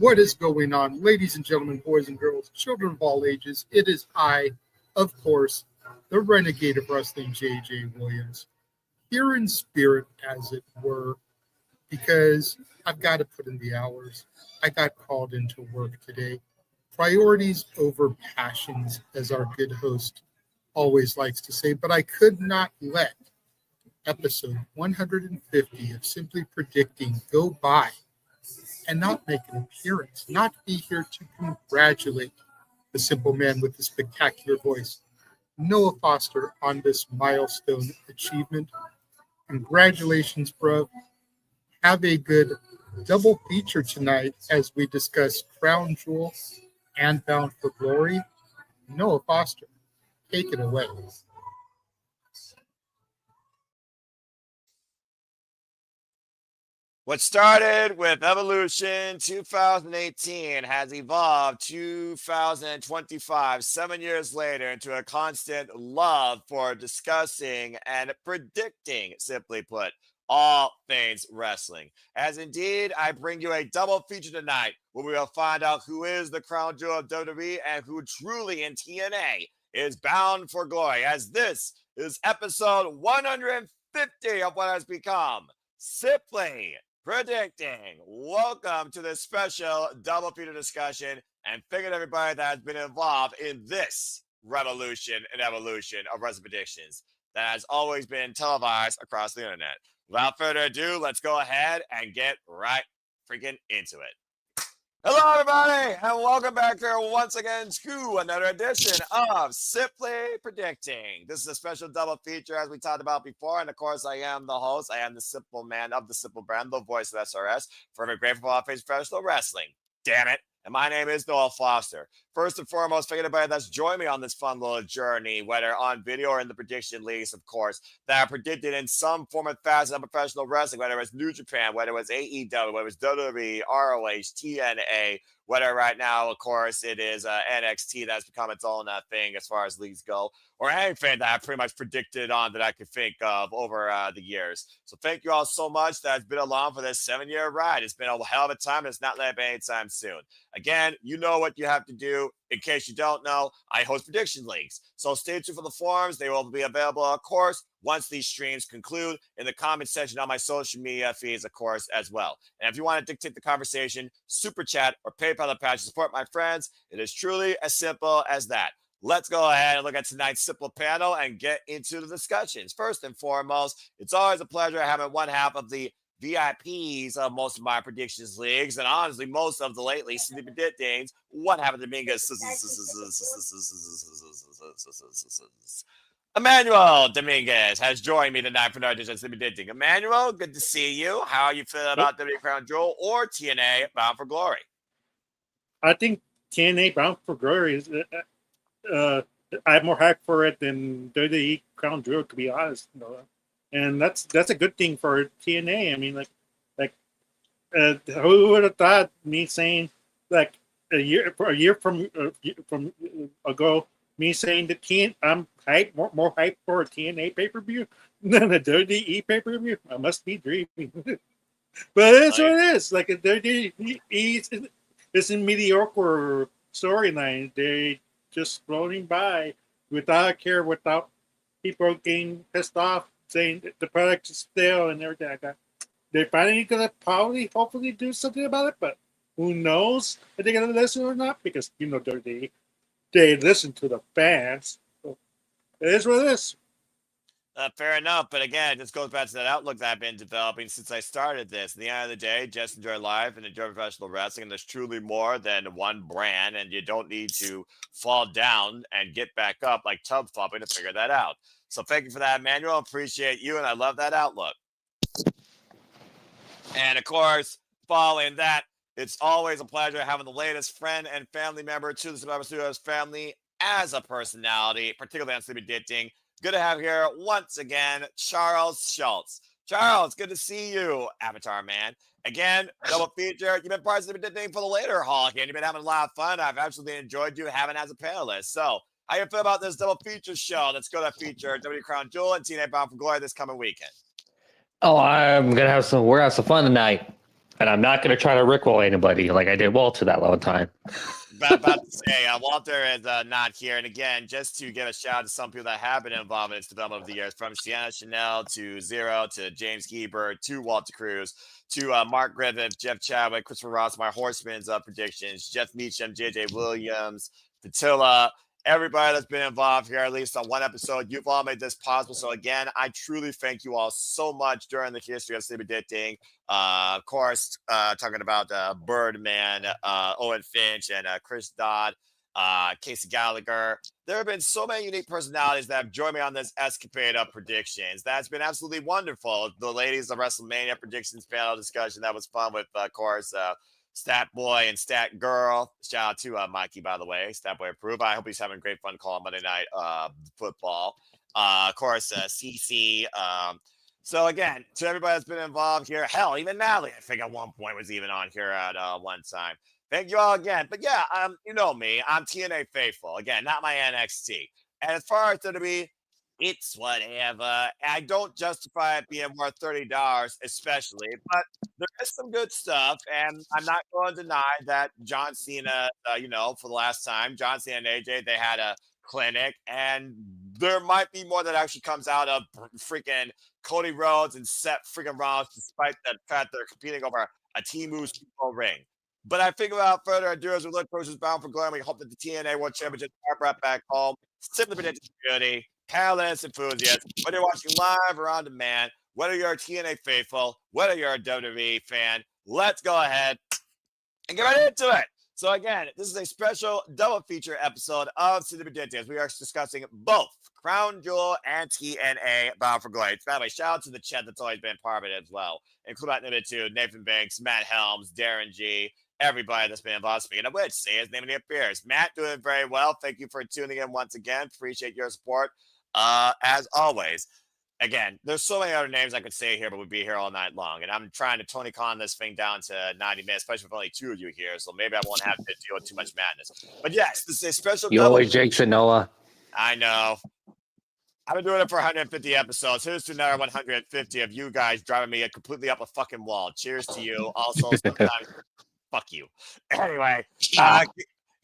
What is going on, ladies and gentlemen, boys and girls, children of all ages? It is I, of course, the renegade of wrestling, J.J. Williams, here in spirit, as it were, because I've got to put in the hours. I got called into work today. Priorities over passions, as our good host always likes to say, but I could not let episode 150 of Simply Predicting go by and not make an appearance, not be here to congratulate the simple man with the spectacular voice, Noah Foster, on this milestone achievement. Congratulations, bro. Have a good double feature tonight as we discuss Crown Jewel and Bound for Glory. Noah Foster, take it away. What started with Evolution 2018 has evolved 2025, 7 years later, into a constant love for discussing and predicting, simply put, all things wrestling. As indeed, I bring you a double feature tonight where we will find out who is the crown jewel of WWE and who truly in TNA is bound for glory, as this is episode 150 of what has become Simply Predicting. Welcome to this special double feature discussion and thanking everybody that has been involved in this revolution and evolution of wrestling predictions that has always been televised across the internet. Without further ado, let's go ahead and get right freaking into it. Hello, everybody, and welcome back here once again to another edition of Simply Predicting. This is a special double feature, as we talked about before, and of course, I am the host. I am the simple man of the simple brand, the voice of SRS, forever grateful for all-face professional wrestling. Damn it. And my name is Noah Foster. First and foremost, thank everybody that's joined me on this fun little journey, whether on video or in the prediction leagues, of course, that are predicted in some form of facet of professional wrestling, whether it's New Japan, whether it was AEW, whether it was WWE, ROH, TNA, whether right now, of course, it is NXT that's become its own thing as far as leagues go, or anything that I pretty much predicted on that I could think of over the years. So thank you all so much that's been along for this 7-year ride. It's been a hell of a time, and it's not letting up anytime soon. Again, you know what you have to do. In case you don't know, I host prediction leagues. So stay tuned for the forums. They will be available, of course, once these streams conclude in the comment section on my social media feeds, of course, as well. And if you want to dictate the conversation, super chat or PayPal the patch to support my friends. It is truly as simple as that. Let's go ahead and look at tonight's simple panel and get into the discussions. First and foremost, it's always a pleasure having one half of the VIPs of most of my predictions leagues, and honestly, most of the lately Simply Predicting. What happened to Dominguez? Emmanuel Dominguez has joined me tonight for another edition of Simply Predicting. Emmanuel, good to see you. How are you feeling about WWE Crown Jewel or TNA Bound for Glory? I think TNA Bound for Glory is. I have more hype for it than WWE Crown Jewel, to be honest. And that's a good thing for TNA. I mean, who would have thought me saying like a year from ago, me saying that I'm hype more hype for a TNA pay-per-view than a WWE pay-per-view. I must be dreaming. But it's what it is. Like a WWE is a mediocre storyline. They just floating by without care, without people getting pissed off, saying the product is stale and everything like that. They're finally gonna hopefully do something about it, but who knows if they're gonna listen or not? Because they listen to the fans. So it is what it is. Fair enough, but again, it just goes back to that outlook that I've been developing since I started this. At the end of the day, just enjoy life and enjoy professional wrestling, and there's truly more than one brand, and you don't need to fall down and get back up like tub thumping to figure that out. So thank you for that, Emmanuel. Appreciate you, and I love that outlook. And of course, following that, it's always a pleasure having the latest friend and family member to the Survivor Studios family as a personality, particularly on Simply Predicting. Good to have here once again, Charles Schultz. Charles, good to see you, Avatar Man. Again, double feature. You've been part of Simply Predicting for the later haul again. You've been having a lot of fun. I've absolutely enjoyed you having as a panelist. So, how you feel about this double feature show that's going to feature WWE Crown Jewel and TNA Bound for Glory this coming weekend? Oh, we're gonna have some fun tonight. And I'm not going to try to rickroll anybody like I did Walter that one time. About to say, Walter is not here. And again, just to give a shout out to some people that have been involved in its development over the years, from Sienna Chanel to Zero to James Gebert to Walter Cruz to Mark Griffith, Jeff Chadwick, Christopher Ross, my Horseman's predictions, Jeff Meacham, JJ Williams, Patilla, everybody that's been involved here, at least on one episode. You've all made this possible. So again, I truly thank you all so much during the history of Sleepy Dating. Of course, talking about Birdman, Owen Finch, and Chris Dodd, Casey Gallagher. There have been so many unique personalities that have joined me on this escapade of predictions. That's been absolutely wonderful. The ladies of WrestleMania predictions panel discussion, that was fun with, of course, Stat Boy and Stat Girl. Shout out to Mikey, by the way. Stat Boy approved. I hope he's having great fun calling Monday Night Football. Of course, CC. So again, to everybody that's been involved here, hell, even Natalie, I think at one point was even on here at one time. Thank you all again. But yeah, you know me, I'm TNA faithful. Again, not my NXT. And as far as WWE, it's whatever. I don't justify it being worth $30, especially, but there is some good stuff, and I'm not going to deny that John Cena, for the last time, John Cena and AJ, they had a clinic, and there might be more that actually comes out of freaking Cody Rhodes and Seth freaking Rollins, despite the fact they're competing over a Timu Super Bowl ring. But I think without further ado, as we look towards Bound for Glory, we hope that the TNA World Championship are brought back home. Simply predicted community, panelists, enthusiasts, whether you're watching live or on demand, whether you're a TNA faithful, whether you're a WWE fan, let's go ahead and get right into it. So again, this is a special double feature episode of City Predictions. We are discussing both Crown Jewel and TNA Bound for Glory. By the way, shout out to the chat that's always been part of it as well, including to Nathan Banks, Matt Helms, Darren G, everybody that's been involved. Speaking of which, say his name when he appears. Matt, doing very well. Thank you for tuning in once again. Appreciate your support. As always. Again, there's so many other names I could say here, but we'd be here all night long. And I'm trying to Tony Khan this thing down to 90 minutes, especially with only two of you here. So maybe I won't have to deal with too much madness. But yes, this is a special. You always jinx it, Noah. I know. I've been doing it for 150 episodes. Here's to another 150 of you guys driving me completely up a fucking wall. Cheers to you. Also, sometimes, fuck you. Anyway,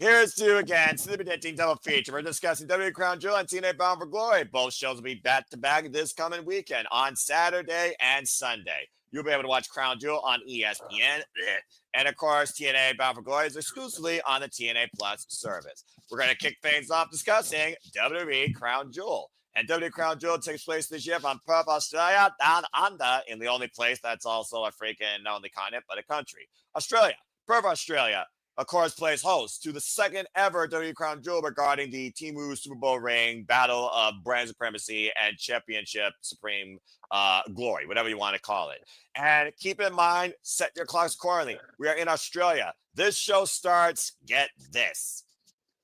here's to, again, Sleepy Dating double feature. We're discussing WWE Crown Jewel and TNA Bound for Glory. Both shows will be back-to-back this coming weekend on Saturday and Sunday. You'll be able to watch Crown Jewel on ESPN. And, of course, TNA Bound for Glory is exclusively on the TNA Plus service. We're going to kick things off discussing WWE Crown Jewel. And WWE Crown Jewel takes place this year from Perth, Australia, down under, in the only place that's also a freaking, not only continent, but a country. Australia. Perth, Australia, of course, plays host to the second ever WWE Crown Jewel regarding the Timu Super Bowl ring, Battle of Brand Supremacy, and Championship Supreme Glory, whatever you want to call it. And keep in mind, set your clocks accordingly. We are in Australia. This show starts, get this,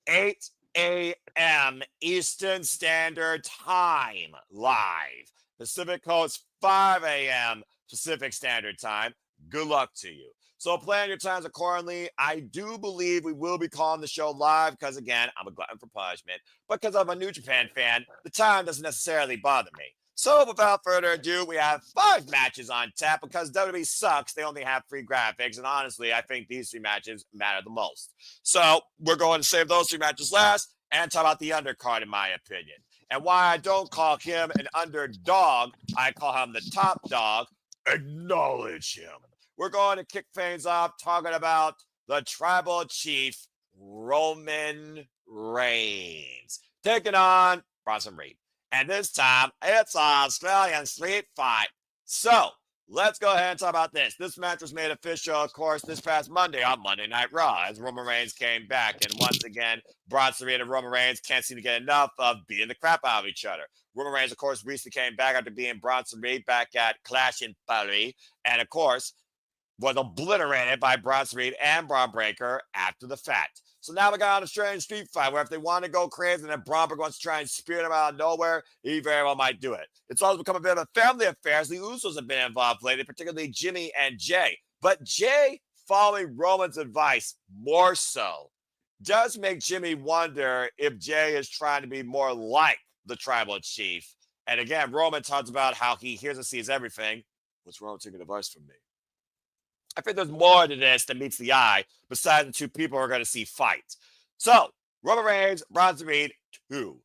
8 a.m. Eastern Standard Time live. Pacific Coast, 5 a.m. Pacific Standard Time. Good luck to you. So plan your times accordingly. I do believe we will be calling the show live because, again, I'm a glutton for punishment. But because I'm a New Japan fan, the time doesn't necessarily bother me. So without further ado, we have 5 matches on tap because WWE sucks. They only have 3 graphics. And honestly, I think these 3 matches matter the most. So we're going to save those 3 matches last and talk about the undercard, in my opinion. And why I don't call him an underdog, I call him the top dog. Acknowledge him. We're going to kick things off talking about the Tribal Chief, Roman Reigns, taking on Bronson Reed. And this time, it's an Australian street fight. So, let's go ahead and talk about this. This match was made official, of course, this past Monday on Monday Night Raw as Roman Reigns came back. And once again, Bronson Reed and Roman Reigns can't seem to get enough of beating the crap out of each other. Roman Reigns, of course, recently came back after being Bronson Reed back at Clash in Paris. And, of course, was obliterated by Bronson Reed and Braun Breaker after the fact. So now we got an Australian street fight where if they want to go crazy and then Braun Breaker wants to try and spear them out of nowhere, he very well might do it. It's also become a bit of a family affair as the Usos have been involved lately, particularly Jimmy and Jay. But Jay, following Roman's advice more so, does make Jimmy wonder if Jay is trying to be more like the Tribal Chief. And again, Roman talks about how he hears and sees everything. What's wrong with taking advice from me? I think there's more to this than meets the eye besides the two people we're going to see fight. So, Roman Reigns, Bronson Reed, 2.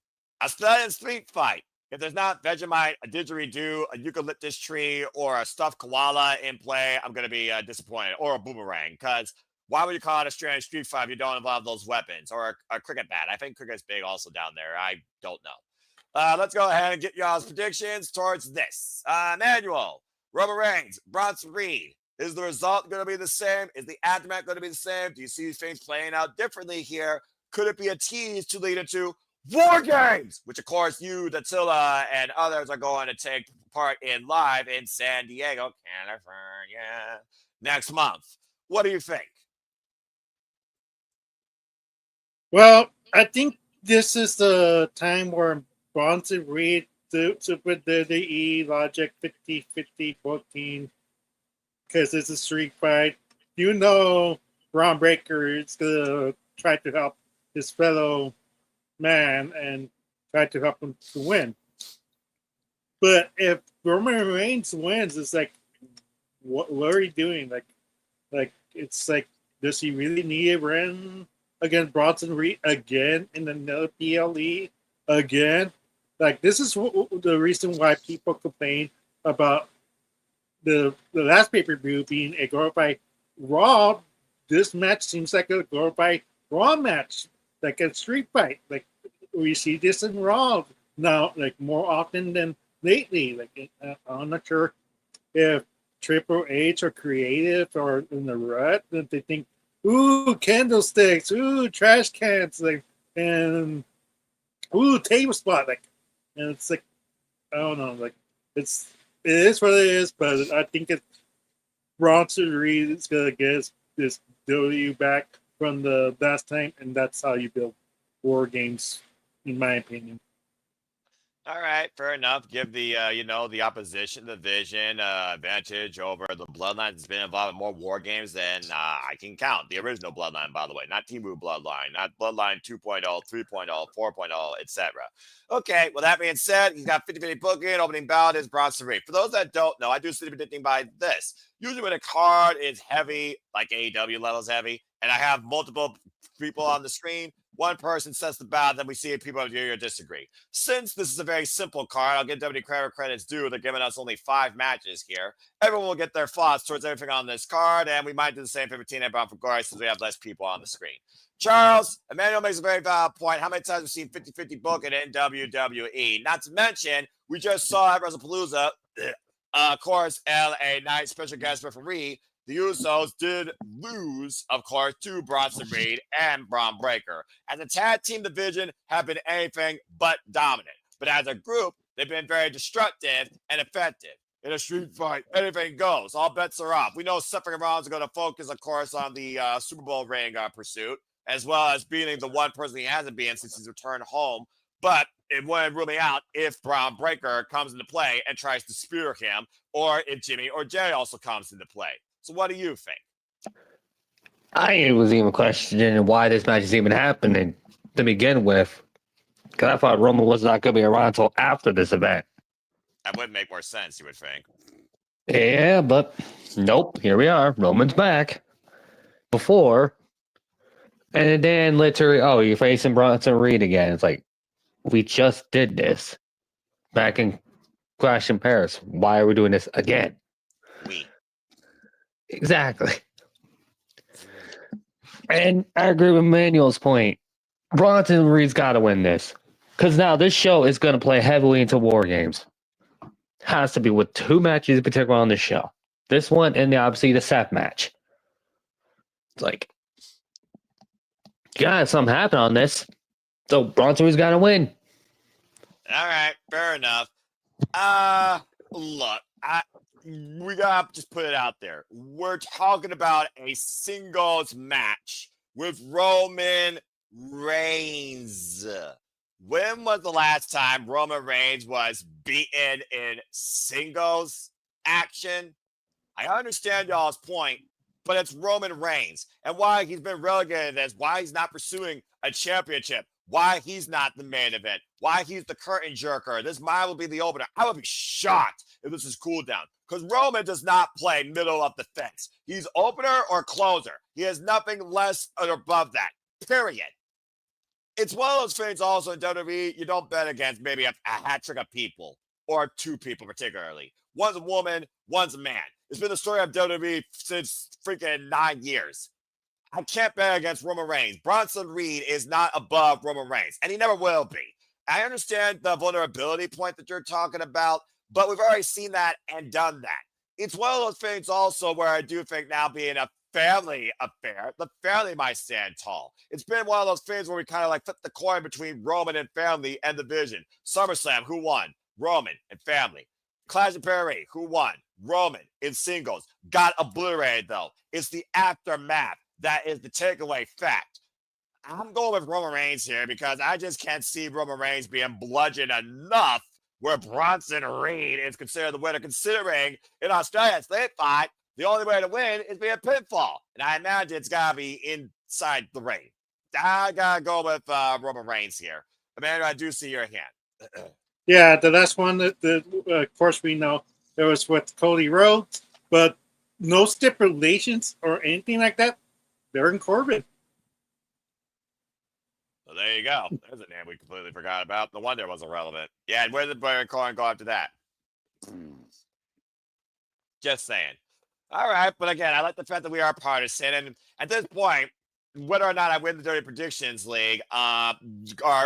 A stallion street fight. If there's not Vegemite, a didgeridoo, a eucalyptus tree, or a stuffed koala in play, I'm going to be disappointed. Or a boomerang, because why would you call it a stranded street fight if you don't involve those weapons? Or a cricket bat. I think cricket's big also down there. I don't know. Let's go ahead and get y'all's predictions towards this. Manuel, Roman Reigns, Bronson Reed. Is the result going to be the same? Is the aftermath going to be the same? Do you see things playing out differently here? Could it be a tease to lead into War Games, which of course you, Dattila, and others are going to take part in live in San Diego, California, next month? What do you think? Well, I think this is the time where Bronson Reed with WWE Logic 50-50 booking, because it's a street fight. You know, Braun Breaker is going to try to help his fellow man and try to help him to win. But if Roman Reigns wins, it's like, what are you doing? Like it's like, does he really need a run against Bronson Reed again in another PLE again? Like, this is the reason why people complain about the last pay-per-view being a glorified Raw. This match seems like a glorified Raw match, like a street fight. Like, we see this in Raw now, like, more often than lately. Like, I'm not sure if Triple H or creative or in the rut that they think, ooh, candlesticks, ooh, trash cans, like, and ooh, table spot, like, and it's like, I don't know, like, it is what it is, but I think it's Bronson Reed is gonna get this W back from the last time, and that's how you build War Games, in my opinion. All right, fair enough. Give the the opposition division advantage over the Bloodline that's been involved in more war games than I can count. The original Bloodline, by the way, not Team Bloodline, not Bloodline 2.0, 3.0, 4.0, etc. Okay, well, that being said, he's got 50-50 booking. Opening ballot is Bronson Reed. For those that don't know, I do city predicting by this. Usually when a card is heavy, like AEW levels heavy, and I have multiple people on the screen, one person sets the ballot, then we see if people agree or disagree. Since this is a very simple card, I'll give WWE Crown credits due. They're giving us only 5 matches here. Everyone will get their thoughts towards everything on this card, and we might do the same for TNA Bound for Glory since we have less people on the screen. Charles, Emmanuel makes a very valid point. How many times have we seen 50-50 booking in WWE? Not to mention, we just saw at WrestlePalooza, of course, LA Knight special guest referee, the Usos did lose, of course, to Bronson Reed and Braun Breaker. As a tag team division, have been anything but dominant. But as a group, they've been very destructive and effective. In a street fight, anything goes. All bets are off. We know Seth Rollins is going to focus, of course, on the Super Bowl ring pursuit, as well as beating the one person he hasn't been since he's returned home. But it wouldn't rule me out if Braun Breaker comes into play and tries to spear him, or if Jimmy or Jay also comes into play. So what do you think? I was even questioning why this match is even happening to begin with. Because I thought Roman was not going to be around until after this event. That would make more sense, you would think. Yeah, but nope. Here we are. Roman's back. Before. And then literally, oh, you're facing Bronson Reed again. It's like, we just did this back in Clash in Paris. Why are we doing this again? Exactly. And I agree with Manuel's point. Bronson Reed's got to win this. Because now this show is going to play heavily into War Games. Has to be with 2 matches in particular on this show. This one and obviously the Seth match. It's like, yeah, something happened on this. So Bronson Reed's got to win. All right, fair enough. Look, we gotta just put it out there. We're talking about a singles match with Roman Reigns. When was the last time Roman Reigns was beaten in singles action? I understand y'all's point, but it's Roman Reigns. And why he's been relegated as why he's not pursuing a championship. why he's not the main event, why he's the curtain jerker. This might will be the opener. I would be shocked if this is cool down, because Roman does not play middle of the fence. He's opener or closer. He has nothing less or above that, period. It's one of those things also in WWE, you don't bet against maybe a hat trick of people, or two people particularly. One's a woman, one's a man. It's been the story of WWE since freaking 9 years. I can't bet against Roman Reigns. Bronson Reed is not above Roman Reigns, and he never will be. I understand the vulnerability point that you're talking about, but we've already seen that and done that. It's one of those things also where I do think now being a family affair, the family might stand tall. It's been one of those things where we kind of like flip the coin between Roman and family and division. SummerSlam, who won? Roman and family. Clash of Paris, who won? Roman in singles. Got obliterated though. It's the aftermath that is the takeaway fact. I'm going with Roman Reigns here because I just can't see Roman Reigns being bludgeoned enough where Bronson Reed is considered the winner, considering in Australia state fight, the only way to win is via pinfall. And I imagine it's got to be inside the ring. I got to go with Roman Reigns here. Amanda, I do see your hand. Yeah, the last one that of course we know there was with Cody Rhodes, but no stipulations or anything like that. Baron Corbin. So there you go. There's a name we completely forgot about. No wonder it wasn't relevant. Yeah, and where did Baron Corbin go after that? Just saying. All right, but again, I like the fact that we are partisan, and at this point, whether or not I win the Dirty Predictions League, our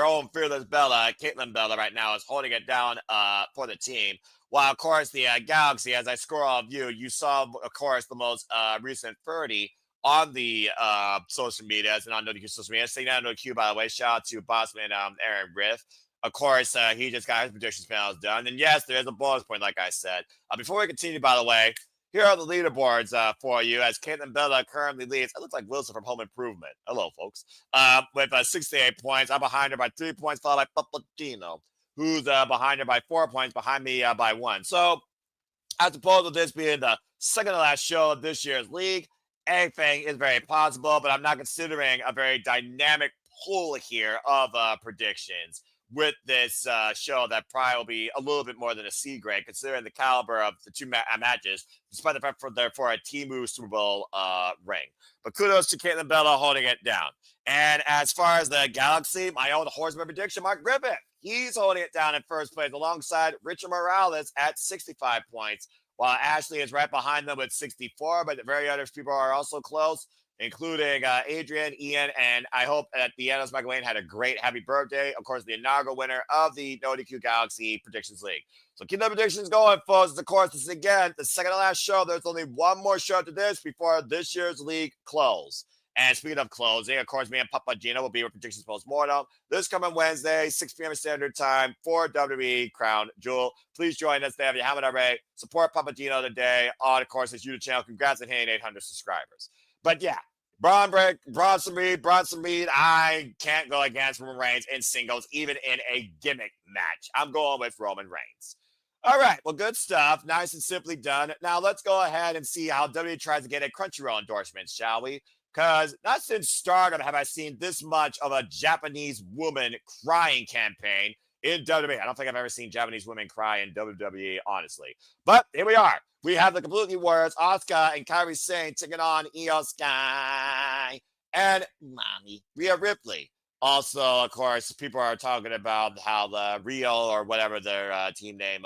own fearless Bella, Caitlin Bella, right now is holding it down for the team. While, of course, the Galaxy, as I scroll all of you saw, of course, the most recent 30 on the social medias and on NoDQ social media. Saying out NoDQ, by the way, shout out to Bossman Aaron Riff. Of course, he just got his predictions panels done. And yes, there is a bonus point, like I said. Before we continue, by the way, here are the leaderboards for you, as Caitlin Bella currently leads. It looks like Wilson from Home Improvement. Hello, folks. With 68 points. I'm behind her by 3 points, followed by Papagino, who's behind her by 4 points, behind me by 1. So, as opposed to this being the second to last show of this year's league, anything is very possible, but I'm not considering a very dynamic pool here of predictions with this show that probably will be a little bit more than a C grade, considering the caliber of the two matches, despite the fact they're for a Temu Super Bowl ring. But kudos to Caitlin Bella holding it down. And as far as the Galaxy, my own Horseman prediction, Mark Griffith, he's holding it down in first place alongside Richard Morales at 65 points, while Ashley is right behind them with 64, but the very other people are also close, including Adrian, Ian, and I hope that the Deanna's Michael Wayne had a great happy birthday. Of course, the inaugural winner of the NoDQ Galaxy Predictions League. So keep the predictions going, folks. Of course, this is again the second to last show. There's only one more show to this before this year's league close. And speaking of closing, of course, me and Papagino will be with predictions post-mortem this coming Wednesday, 6 p.m. Standard Time for WWE Crown Jewel. Please join us there if you haven't already. Support Papagino today on, of course, his YouTube channel. Congrats on hitting 800 subscribers. But yeah, Bronson Reed, I can't go against Roman Reigns in singles, even in a gimmick match. I'm going with Roman Reigns. All right, well, good stuff. Nice and simply done. Now let's go ahead and see how WWE tries to get a Crunchyroll endorsement, shall we? Because not since Stardom have I seen this much of a Japanese woman crying campaign in WWE. I don't think I've ever seen Japanese women cry in WWE, honestly. But here we are. We have the Completely Warriors, Asuka and Kairi Sane taking on Io Sky and Mommy Rhea Ripley. Also, of course, people are talking about how the Rio or whatever their team name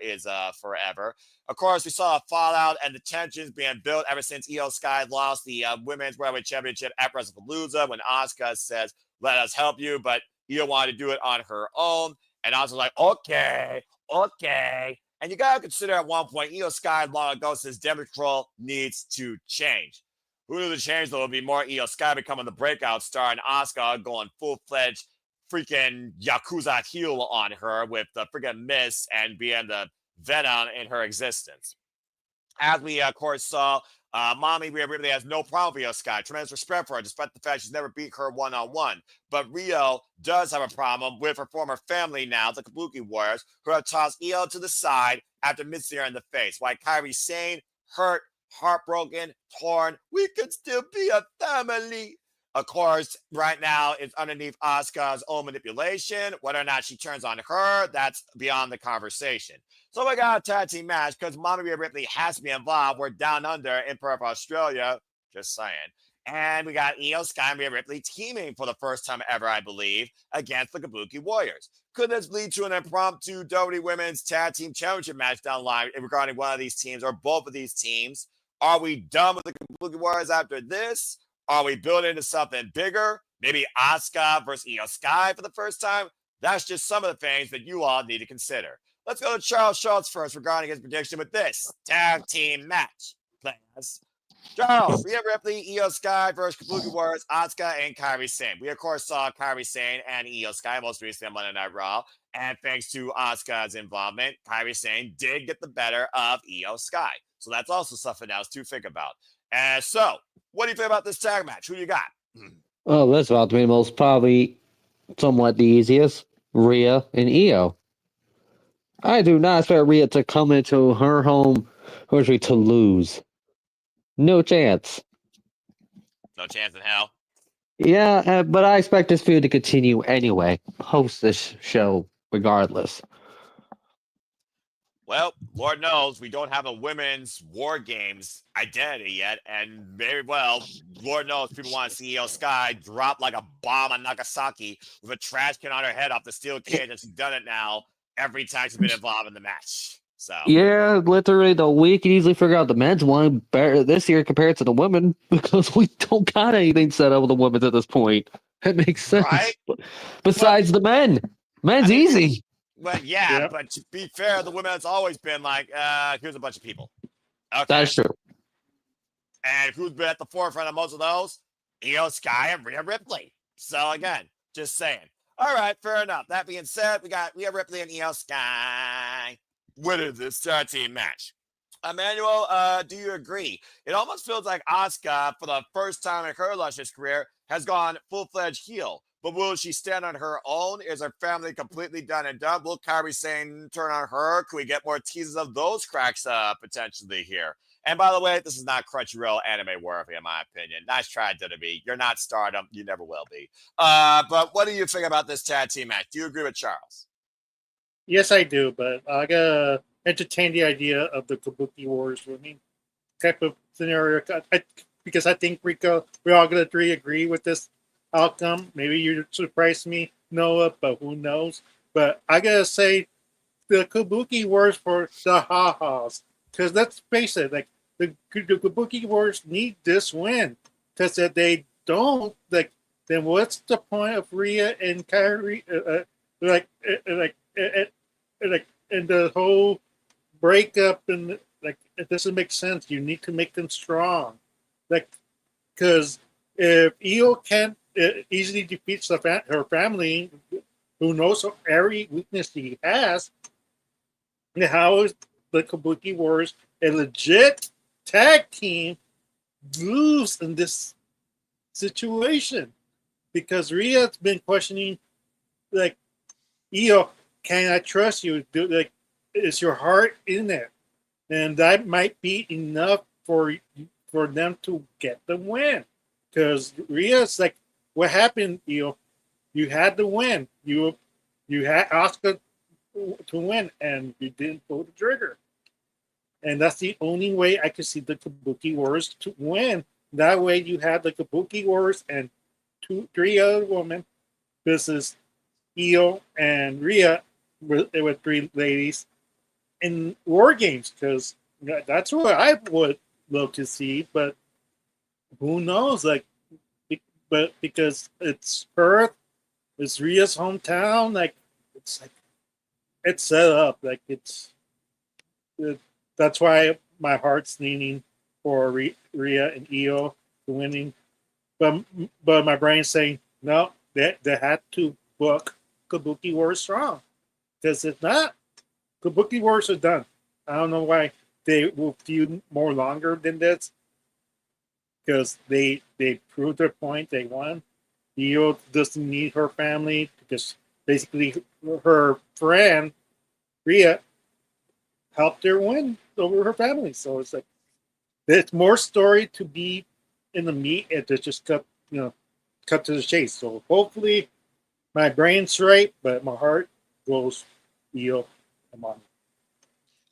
is forever. Of course, we saw a fallout and the tensions being built ever since Io Sky lost the Women's World Championship at WrestlePalooza when Asuka says, "Let us help you," but Io wanted to do it on her own. And Asuka's like, okay. And you got to consider at one point, Io Sky long ago says Damage Control needs to change. Who knew the change, though, would be more Io Sky becoming the breakout star and Asuka going full-fledged freaking Yakuza heel on her with the freaking Miss and being the venom in her existence. As we, of course, saw, Mommy Rhea Ripley has no problem with Io Sky. Tremendous respect for her, despite the fact she's never beat her one-on-one. But Rio does have a problem with her former family now, the Kabuki Warriors, who have tossed Io to the side after missing her in the face. While Kairi Sane, hurt, heartbroken, torn, we could still be a family. Of course, right now it's underneath Asuka's own manipulation. Whether or not she turns on her, that's beyond the conversation. So we got a tag team match because Mommy Rhea Ripley has to be involved. We're down under in Perth, Australia. Just saying. And we got Io Sky and Rhea Ripley teaming for the first time ever, I believe, against the Kabuki Warriors. Could this lead to an impromptu WWE Women's Tag Team Championship match down the line regarding one of these teams or both of these teams? Are we done with the Kabuki Warriors after this? Are we building into something bigger? Maybe Asuka versus Io Sky for the first time? That's just some of the things that you all need to consider. Let's go to Charles Schultz first regarding his prediction with this tag team match. Players. Charles, Rhea Ripley, Io Sky versus Kabuki Warriors, Asuka, and Kairi Sane. We, of course, saw Kairi Sane and Io Sky most recently on Monday Night Raw. And thanks to Asuka's involvement, Kairi Sane did get the better of Io Sky. So that's also something else to think about. And so, what do you think about this tag match? Who you got? Oh, that's about to be most probably somewhat the easiest. Rhea and Io. I do not expect Rhea to come into her home country to lose. No chance. No chance in hell. Yeah, but I expect this feud to continue anyway, post this show regardless. Well, Lord knows we don't have a women's War Games identity yet, and very well, Lord knows people want to see Io Sky drop like a bomb on Nagasaki with a trash can on her head off the steel cage, and she's done it now every time she's been involved in the match. So Yeah, literally, though, we can easily figure out the men's one better this year compared to the women because we don't got anything set up with the women at this point. That makes sense. Right? Besides the men, men's easy. But yeah, but to be fair, the women has always been like, here's a bunch of people. Okay. That's true. And who's been at the forefront of most of those? Io Sky and Rhea Ripley. So again, just saying. All right, fair enough. That being said, we got Rhea Ripley and Io Sky winning this tag team match. Emmanuel, do you agree? It almost feels like Asuka, for the first time in her illustrious career, has gone full-fledged heel. But will she stand on her own? Is her family completely done and done? Will Kairi Sane turn on her? Can we get more teases of those cracks potentially here? And by the way, this is not Crunchyroll anime worthy, in my opinion. Nice try, WWE. You're not Stardom. You never will be. But what do you think about this tag team match? Do you agree with Charles? Yes, I do, but I gotta entertain the idea of the Kabuki Wars winning type of scenario because I think we're all gonna agree with this outcome. Maybe you surprised me, Noah, but who knows? But I gotta say, the Kabuki Wars for the ha-has, because let's face it, like the Kabuki Wars need this win, because if they don't, like, then what's the point of Rhea and Kairi? And the whole breakup, and like, it doesn't make sense. You need to make them strong, like, because if Io can't easily defeats her family, who knows every weakness he has, how is the Kabuki Warriors a legit tag team lose in this situation? Because Rhea's been questioning, like, Io, can I trust you? Is your heart in it? And that might be enough for them to get the win. Because Rhea's like, what happened, Io? You had the win. You had Asuka to win, and you didn't pull the trigger. And that's the only way I could see the Kabuki Warriors to win. That way, you have the Kabuki Warriors and three other women. This is Io and Rhea with three ladies in War Games, because that's what I would love to see. But who knows? Like, but because it's Perth, it's Rhea's hometown. Like, it's set up. Like, that's why my heart's leaning for Rhea and Io winning. But my brain's saying no. They had to book Kabuki Wars strong, because if not, Kabuki Wars are done. I don't know why they will feud more longer than this, because they proved their point. They won. Io doesn't need her family, because basically her friend Rhea helped her win over her family. So it's like there's more story to be in the meat, and to just cut cut to the chase. So hopefully my brain's right, but my heart goes Io Amani.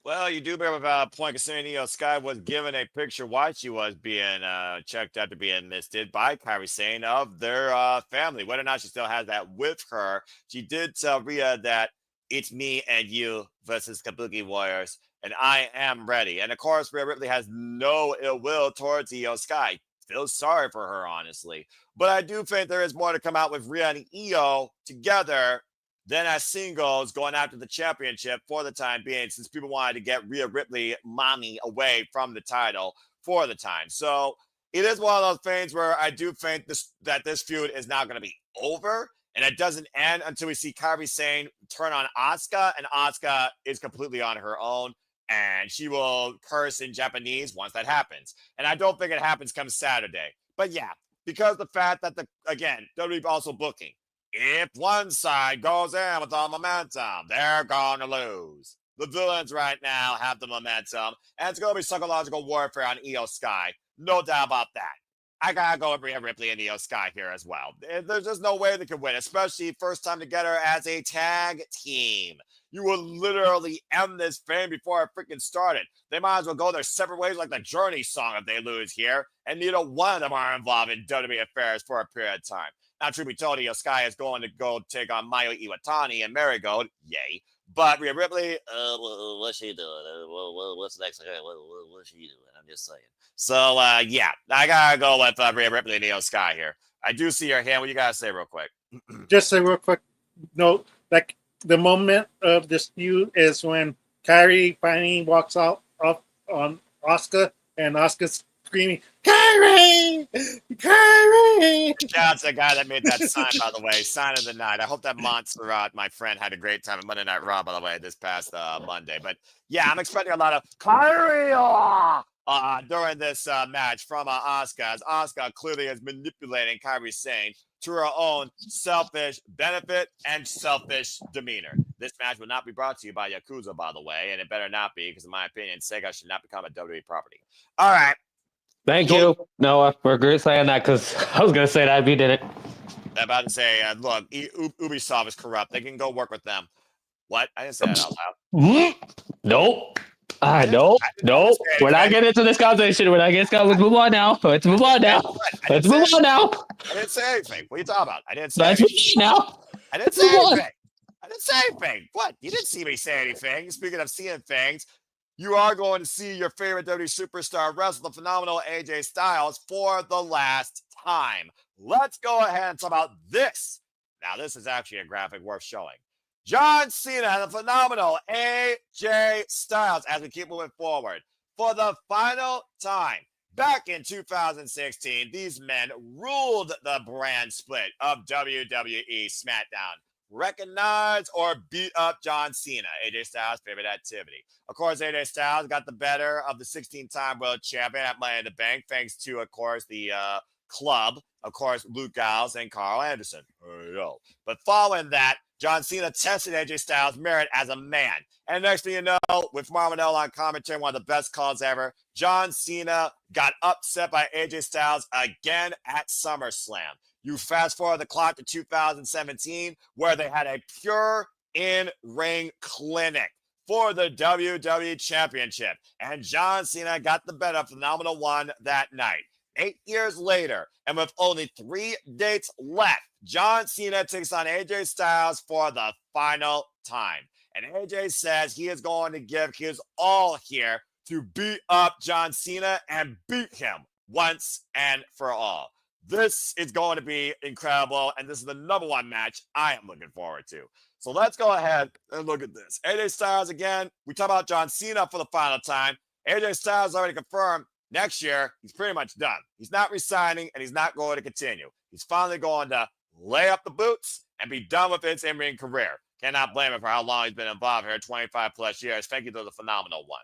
Well, you do bring up a point considering Io Sky was given a picture while she was being checked after being misted by Kairi Sane of their family. Whether or not she still has that with her, she did tell Rhea that it's me and you versus Kabuki Warriors, and I am ready. And of course, Rhea Ripley has no ill will towards Io Sky. Feels sorry for her, honestly. But I do think there is more to come out with Rhea and Io together then as singles going after the championship for the time being, since people wanted to get Rhea Ripley, mommy, away from the title for the time. So it is one of those things where I do think that this feud is not going to be over, and it doesn't end until we see Kairi Sane turn on Asuka, and Asuka is completely on her own, and she will curse in Japanese once that happens. And I don't think it happens come Saturday. But yeah, because the fact that again, WWE also booking. If one side goes in with the momentum, they're going to lose. The villains right now have the momentum, and it's going to be psychological warfare on Io Sky. No doubt about that. I got to go with Rhea Ripley and Io Sky here as well. There's just no way they can win, especially first time together as a tag team. You will literally end this thing before it freaking started. They might as well go their separate ways like the Journey song if they lose here, and neither one of them are involved in WWE affairs for a period of time. Now, truth be told, Io Sky is going to go take on Mayu Iwatani and Marigold. Yay. But Rhea Ripley, what's she doing? What's next? What's she doing? I'm just saying. So, yeah, I got to go with Rhea Ripley and Io Sky here. I do see your hand. What you got to say real quick? Just say real quick, no, like the moment of this feud is when Kairi finally walks off on Asuka, and Asuka's screaming, Kairi! Kairi! Shout out to the guy that made that sign, by the way. Sign of the night. I hope that Montserrat, my friend, had a great time at Monday Night Raw, by the way, this past Monday. But yeah, I'm expecting a lot of Kairi during this match from Asuka, as Asuka clearly is manipulating Kairi Sane to her own selfish benefit and selfish demeanor. This match will not be brought to you by Yakuza, by the way, and it better not be, because in my opinion, Sega should not become a WWE property. All right. Thank you, Noah, for saying that, because I was going to say that if you didn't. I'm about to say, look, Ubisoft is corrupt. They can go work with them. What? I didn't say that out loud. Nope. Nope. We're not getting into this conversation. Let's move on now. Let's move on now. I didn't say anything. What are you talking about? I didn't say anything. I didn't say anything. I didn't say anything. What? You didn't see me say anything. Speaking of seeing things, you are going to see your favorite WWE superstar wrestle, the phenomenal AJ Styles, for the last time. Let's go ahead and talk about this. Now, this is actually a graphic worth showing. John Cena and the phenomenal AJ Styles, as we keep moving forward, for the final time. Back in 2016, these men ruled the brand split of WWE SmackDown. Recognize or beat up John Cena, AJ Styles' favorite activity. Of course, AJ Styles got the better of the 16-time world champion at Money in the Bank, thanks to, of course, the club, of course, Luke Gallows and Carl Anderson. But following that, John Cena tested AJ Styles' merit as a man. And next thing you know, with Marmonell on commentary, one of the best calls ever, John Cena got upset by AJ Styles again at SummerSlam. You fast forward the clock to 2017, where they had a pure in-ring clinic for the WWE Championship. And John Cena got the better of Phenomenal One that night. 8 years later, and with only 3 dates left, John Cena takes on AJ Styles for the final time. And AJ says he is going to give his all here to beat up John Cena and beat him once and for all. This is going to be incredible, and this is the number one match I am looking forward to. So let's go ahead and look at this. AJ Styles, again, we talk about John Cena for the final time. AJ Styles already confirmed next year he's pretty much done. He's not resigning, and he's not going to continue. He's finally going to lay up the boots and be done with his in-ring career. Cannot blame him for how long he's been involved here, 25 plus years. Thank you to the Phenomenal One.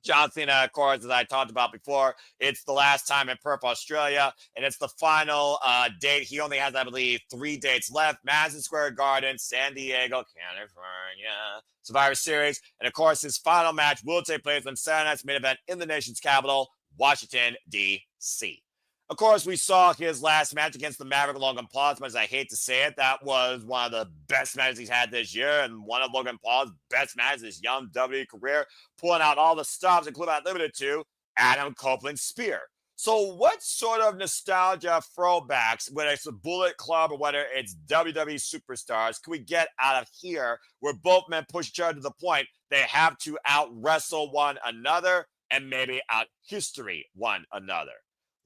John Cena, of course, as I talked about before, it's the last time in Perth, Australia, and it's the final date. He only has, I believe, 3 dates left. Madison Square Garden, San Diego, California, Survivor Series. And, of course, his final match will take place on Saturday night's main event in the nation's capital, Washington, D.C. Of course, we saw his last match against the Maverick Logan Paul. As much as I hate to say it, that was one of the best matches he's had this year, and one of Logan Paul's best matches in his young WWE career, pulling out all the stops, including not limited to Adam Copeland's spear. So what sort of nostalgia throwbacks, whether it's a Bullet Club or whether it's WWE Superstars, can we get out of here where both men push each other to the point they have to out-wrestle one another and maybe out-history one another?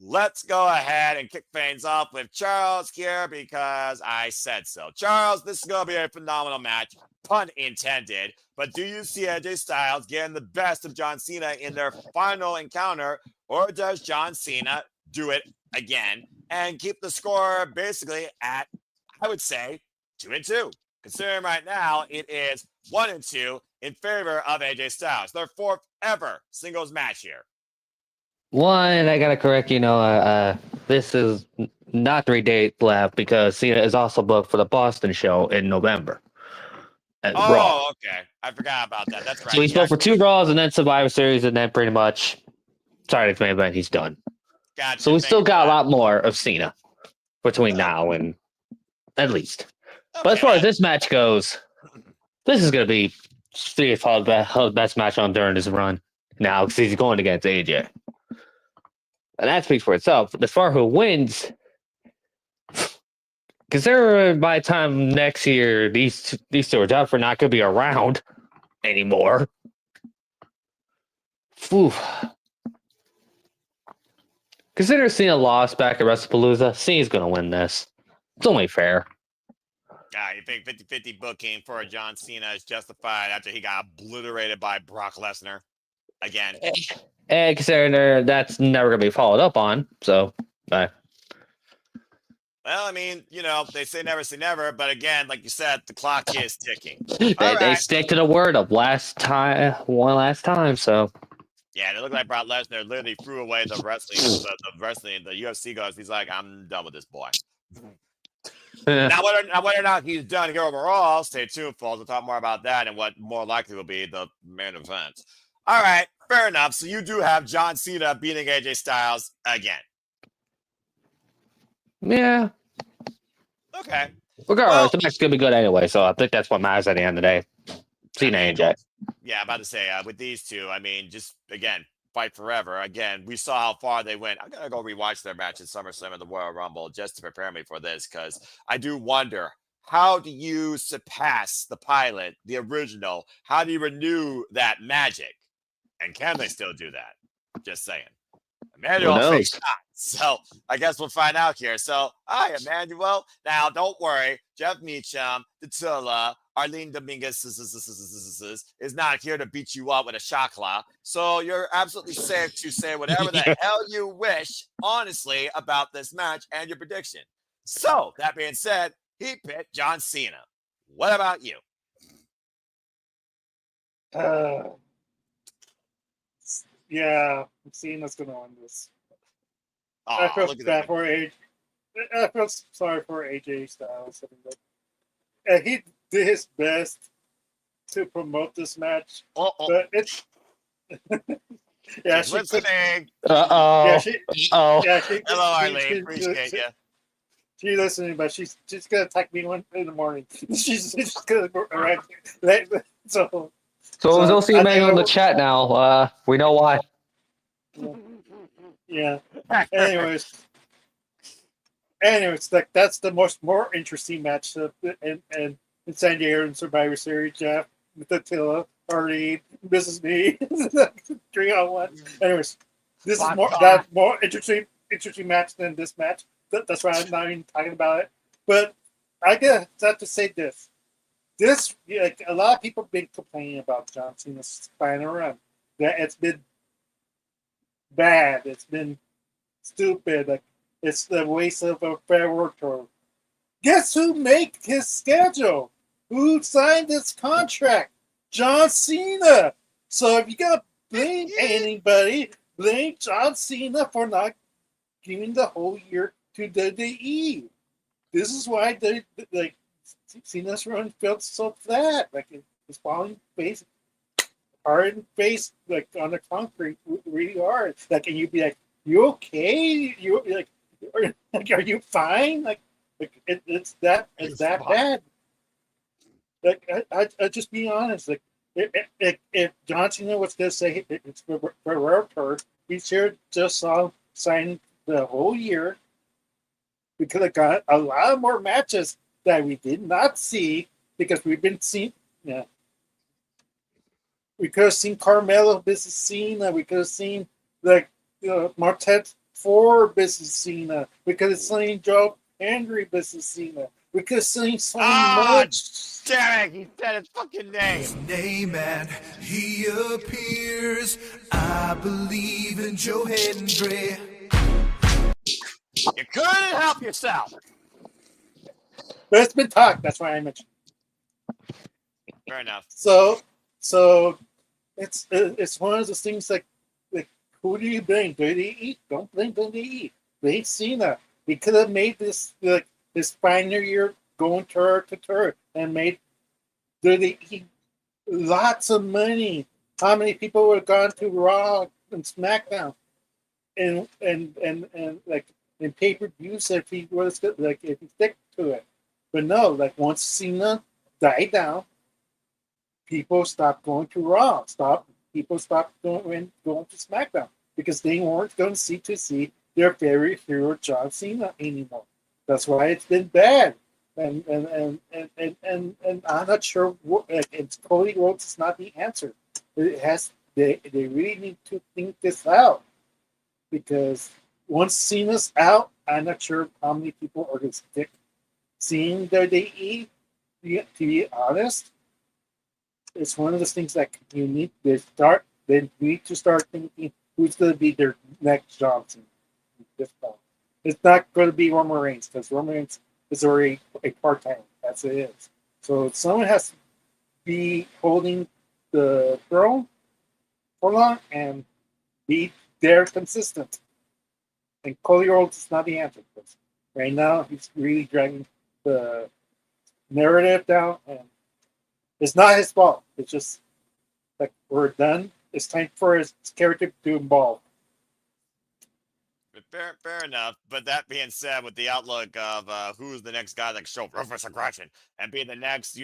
Let's go ahead and kick things off with Charles here because I said so. Charles, this is going to be a phenomenal match, pun intended. But do you see AJ Styles getting the best of John Cena in their final encounter, or does John Cena do it again and keep the score basically at, I would say, 2-2? Considering right now it is 1-2 in favor of AJ Styles, their fourth ever singles match here. One, I gotta correct you. This is not 3 days left because Cena is also booked for the Boston show in November. At Raw. Okay. I forgot about that. That's right. So he's booked for 2 Raws and then Survivor Series, and then pretty much Saturday's main event. He's done. Gotcha. So we still got a lot more of Cena between now and at least. Okay. But as far as this match goes, this is gonna be the best match on during his run now because he's going against AJ. And that speaks for itself. As far as who wins, consider by the time next year these two are done for not going to be around anymore. Whew. Consider Cena lost back at WrestlePalooza. Cena's going to win this. It's only fair. You think 50-50 booking for John Cena is justified after he got obliterated by Brock Lesnar again? And considering that's never going to be followed up on, so. Well, I mean, they say never, but again, like you said, the clock is ticking. They stick to the word of one last time, so. Yeah, it looked like Brock Lesnar literally threw away the wrestling, the UFC goes, he's like, I'm done with this boy. Now, whether or not he's done here overall, stay tuned, folks. We'll talk more about that and what more likely will be the main event. All right, fair enough. So you do have John Cena beating AJ Styles again. Yeah. Okay. Regardless, the match's going to be good anyway, so I think that's what matters at the end of the day. Cena and AJ. Yeah, I'm about to say, with these two, I mean, just, again, fight forever. Again, we saw how far they went. I'm going to go rewatch their match at SummerSlam and the Royal Rumble just to prepare me for this, because I do wonder, how do you surpass the pilot, the original? How do you renew that magic? And can they still do that? Just saying. Emmanuel thinks not. So I guess we'll find out here. So, hi, Emmanuel. Now, don't worry. Jeff Meacham, Datula, Arlene Dominguez is not here to beat you up with a shakla. So you're absolutely safe to say whatever the hell you wish, honestly, about this match and your prediction. So, that being said, he picked John Cena. What about you? Yeah, Cena's going to win this. Oh, I feel bad for AJ. I feel sorry for AJ Styles. And he did his best to promote this match, but it's yeah. She listening. Yeah, Hello, Arlene. Appreciate you. She's listening, but she's gonna attack me in the morning. she's gonna arrive late. So we'll see Emmanuel in the chat now. We know why. Yeah. Anyways, like that's the more interesting match in San Diego and Survivor Series. Jeff, with Attila, Arlene, this is me, 3-on-1. Anyways, this is more interesting match than this match. That's why I'm not even talking about it. But I have to say this. Like a lot of people have been complaining about John Cena's final run. That it's been bad. It's been stupid. Like it's the waste of a farewell tour. Guess who made his schedule? Who signed this contract? John Cena. So if you gotta blame anybody, blame John Cena for not giving the whole year to WWE. This is why Cena's run felt so flat. Like it's falling hard and face, like on the concrete, really hard. Like, and you'd be like, you okay? You are you fine? It's that bad. I just be honest. If John Cena was gonna say it's for her, we should just sign the whole year. We could have got a lot more matches that we did not see because we've been seeing. Yeah, we could have seen Carmelo versus Cena. We could have seen Martet Ford versus Cena. We could have seen Joe Henry versus Cena. We could have seen so much. Damn it! He said his fucking name. His name and he appears. I believe in Joe Hendry. You couldn't help yourself. But it's been talked. That's why I mentioned. Fair enough. So it's one of those things like who do you blame? WWE? Don't blame WWE. Blame Cena. We could have made this this final year going turn to turn and made WWE lots of money. How many people would have gone to Raw and SmackDown and like in pay-per-views if he was if he stick to it? But no, once Cena died down, people stopped going to Raw. People stopped going to SmackDown because they weren't going to see their favorite hero John Cena anymore. That's why it's been bad. And I'm not sure it's Cody Rhodes is not the answer. They really need to think this out because once Cena's out, I'm not sure how many people are going to stick seeing their DE. To be honest, it's one of those things that you need to start. They need to start thinking who's going to be their next Johnson. It's not going to be Roman Reigns because Roman Reigns is already a part-time. That's what it is. So someone has to be holding the throne for long and be there consistent. And Cody Rhodes is not the answer. Because right now, he's really dragging the narrative down, and it's not his fault. It's just we're done. It's time for his character to evolve. Fair enough. But that being said, with the outlook of who's the next guy that can show ruthless aggression and be the next,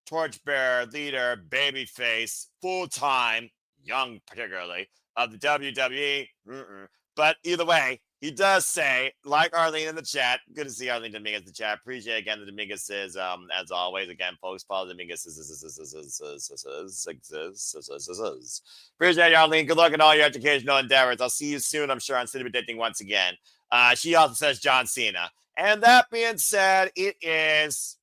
torchbearer, leader, babyface, full-time, young particularly, of the WWE. But either way, he does say, like Arlene in the chat, good to see Arlene Dominguez in the chat. Appreciate again the Dominguez's, as always. Again, folks, follow Dominguez. Appreciate you, Arlene. Good luck in all your educational endeavors. I'll see you soon, I'm sure, on City Predicting once again. She also says John Cena. And that being said, it is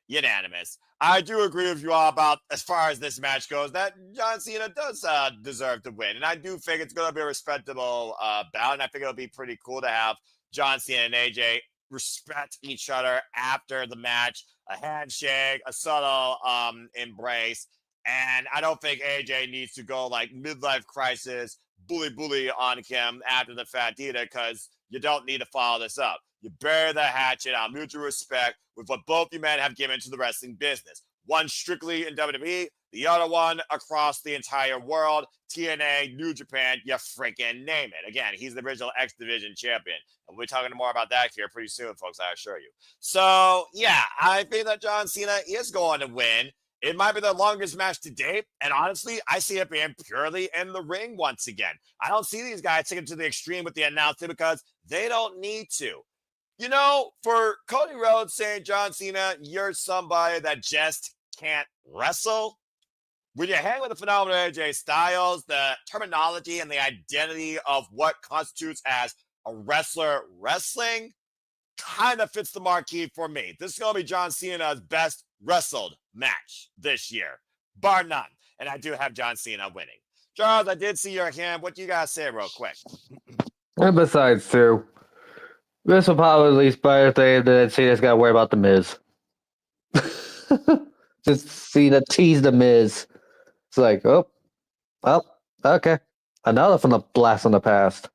unanimous. I do agree with you all about, as far as this match goes, that John Cena does deserve to win. And I do think it's going to be a respectable bout. And I think it'll be pretty cool to have John Cena and AJ respect each other after the match. A handshake, a subtle embrace. And I don't think AJ needs to go midlife crisis, bully on him after the fact either, because you don't need to follow this up. You bury the hatchet on mutual respect with what both you men have given to the wrestling business. One strictly in WWE, the other one across the entire world, TNA, New Japan, you freaking name it. Again, he's the original X Division champion. And we'll be talking more about that here pretty soon, folks, I assure you. So, yeah, I think that John Cena is going to win. It might be the longest match to date, and honestly, I see it being purely in the ring once again. I don't see these guys taking it to the extreme with the announcement because they don't need to. For Cody Rhodes saying, John Cena, you're somebody that just can't wrestle. When you hang with the phenomenal AJ Styles, the terminology and the identity of what constitutes as a wrestler wrestling kind of fits the marquee for me. This is going to be John Cena's best wrestled match this year, bar none. And I do have John Cena winning. Charles, I did see your hand. What do you guys say real quick? And besides, too, this will probably at least better thing than Cena's got to worry about the Miz. Just Cena tease the Miz. It's like, oh, okay. Another from the blast from the past.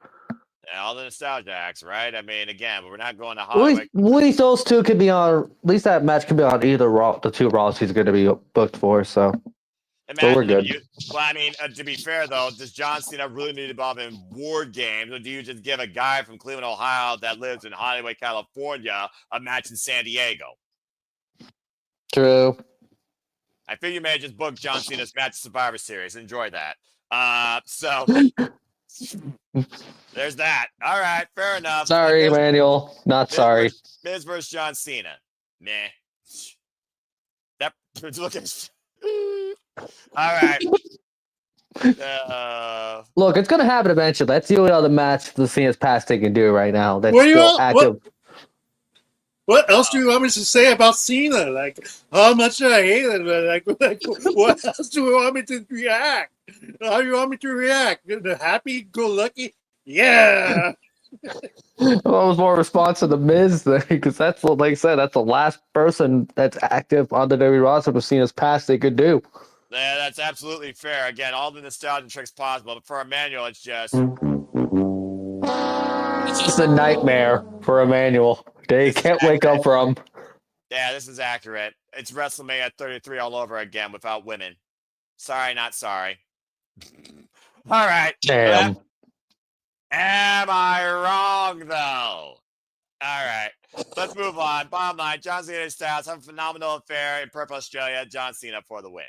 All the nostalgia acts, right? I mean, again, we're not going to Hollywood. At least those two could be on. At least that match could be on either Raw. The two Raws he's going to be booked for. So So we're good. To be fair, though, does John Cena really need to be involved in war games, or do you just give a guy from Cleveland, Ohio that lives in Hollywood, California, a match in San Diego? True. I feel you may have just booked John Cena's match Survivor Series. Enjoy that. So there's that. All right, fair enough. Sorry, Emmanuel. Not sorry. Miz versus John Cena. Meh. That looking. All right. Look, it's gonna happen eventually. That's the only other match the Cena's past they can do right now. That's What do you still want- active. What else do you want me to say about Cena? Like, how much I hate it. Like, what else do you want me to react? How do you want me to react? The happy-go-lucky? Yeah. I was more response to the Miz thing because that's like I said, that's the last person that's active on the WWE roster with Cena's past they could do. Yeah, that's absolutely fair. Again, all the nostalgia tricks possible, but for Emmanuel, it's just a nightmare for Emmanuel. They can't wake up from. Yeah, this is accurate. It's WrestleMania 33 all over again without women. Sorry, not sorry. All right. Damn. Am I wrong, though? All right. Let's move on. Bottom line, John Cena and Styles have a phenomenal affair in Perth, Australia. John Cena for the win.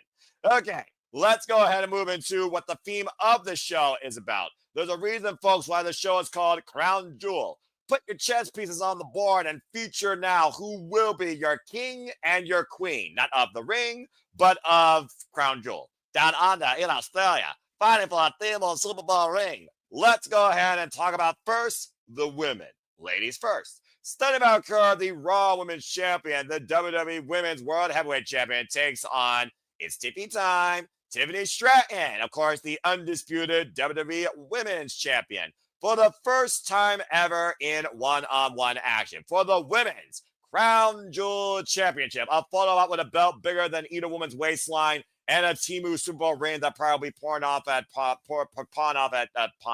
Okay, let's go ahead and move into what the theme of the show is about. There's a reason, folks, why the show is called Crown Jewel. Put your chess pieces on the board and feature now who will be your king and your queen. Not of the ring, but of Crown Jewel. Down under in Australia, fighting for a theme of Super Bowl ring. Let's go ahead and talk about first the women. Ladies first. Standing about her, the Raw Women's Champion, the WWE Women's World Heavyweight Champion, takes on It's Tippy Time, Tiffany Stratton, of course, the undisputed WWE Women's Champion, for the first time ever in one-on-one action for the Women's Crown Jewel Championship. A photo op with a belt bigger than either woman's waistline and a Temu Super Bowl ring that probably pawn off at Pawn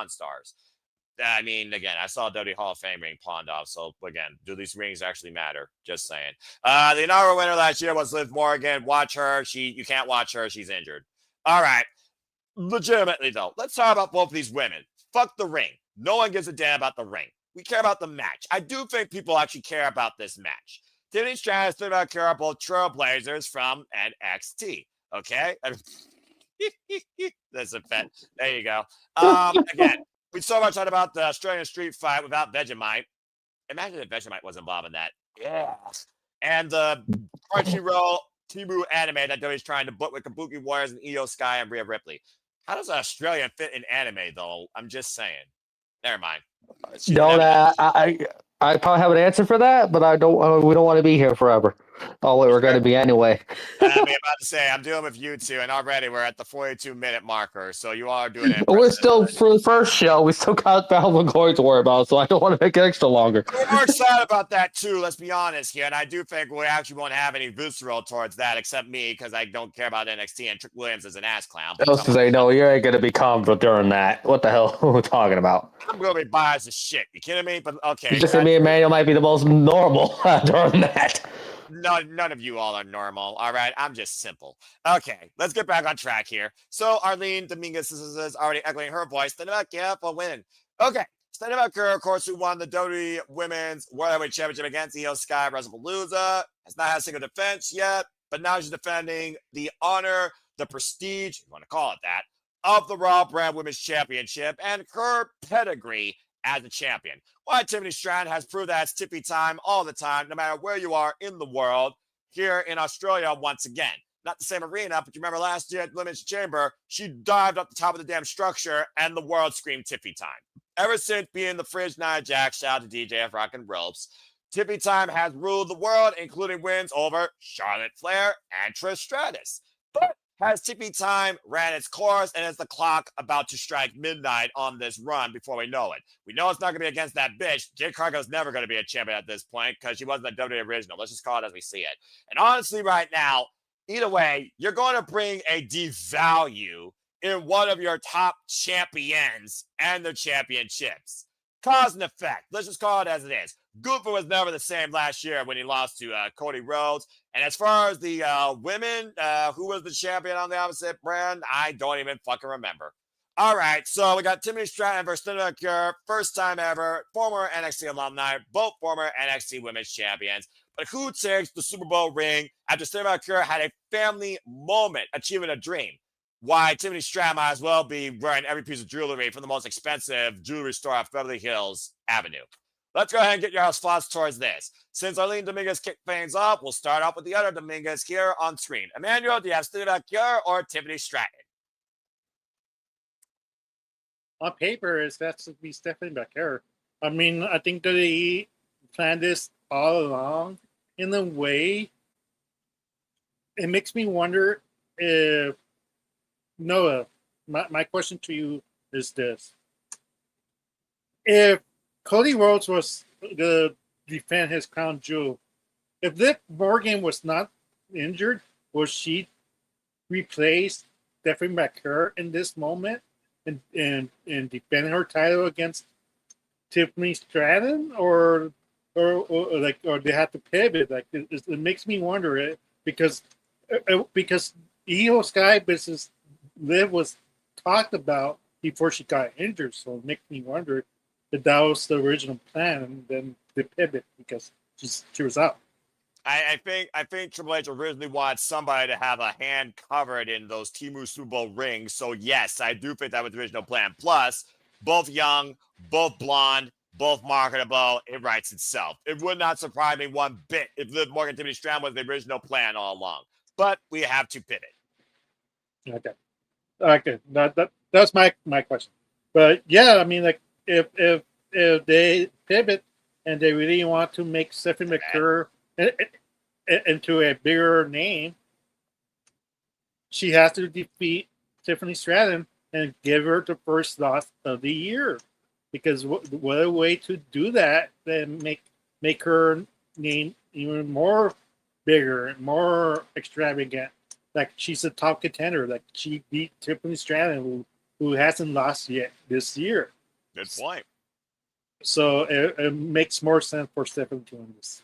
Stars. I mean, again, I saw WWE Hall of Fame ring pawned off. So, again, do these rings actually matter? Just saying. The inaugural winner last year was Liv Morgan. Watch her. You can't watch her. She's injured. All right. Legitimately, though, let's talk about both of these women. Fuck the ring. No one gives a damn about the ring. We care about the match. I do think people actually care about this match. Tiffany Stratton and Tiffany Stratton are both trailblazers from NXT. Okay? That's a bet. There you go. Again, we so much talked about the Australian street fight without Vegemite. Imagine if Vegemite was involved in that. Yeah. And the Crunchyroll Temu anime that WWE's trying to book with Kabuki Warriors and Io Sky and Rhea Ripley. How does Australia fit in anime, though? I'm just saying. Never mind. I probably have an answer for that, but I don't. We don't want to be here forever. Oh, wait, we're going to be anyway. I'm about to say, I'm dealing with you two, and already we're at the 42-minute marker, so you all are doing it. We're still, for the first show, we still got Battle of Glory to worry about, so I don't want to make it extra longer. We're more excited about that, too, let's be honest here, and I do think we actually won't have any visceral towards that, except me, because I don't care about NXT, and Trick Williams is an ass clown. I was going to say, no, you ain't going to be calm during that. What the hell are we talking about? I'm going to be biased as shit. You kidding me? But okay. You just said me and Manuel might be the most normal during that. No, none of you all are normal. All right. I'm just simple. Okay. Let's get back on track here. So Arlene Dominguez is already echoing her voice. Then about for win. Okay. Standing about Kerr, of course, who won the WWE Women's World Heavyweight Championship against Io Sky WrestlePalooza. Has not had a single defense yet, but now she's defending the honor, the prestige, if you want to call it that, of the Raw Brand Women's Championship and her pedigree as a champion. Why Tiffany Stratton has proved that it's tippy time all the time, no matter where you are in the world. Here in Australia, once again, not the same arena, but you remember last year at Elimination Chamber, she dived up the top of the damn structure and the world screamed tippy time. Ever since being the Fridge Nia Jax, shout out to DJF Rockin' Ropes, tippy time has ruled the world, including wins over Charlotte Flair and Trish Stratus. But has tippy time ran its course, and is the clock about to strike midnight on this run before we know it? We know it's not going to be against that bitch. Jade Cargill's never going to be a champion at this point because she wasn't the WWE original. Let's just call it as we see it. And honestly, right now, either way, you're going to bring a devalue in one of your top champions and the championships. Cause and effect. Let's just call it as it is. Gunther was never the same last year when he lost to Cody Rhodes. And as far as the women, who was the champion on the opposite brand, I don't even fucking remember. All right, so we got Tiffany Stratton versus Stella Cure, first time ever, former NXT alumni, both former NXT Women's Champions. But who takes the Super Bowl ring after Stella Cure had a family moment, achieving a dream? Why Tiffany Stratton might as well be wearing every piece of jewelry from the most expensive jewelry store off Beverly Hills Avenue. Let's go ahead and get your thoughts towards this. Since Arlene Dominguez kicked things off, we'll start off with the other Dominguez here on screen. Emmanuel, do you have Stella Cure or Tiffany Stratton? On paper, it's that's to be Stephanie Becker. I mean, I think that he planned this all along. In a way, it makes me wonder if Noah. My question to you is this: if Cody Rhodes was to defend his crown jewel, if Liv Morgan was not injured, would she replace Stephanie Becker in this moment? And defending her title against Tiffany Stratton, or they have to pivot. Like it makes me wonder it because Io Sky versus Liv was talked about before she got injured, so it makes me wonder if that was the original plan, and then the pivot because she was out. I think Triple H originally wanted somebody to have a hand covered in those Temu Super Bowl rings. So yes, I do think that was the original plan. Plus, both young, both blonde, both marketable. It writes itself. It would not surprise me one bit if Liv Morgan Tiffany Stratton was the original plan all along. But we have to pivot. Okay. That's my question. But yeah, I mean, like if they pivot and they really want to make Stephanie McCurr into a bigger name, she has to defeat Tiffany Stratton and give her the first loss of the year. Because what a way to do that than make her name even more bigger, more extravagant. Like she's a top contender. Like she beat Tiffany Stratton, who hasn't lost yet this year. Good point. So it makes more sense for Stephanie to win this.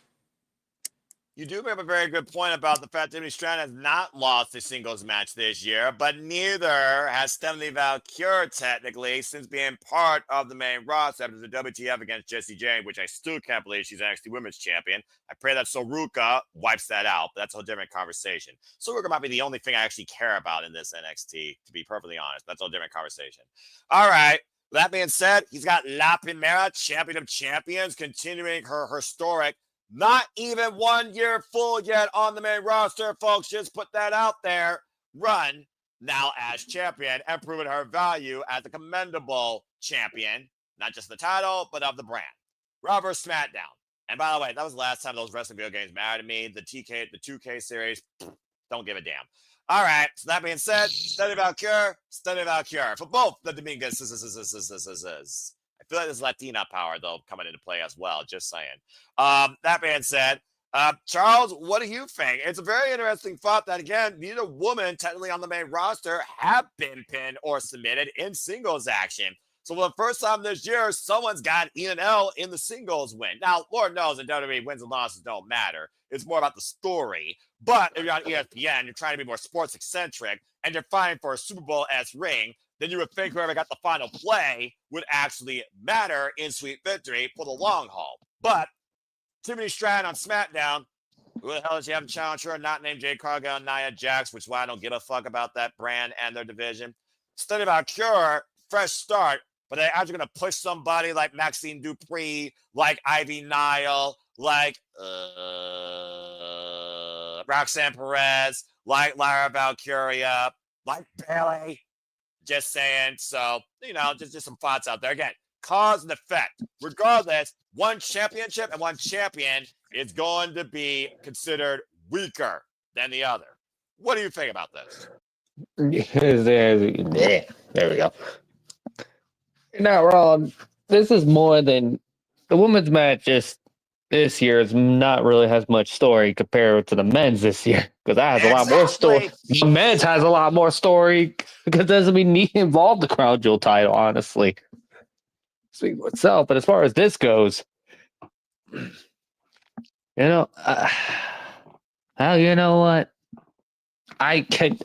You do have a very good point about the fact that Tiffany Stratton has not lost a singles match this year, but neither has Stephanie Valkyrie technically since being part of the main roster after the WTF against Jessie J, which I still can't believe she's NXT Women's Champion. I pray that Soruka wipes that out, but that's a whole different conversation. Soruka might be the only thing I actually care about in this NXT, to be perfectly honest. That's a whole different conversation. All right. That being said, he's got La Primera, Champion of Champions, continuing her historic, not even 1 year full yet on the main roster, folks. Just put that out there. Run now as champion and proving her value as a commendable champion, not just the title, but of the brand. Raw vs. SmackDown. And by the way, that was the last time those wrestling video games mattered to me. The 2K series, don't give a damn. All right. So that being said, Stephanie Valkyrie for both the Dominguez. I feel like there's Latina power, though, coming into play as well. Just saying. That being said, Charles, what do you think? It's a very interesting thought that, again, neither woman technically on the main roster have been pinned or submitted in singles action. So for the first time this year, someone's got E&L in the singles win. Now, Lord knows in WWE, wins and losses don't matter. It's more about the story. But if you're on ESPN, you're trying to be more sports eccentric, and you're fighting for a Super Bowl-esque ring, then you would think whoever got the final play would actually matter in sweet victory for the long haul. But Tiffany Stratton on SmackDown, who the hell does she have a challenger not named Jade Cargill and Nia Jax, which is why I don't give a fuck about that brand and their division. Stephanie Valkyrie, fresh start, but they're actually going to push somebody like Maxine Dupree, like Ivy Nile, like Roxanne Perez, like Lyra Valkyria, like Bayley. Just saying. So, just some thoughts out there. Again, cause and effect. Regardless, one championship and one champion is going to be considered weaker than the other. What do you think about this? There we go. You're not wrong. This is more than the women's match. Just this year is not really has much story compared to the men's this year because that has a lot more story. The men's has a lot more story because it doesn't even need to involve the Crown Jewel title, honestly. speak for itself. But as far as this goes, you know, well, you know what? I can't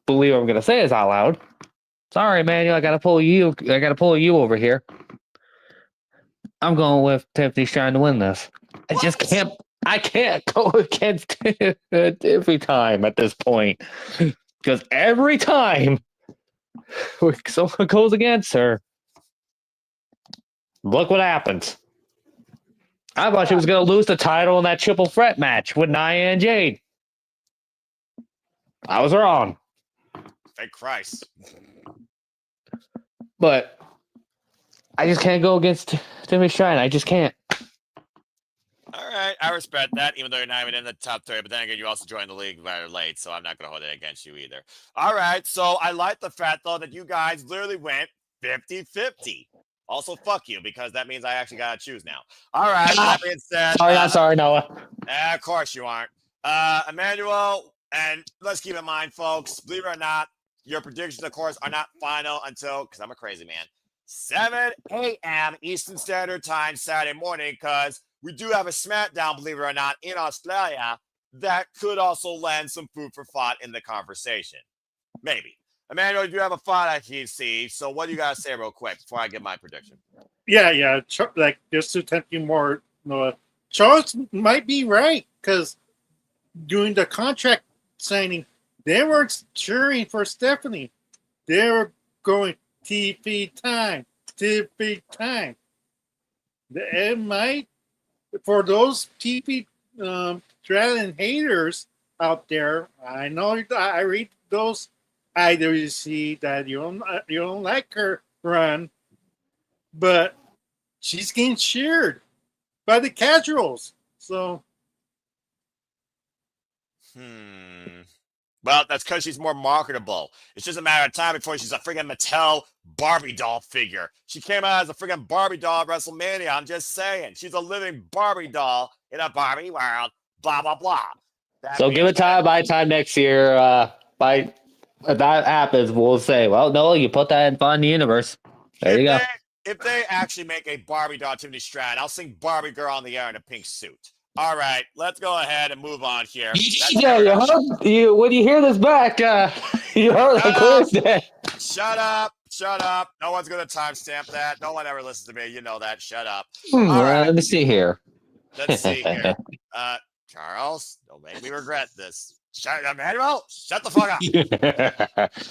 believe I'm gonna say this out loud. Sorry, Manuel. I gotta pull you over here. I'm going with Tiffany's trying to win this. I just can't. I can't go against every time at this point because every time someone goes against her, look what happens. I thought she was going to lose the title in that triple threat match with Nia and Jade. I was wrong. Thank Christ. But I just can't go against Timmy Shine. I just can't. All right, I respect that, even though you're not even in the top 3. But then again, you also joined the league very late, so I'm not going to hold it against you either. All right, so I like the fact, though, that you guys literally went 50-50. Also, fuck you, because that means I actually got to choose now. All right, that being said... Sorry, Noah. Of course you aren't. Emmanuel, and let's keep in mind, folks, believe it or not, your predictions, of course, are not final until, because I'm a crazy man, 7 a.m. Eastern Standard Time Saturday morning, because we do have a SmackDown, believe it or not, in Australia that could also lend some food for thought in the conversation. Maybe. Emmanuel, you do have a thought I can see, so what do you got to say real quick before I give my prediction? Yeah. Like, just to tempt you more, Noah, Charles might be right, because during the contract signing, they weren't cheering for Stephanie. They were going TV time. It might, for those TV Dragon haters out there, I know I read those. Either you see that you don't like her run, but she's getting cheered by the casuals. So, Well, that's because she's more marketable. It's just a matter of time before she's a friggin' Mattel Barbie doll figure. She came out as a friggin' Barbie doll at WrestleMania. I'm just saying. She's a living Barbie doll in a Barbie world. Blah, blah, blah. So give it time. By time next year, if that happens, we'll say, well, no, you put that in Fun Universe. There you go. If they actually make a Barbie doll Tiffany Stratton, I'll sing Barbie Girl on the air in a pink suit. All right, let's go ahead and move on here. When you hear this back, you heard that. Shut up. No one's going to timestamp that. No one ever listens to me. You know that. Shut up. All right. Let me see here. Charles, don't make me regret this. Emmanuel, shut the fuck up.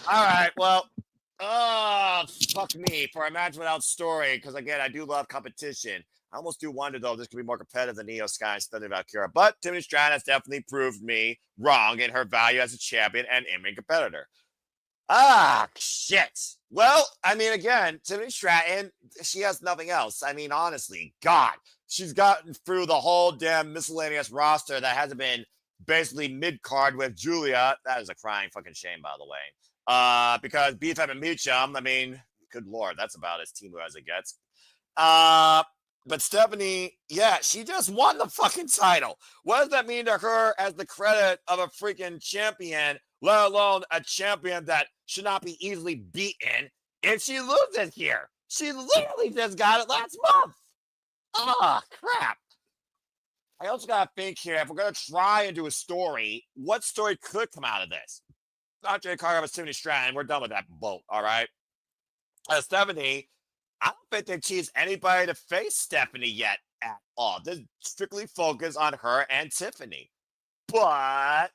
All right, well, fuck me for a match without story, because again, I do love competition. I almost do wonder, though, this could be more competitive than Io Sky and Thunder Valkyria. But Tiffany Stratton has definitely proved me wrong in her value as a champion and in-ring competitor. Shit. Well, I mean, again, Tiffany Stratton, she has nothing else. I mean, honestly, God, she's gotten through the whole damn miscellaneous roster that hasn't been basically mid-card with Julia. That is a crying fucking shame, by the way. Because BFM and Meacham, I mean, good Lord, that's about as team as it gets. But Stephanie, yeah, she just won the fucking title. What does that mean to her as the credit of a freaking champion, let alone a champion that should not be easily beaten if she loses here? She literally just got it last month. Oh, crap. I also got to think here, if we're going to try and do a story, what story could come out of this? Not Jay Carter, but Tiffany Stratton. We're done with that boat, all right? Stephanie, I don't think they've teased anybody to face Stephanie yet at all. They're strictly focused on her and Tiffany. But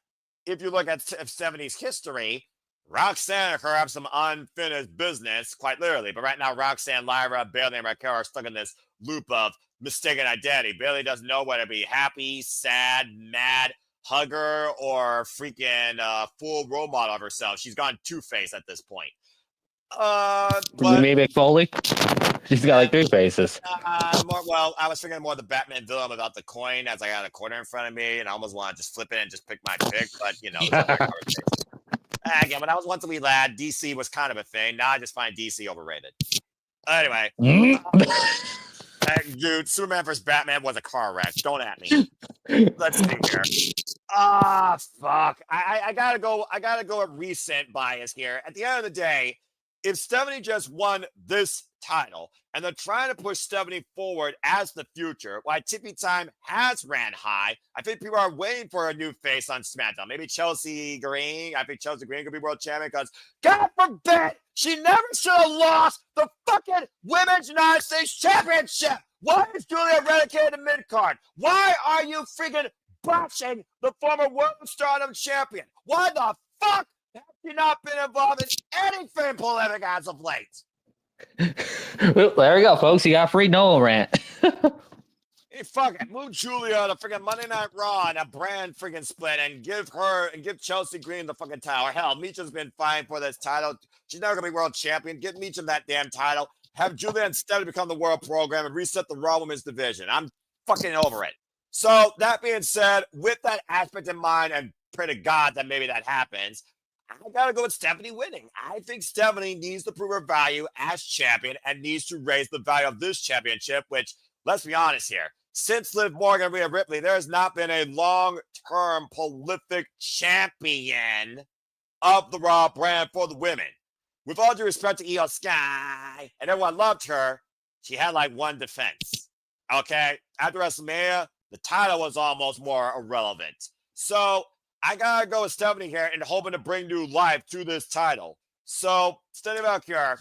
if you look at Stephanie's history, Roxanne and her have some unfinished business, quite literally. But right now, Roxanne, Lyra, Bayley, and Raquel are stuck in this loop of mistaken identity. Bayley doesn't know whether to be happy, sad, mad, hugger, or freaking full role model of herself. She's gone two-faced at this point. Maybe Foley? She's got like 3 faces. I was thinking more the Batman villain without the coin, as I got a quarter in front of me, and I almost want to just flip it and just pick my pick, but you know. Again, when I was once a wee lad, DC was kind of a thing. Now I just find DC overrated. Anyway. Dude, Superman vs. Batman was a car wreck. Don't at me. Let's see here. Fuck. I gotta go with recent bias here. At the end of the day, if Stephanie just won this title and they're trying to push Stephanie forward as the future, why tippy time has ran high, I think people are waiting for a new face on SmackDown. Maybe Chelsea Green. I think Chelsea Green could be world champion because, God forbid, she never should have lost the fucking Women's United States Championship. Why is Julia relegated to mid-card? Why are you freaking botching the former World Stardom champion? Why the fuck have you not been involved in anything polemic as of late? Well, there we go, folks. You got free Noah rant. Hey, fuck it. Move Julia on a freaking Monday Night Raw and a brand freaking split and give Chelsea Green the fucking title. Or hell, Meecham's been fine for this title. She's never going to be world champion. Give Meecham that damn title. Have Julia instead become the world program and reset the Raw Women's division. I'm fucking over it. So that being said, with that aspect in mind, and pray to God that maybe that happens, I gotta go with Stephanie winning. I think Stephanie needs to prove her value as champion and needs to raise the value of this championship, which, let's be honest here, since Liv Morgan and Rhea Ripley, there has not been a long-term prolific champion of the Raw brand for the women. With all due respect to Io Sky, and everyone loved her, she had like one defense. Okay? After WrestleMania, the title was almost more irrelevant. So I gotta go with Stephanie here and hoping to bring new life to this title. So, Stephanie Valkyrie,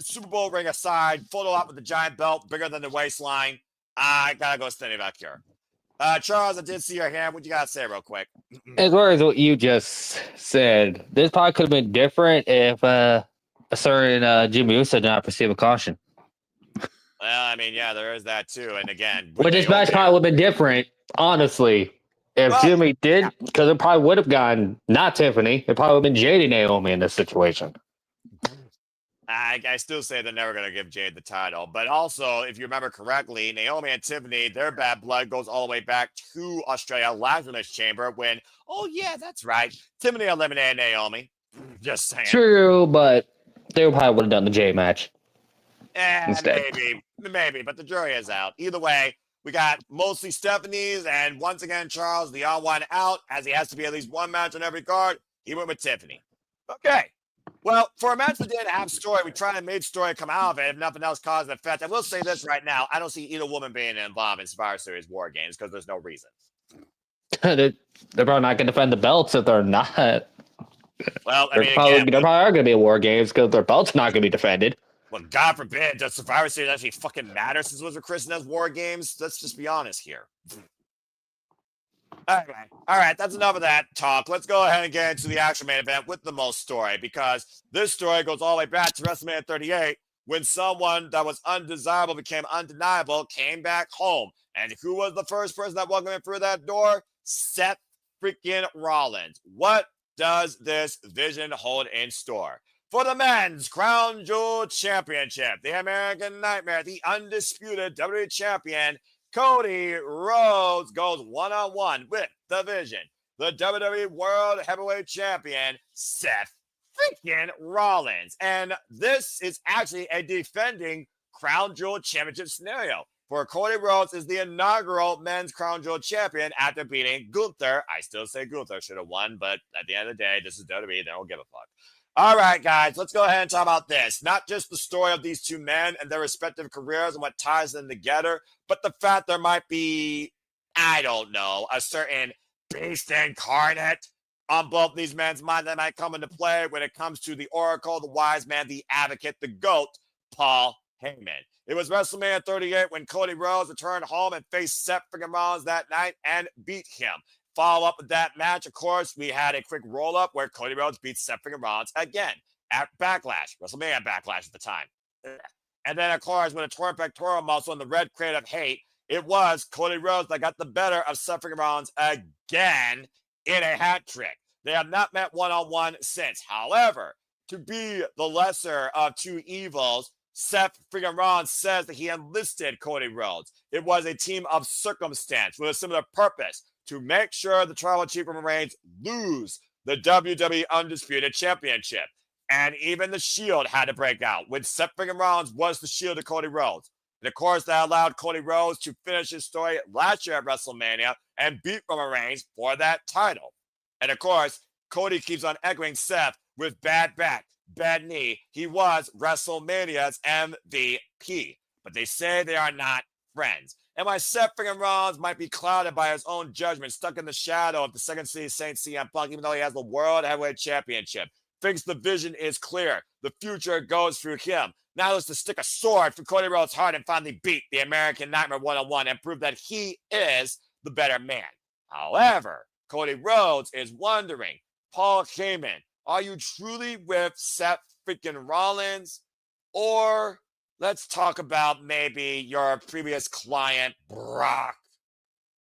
Super Bowl ring aside, photo op with the giant belt bigger than the waistline. I gotta go with Stephanie Valkyrie. Charles, I did see your hand. What you gotta say real quick? As far as what you just said, this probably could have been different if a certain Jimmy Uso did not receive a caution. Well, I mean, yeah, there is that too. And again, But this match probably would have been different, honestly, if Jimmy did, because it probably would have gone not Tiffany. It probably would have been Jade and Naomi in this situation. I still say they're never going to give Jade the title. But also, if you remember correctly, Naomi and Tiffany, their bad blood goes all the way back to Australia last Elimination Chamber when, oh, yeah, that's right, Tiffany eliminated Naomi. Just saying. True, but they probably would have done the Jade match. Instead. Maybe, but the jury is out. Either way, we got mostly Stephanie's, and once again, Charles, the odd one out, as he has to be at least one match on every card. He went with Tiffany. Okay. Well, for a match that didn't have story, we tried to make story come out of it, if nothing else caused an effect. I will say this right now. I don't see either woman being involved in Survivor Series War Games because there's no reason. They're probably not going to defend the belts if they're not. Well, I there mean, probably again, are going to be War Games because their belts not going to be defended. well, God forbid, does Survivor Series actually fucking matter since it was a Kristen as War Games? Let's just be honest here. Anyway, all right, that's enough of that talk. Let's go ahead and get into the actual main event with the most story, because this story goes all the way back to WrestleMania 38 when someone that was undesirable became undeniable, came back home. And who was the first person that welcomed him through that door? Seth freaking Rollins. What does this vision hold in store? For the men's Crown Jewel Championship, the American Nightmare, the undisputed WWE Champion, Cody Rhodes goes one-on-one with the Vision, the WWE World Heavyweight Champion, Seth freaking Rollins. And this is actually a defending Crown Jewel Championship scenario. For Cody Rhodes is the inaugural men's Crown Jewel Champion after beating Gunther. I still say Gunther should have won, but at the end of the day, this is WWE. They don't give a fuck. All right, guys, let's go ahead and talk about this. Not just the story of these two men and their respective careers and what ties them together, but the fact there might be, I don't know, a certain beast incarnate on both these men's minds that might come into play when it comes to the Oracle, the Wise Man, the Advocate, the GOAT, Paul Heyman. It was WrestleMania 38 when Cody Rhodes returned home and faced Seth freaking Rollins that night and beat him. Follow up with that match, of course, we had a quick roll-up where Cody Rhodes beat Seth freaking Rollins again at Backlash, WrestleMania Backlash at the time. And then, of course, with a torn pectoral muscle and the red crate of hate, it was Cody Rhodes that got the better of Seth freaking Rollins again in a hat trick. They have not met one-on-one since. However, to be the lesser of two evils, Seth freaking Rollins says that he enlisted Cody Rhodes. It was a team of circumstance with a similar purpose, to make sure the Tribal Chief Roman Reigns lose the WWE Undisputed Championship. And even the Shield had to break out when Seth freaking Rollins was the Shield of Cody Rhodes. And of course, that allowed Cody Rhodes to finish his story last year at WrestleMania and beat Roman Reigns for that title. And of course, Cody keeps on echoing Seth with bad back, bad knee. He was WrestleMania's MVP, but they say they are not friends. And why Seth freaking Rollins might be clouded by his own judgment, stuck in the shadow of the Second City Saint CM Punk, even though he has the World Heavyweight Championship. Thinks the vision is clear. The future goes through him. Now it's to stick a sword through Cody Rhodes' heart and finally beat the American Nightmare one-on-one and prove that he is the better man. However, Cody Rhodes is wondering, Paul Heyman, are you truly with Seth freaking Rollins? Or let's talk about maybe your previous client, Brock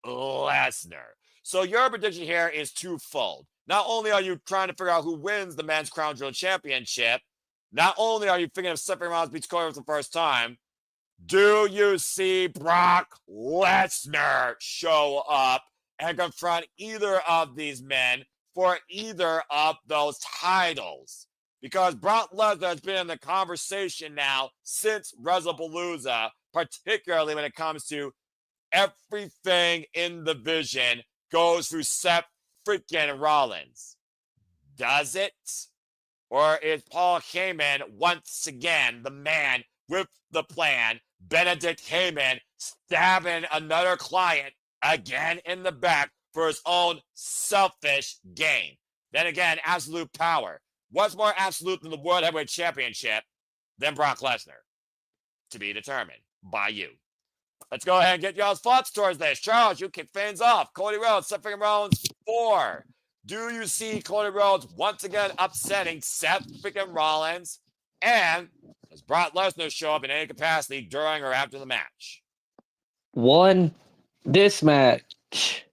Lesnar. So your prediction here is twofold. Not only are you trying to figure out who wins the Men's Crown Jewel Championship, not only are you thinking of Seth Rollins beats Cody for the first time, do you see Brock Lesnar show up and confront either of these men for either of those titles? Because Brock Lesnar has been in the conversation now since WrestlePalooza, particularly when it comes to everything in the vision goes through Seth freaking Rollins. Does it? Or is Paul Heyman once again the man with the plan? Benedict Heyman stabbing another client again in the back for his own selfish gain. Then again, absolute power. What's more absolute than the World Heavyweight Championship than Brock Lesnar? To be determined by you. Let's go ahead and get y'all's thoughts towards this. Charles, you kick things off. Cody Rhodes, Seth freaking Rollins, 4. Do you see Cody Rhodes once again upsetting Seth freaking Rollins? And does Brock Lesnar show up in any capacity during or after the match? One, this match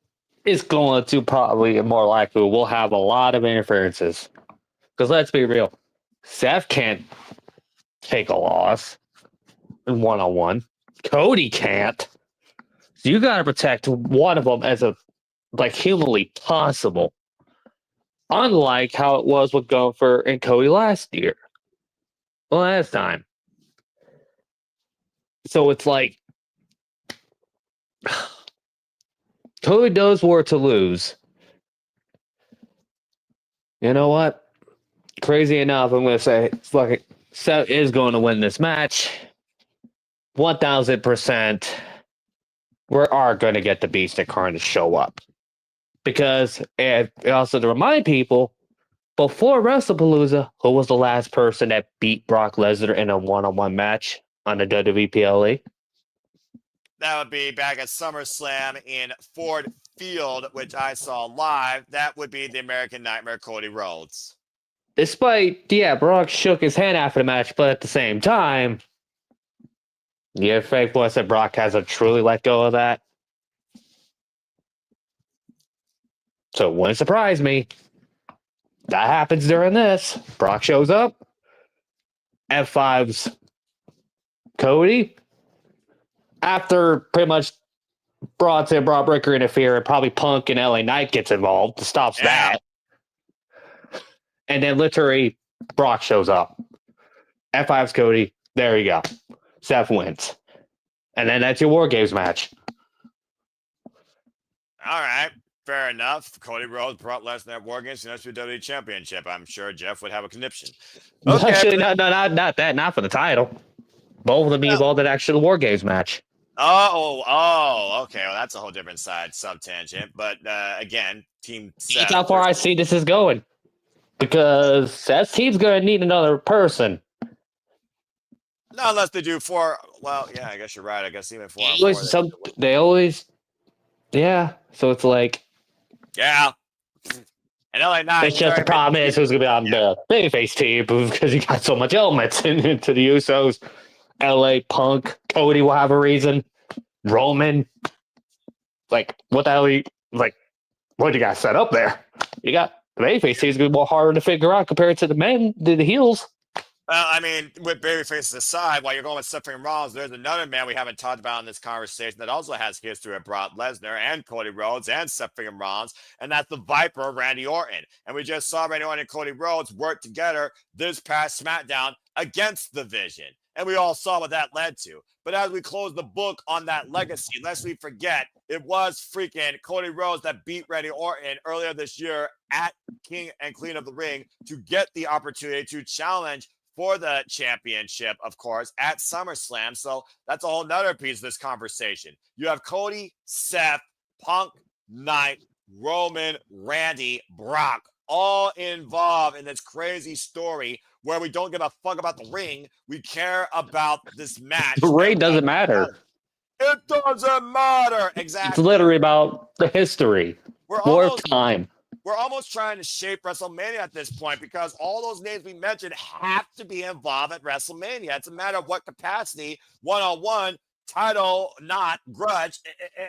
is going to probably more likely will have a lot of interferences. Because let's be real, Seth can't take a loss in one-on-one. Cody can't. So you got to protect one of them as humanly possible. Unlike how it was with Gunther and Cody last time. So it's like Cody knows where to lose. You know what? Crazy enough, I'm going to say fucking Seth is going to win this match. 1000%. We are going to get the Beast Incarnate to show up. Because, and also to remind people, before WrestlePalooza, who was the last person that beat Brock Lesnar in a one-on-one match on the WWE PLE? That would be back at SummerSlam in Ford Field, which I saw live. That would be the American Nightmare, Cody Rhodes. Despite, Brock shook his hand after the match, but at the same time, fake voice that Brock hasn't truly let go of that. So it wouldn't surprise me. That happens during this. Brock shows up. F5's Cody. After pretty much Brock Breaker interfere, and probably Punk and LA Knight gets involved to stop that. And then literally Brock shows up. F5's Cody. There you go. Seth wins. And then that's your War Games match. All right. Fair enough. Cody Rhodes, Brock Lesnar at War Games, and that's your WWE Championship. I'm sure Jeff would have a conniption. Okay, actually, not that. Not for the title. Both of them being involved in actual War Games match. Oh, okay. Well, that's a whole different sub-tangent. But again, Team Seth. That's how far I see this is going. Because Seth's team's going to need another person. Not unless they do 4. Well, yeah, I guess you're right. I guess even 4. They always. Yeah. So it's like. Yeah. And LA Knight. It's just the problem is who's going to be on the babyface team because you got so much elements into the Usos. LA Punk, Cody will have a reason. Roman. Like, what the hell what do you got set up there? You got the babyface team is going to be more harder to figure out compared to the heels. Well, I mean, with babyfaces aside, while you're going with Seth Rollins, there's another man we haven't talked about in this conversation that also has history with Brock Lesnar and Cody Rhodes and Seth Rollins, and that's the Viper, Randy Orton. And we just saw Randy Orton and Cody Rhodes work together this past SmackDown against the Vision. And we all saw what that led to. But as we close the book on that legacy, lest we forget, it was freaking Cody Rhodes that beat Randy Orton earlier this year at King and Queen of the Ring to get the opportunity to challenge for the championship, of course, at SummerSlam. So that's a whole nother piece of this conversation. You have Cody, Seth, Punk, Knight, Roman, Randy, Brock, all involved in this crazy story where we don't give a fuck about the ring. We care about this match. The ring doesn't matter. It doesn't matter. It's Exactly. literally about the history. More time. We're almost trying to shape WrestleMania at this point because all those names we mentioned have to be involved at WrestleMania. It's a matter of what capacity, one-on-one, title, not, grudge,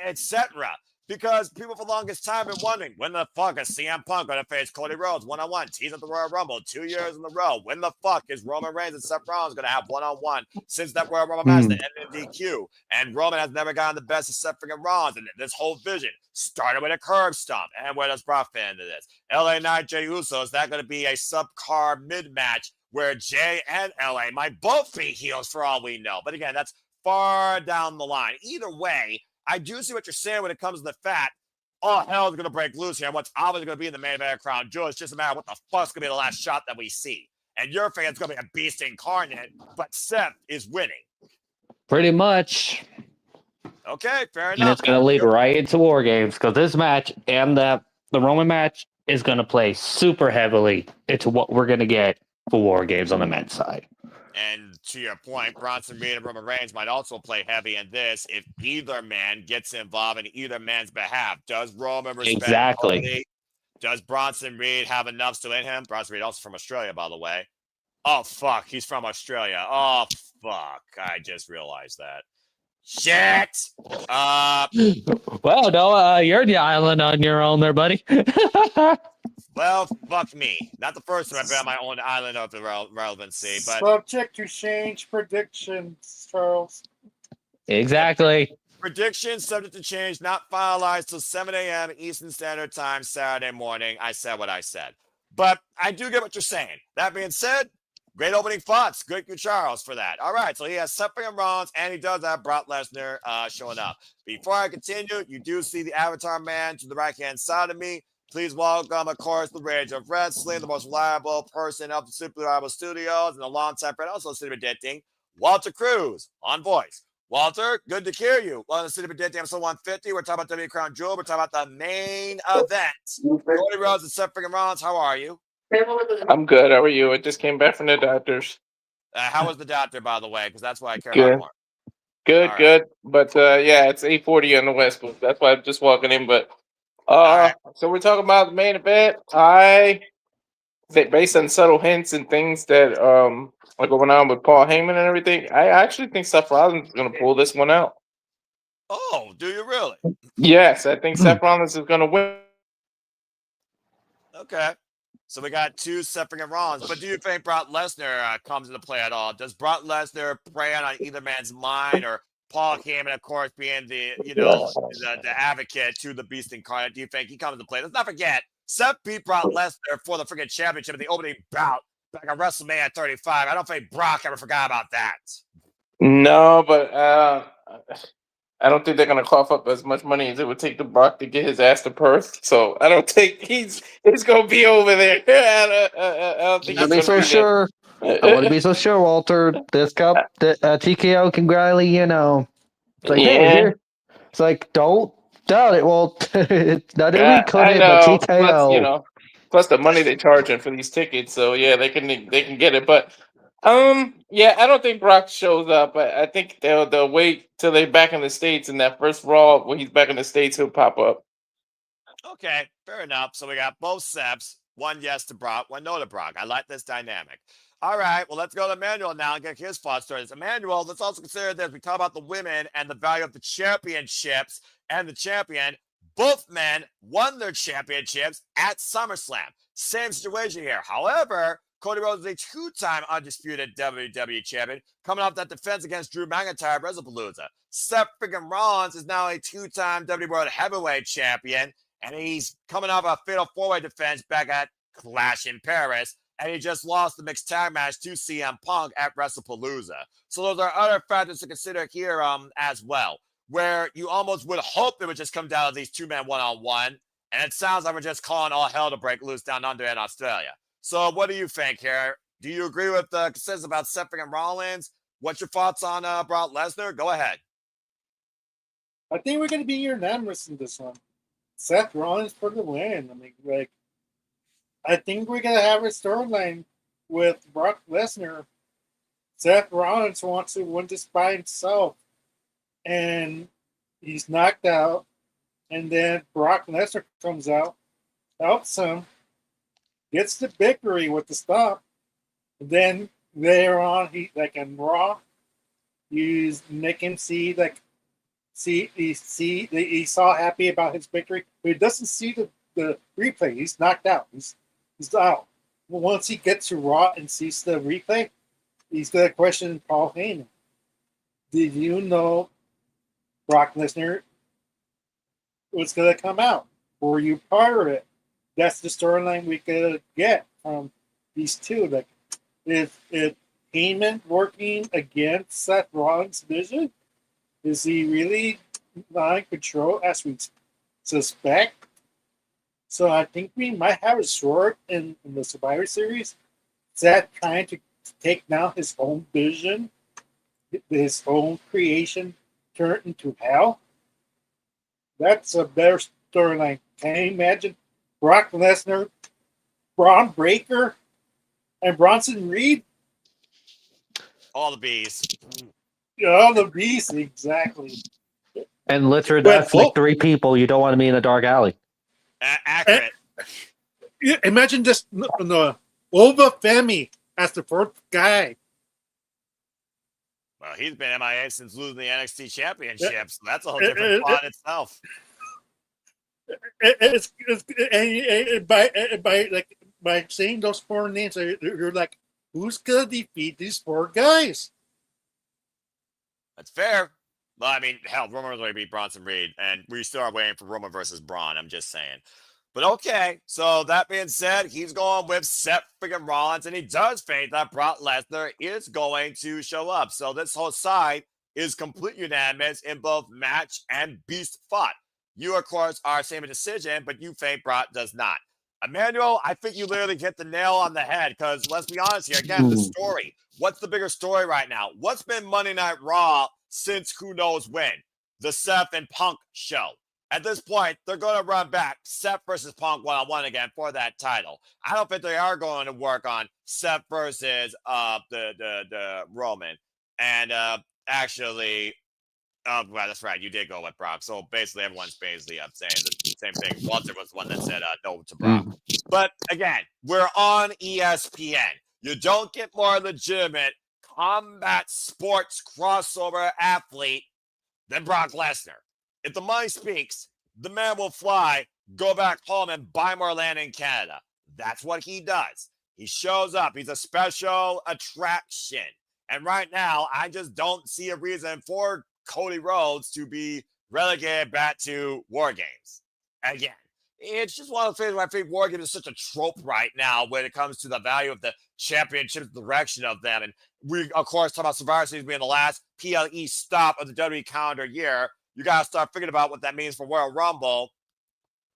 etc. Because people for the longest time have been wondering, when the fuck is CM Punk going to face Cody Rhodes one-on-one, tease at the Royal Rumble 2 years in a row? When the fuck is Roman Reigns and Seth Rollins going to have one-on-one since that Royal Rumble match that ended in DQ? And Roman has never gotten the best of Seth freaking Rollins. And this whole vision started with a curb stomp. And where does Brock fit into this? LA Knight, Jey Uso, is that going to be a subcar mid-match where Jey and LA might both be heels for all we know? But again, that's far down the line. Either way, I do see what you're saying when it comes to the fact, all hell is going to break loose here. And what's obviously going to be in the main event of Crown Jewel, it's just a matter of what the fuck's going to be the last shot that we see. And your fan's going to be a beast incarnate, but Seth is winning. Pretty much. Okay, fair enough. And it's going to lead right into War Games because this match and the Roman match is going to play super heavily into what we're going to get for War Games on the men's side. And to your point, Bronson Reed and Roman Reigns might also play heavy in this if either man gets involved in either man's behalf. Does Roman respect Cody? Does Bronson Reed have enough still in him? Bronson Reed also from Australia, by the way. Oh, fuck. He's from Australia. Oh, fuck. I just realized that. Shit. Well, no, you're the island on your own there, buddy. Well, fuck me. Not the first time I've been on my own island of the relevancy, but subject to change predictions, Charles. Exactly. Predictions subject to change, not finalized till 7 a.m. Eastern Standard Time Saturday morning. I said what I said. But I do get what you're saying. That being said, great opening thoughts. Good Charles for that. All right, so he has Seth Rollins, and he does have Brock Lesnar showing up. Before I continue, you do see the Avatar Man to the right-hand side of me. Please welcome, of course, the Rage of Wrestling, the most reliable person of the Super Reliable Studios, and a long-time friend, also City of Addicting, Walter Cruz on voice. Walter, good to hear you. Well, the City of Addicting, episode 150. We're talking about WWE Crown Jewel. We're talking about the main event. Cody Rhodes and Seth Rollins, how are you? I'm good. How are you? I just came back from the doctors. How was the doctor, by the way? Because that's what I care about more. Good, All good. But yeah, it's 8:40 on the West Coast. That's why I'm just walking in. But so we're talking about the main event. I think based on subtle hints and things that are going on with Paul Heyman and everything, I actually think Seth Rollins is going to pull this one out. Oh, do you really? Yes, I think Seth Rollins is going to win. Okay. So we got two Seth Rollins. But do you think Brock Lesnar comes into play at all? Does Brock Lesnar prey on either man's mind, or Paul Heyman, of course, being the advocate to the Beast Incarnate? Do you think he comes into play? Let's not forget, Seth beat Brock Lesnar for the freaking championship in the opening bout back at WrestleMania 35. I don't think Brock ever forgot about that. No, but I don't think they're going to cough up as much money as it would take the Brock to get his ass to Perth. So I don't think he's going to be over there. I don't think I'd be so sure. I wouldn't be so sure, Walter. This cup, TKO can really, it's like, hey, here. It's like, don't doubt it. Well, not every couldn't, but TKO. Plus the money they're charging for these tickets. So yeah, they can get it. But yeah, I don't think Brock shows up. I think they'll wait till they're back in the States, and that first Raw when he's back in the States, he'll pop up. Okay, fair enough. So we got both Seps. One yes to Brock, one no to Brock. I like this dynamic. All right, well, let's go to Emmanuel now and get his thoughts on this. Emmanuel, let's also consider this. We talk about the women and the value of the championships and the champion. Both men won their championships at SummerSlam. Same situation here. However, Cody Rhodes is a two-time undisputed WWE champion coming off that defense against Drew McIntyre at WrestlePalooza. Seth freaking Rollins is now a two-time WWE World Heavyweight champion, and he's coming off a fatal four-way defense back at Clash in Paris, and he just lost the mixed tag match to CM Punk at WrestlePalooza. So those are other factors to consider here as well, where you almost would hope it would just come down to these two-men one-on-one. And it sounds like we're just calling all hell to break loose down under in Australia. So what do you think here? Do you agree with the consensus about Seth and Rollins? What's your thoughts on Brock Lesnar? Go ahead. I think we're going to be unanimous in this one. Seth Rollins for the win. I mean, like, I think we're going to have a storyline with Brock Lesnar. Seth Rollins wants to win this by himself, and he's knocked out. And then Brock Lesnar comes out, helps him, gets the victory with the stop. And then later on, he like in Raw, you make him see he's all happy about his victory, but he doesn't see the replay. He's knocked out. He's out. Once he gets to Raw and sees the replay, he's gonna question Paul Heyman. Did you know Brock Lesnar was gonna come out? Were you part of it? That's the storyline we could get from these two. Like, if Heyman working against Seth Rollins' vision, is he really not in control as we suspect? So I think we might have a short in the Survivor Series. Seth trying to take down his own vision, his own creation, turn into hell. That's a better storyline. Can you imagine Brock Lesnar, Braun Breaker, and Bronson Reed? All the bees. Oh, the beast, exactly. And literally, that's like 3 people you don't want to be in a dark alley. Accurate. Imagine just Ova Femi as the fourth guy. Well, he's been MIA since losing the NXT Championship, so that's a whole different plot itself. By saying those 4 names, you're like, who's gonna defeat these 4 guys? That's fair. Well, I mean, hell, Roman was going to beat Bronson Reed, and we still are waiting for Roman versus Braun. I'm just saying. But okay, so that being said, he's going with Seth freaking Rollins, and he does think that Brock Lesnar is going to show up. So this whole side is complete unanimous in both match and beast fought. You, of course, are same decision, but you think Brock does not. Emmanuel, I think you literally hit the nail on the head, because let's be honest here. Again, the story. What's the bigger story right now? What's been Monday Night Raw since who knows when? The Seth and Punk show. At this point, they're going to run back Seth versus Punk one-on-one again for that title. I don't think they are going to work on Seth versus the Roman. And actually, well, that's right. You did go with Brock. So basically, everyone's basically saying the same thing. Walter was the one that said no to Brock. But again, we're on ESPN. You don't get more legitimate combat sports crossover athlete than Brock Lesnar. If the money speaks, the man will fly, go back home, and buy more land in Canada. That's what he does. He shows up. He's a special attraction. And right now, I just don't see a reason for Cody Rhodes to be relegated back to War Games. Again, it's just one of the things where I think War Games is such a trope right now when it comes to the value of the championship, the direction of them. And we, of course, talk about Survivor Series being the last PLE stop of the WWE calendar year. You got to start thinking about what that means for Royal Rumble,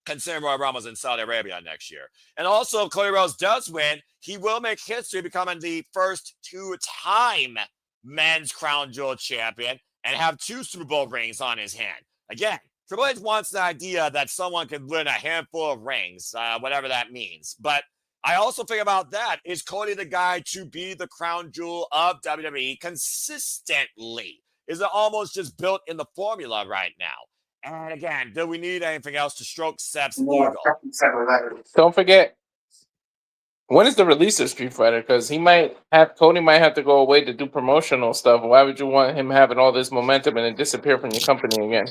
considering Royal Rumble's in Saudi Arabia next year. And also, if Cody Rhodes does win, he will make history becoming the first 2-time men's Crown Jewel champion and have 2 Super Bowl rings on his hand. Again, Triple H wants the idea that someone can win a handful of rings, whatever that means. But I also think about that. Is Cody the guy to be the crown jewel of WWE consistently? Is it almost just built in the formula right now? And again, do we need anything else to stroke Seth's ego? Don't forget, when is the release of Street Fighter? Because Cody might have to go away to do promotional stuff. Why would you want him having all this momentum and then disappear from your company again?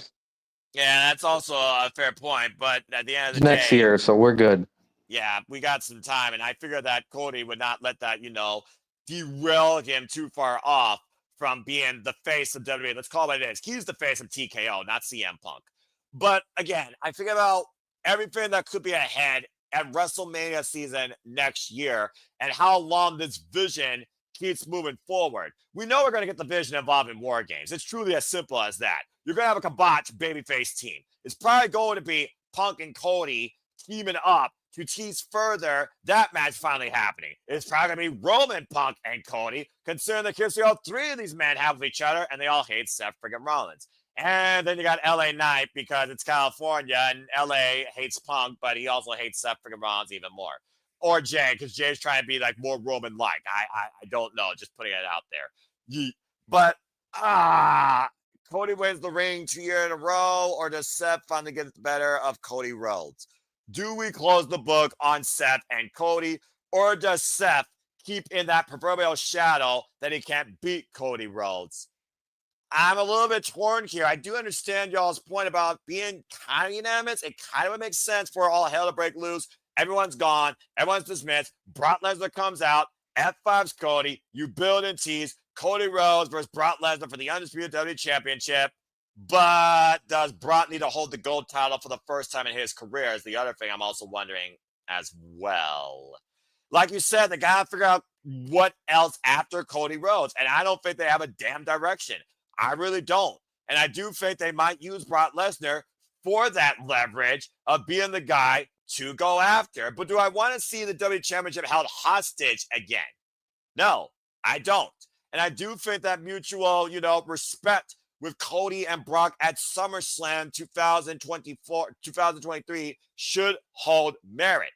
Yeah, that's also a fair point. But at the end of the Next day, year, so we're good. Yeah, we got some time, and I figured that Cody would not let that, derail him too far off from being the face of WWE. Let's call it what it is. He's the face of TKO, not CM Punk. But again, I think about everything that could be ahead at WrestleMania season next year and how long this vision keeps moving forward. We know we're going to get the vision involved in War Games. It's truly as simple as that. You're going to have a Kabatch babyface team. It's probably going to be Punk and Cody teaming up to tease further that match finally happening. It's probably going to be Roman, Punk, and Cody, considering the chemistry all three of these men have with each other, and they all hate Seth freaking Rollins. And then you got LA Knight because it's California, and LA hates Punk, but he also hates Seth freaking Rollins even more. Or Jay, because Jay's trying to be like more Roman-like. I don't know, just putting it out there. But, Cody wins the ring 2 years in a row, or does Seth finally get the better of Cody Rhodes? Do we close the book on Seth and Cody, or does Seth keep in that proverbial shadow that he can't beat Cody Rhodes? I'm a little bit torn here. I do understand y'all's point about being kind of unanimous. It kind of makes sense for all hell to break loose. Everyone's gone. Everyone's dismissed. Brock Lesnar comes out. F5's Cody. You build and tease. Cody Rhodes versus Brock Lesnar for the Undisputed WWE Championship. But does Brock need to hold the gold title for the first time in his career is the other thing I'm also wondering as well. Like you said, they got to figure out what else after Cody Rhodes. And I don't think they have a damn direction. I really don't. And I do think they might use Brock Lesnar for that leverage of being the guy to go after. But do I want to see the WWE Championship held hostage again? No, I don't. And I do think that mutual, respect with Cody and Brock at SummerSlam 2023 should hold merit.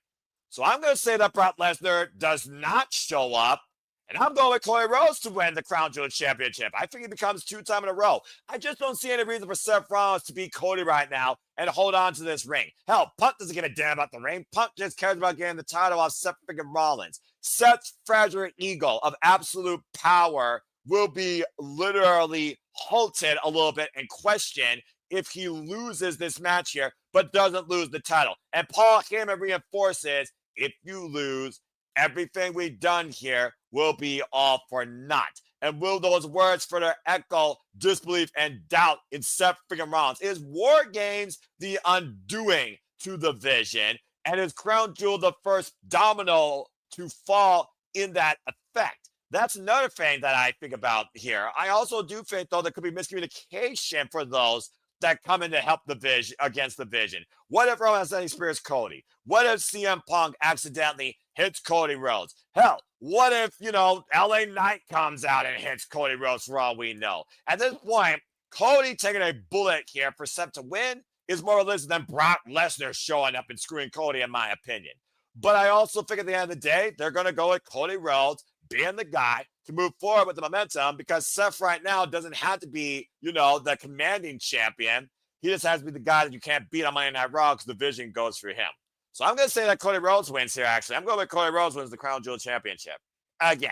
So I'm going to say that Brock Lesnar does not show up, and I'm going with Cody Rhodes to win the Crown Jewel Championship. I think he becomes 2-time in a row. I just don't see any reason for Seth Rollins to beat Cody right now and hold on to this ring. Hell, Punk doesn't give a damn about the ring. Punk just cares about getting the title off Seth freaking Rollins. Seth's fragile ego of absolute power will be literally halted a little bit and questioned if he loses this match here, but doesn't lose the title. And Paul Heyman reinforces, if you lose, everything we've done here will be all for naught. And will those words further echo disbelief and doubt in Seth freaking Rollins? Is War Games the undoing to the vision? And is Crown Jewel the first domino to fall in that effect? That's another thing that I think about here. I also do think, though, there could be miscommunication for those that come in to help the vision against the vision. What if Roman Reigns spears Cody? What if CM Punk accidentally hits Cody Rhodes? Hell, what if, LA Knight comes out and hits Cody Rhodes for all we know? At this point, Cody taking a bullet here for Seth to win is more realistic than Brock Lesnar showing up and screwing Cody, in my opinion. But I also think at the end of the day, they're going to go with Cody Rhodes being the guy to move forward with the momentum, because Seth right now doesn't have to be, the commanding champion. He just has to be the guy that you can't beat on Monday Night Raw because the vision goes through him. So I'm going to say that Cody Rhodes wins here, actually. I'm going with Cody Rhodes wins the Crown Jewel Championship again.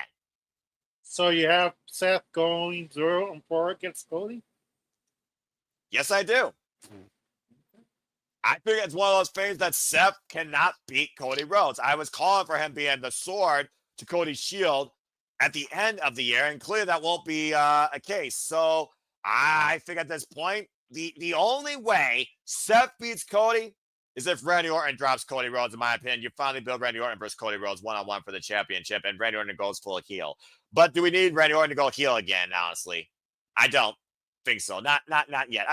So you have Seth going 0-4 against Cody? Yes, I do. I think it's one of those things that Seth cannot beat Cody Rhodes. I was calling for him being the sword to Cody's shield at the end of the year, and clearly that won't be a case. So I think at this point, the only way Seth beats Cody is if Randy Orton drops Cody Rhodes, in my opinion. You finally build Randy Orton versus Cody Rhodes one-on-one for the championship, and Randy Orton goes full heel. But do we need Randy Orton to go heel again, honestly? I don't think so. Not yet.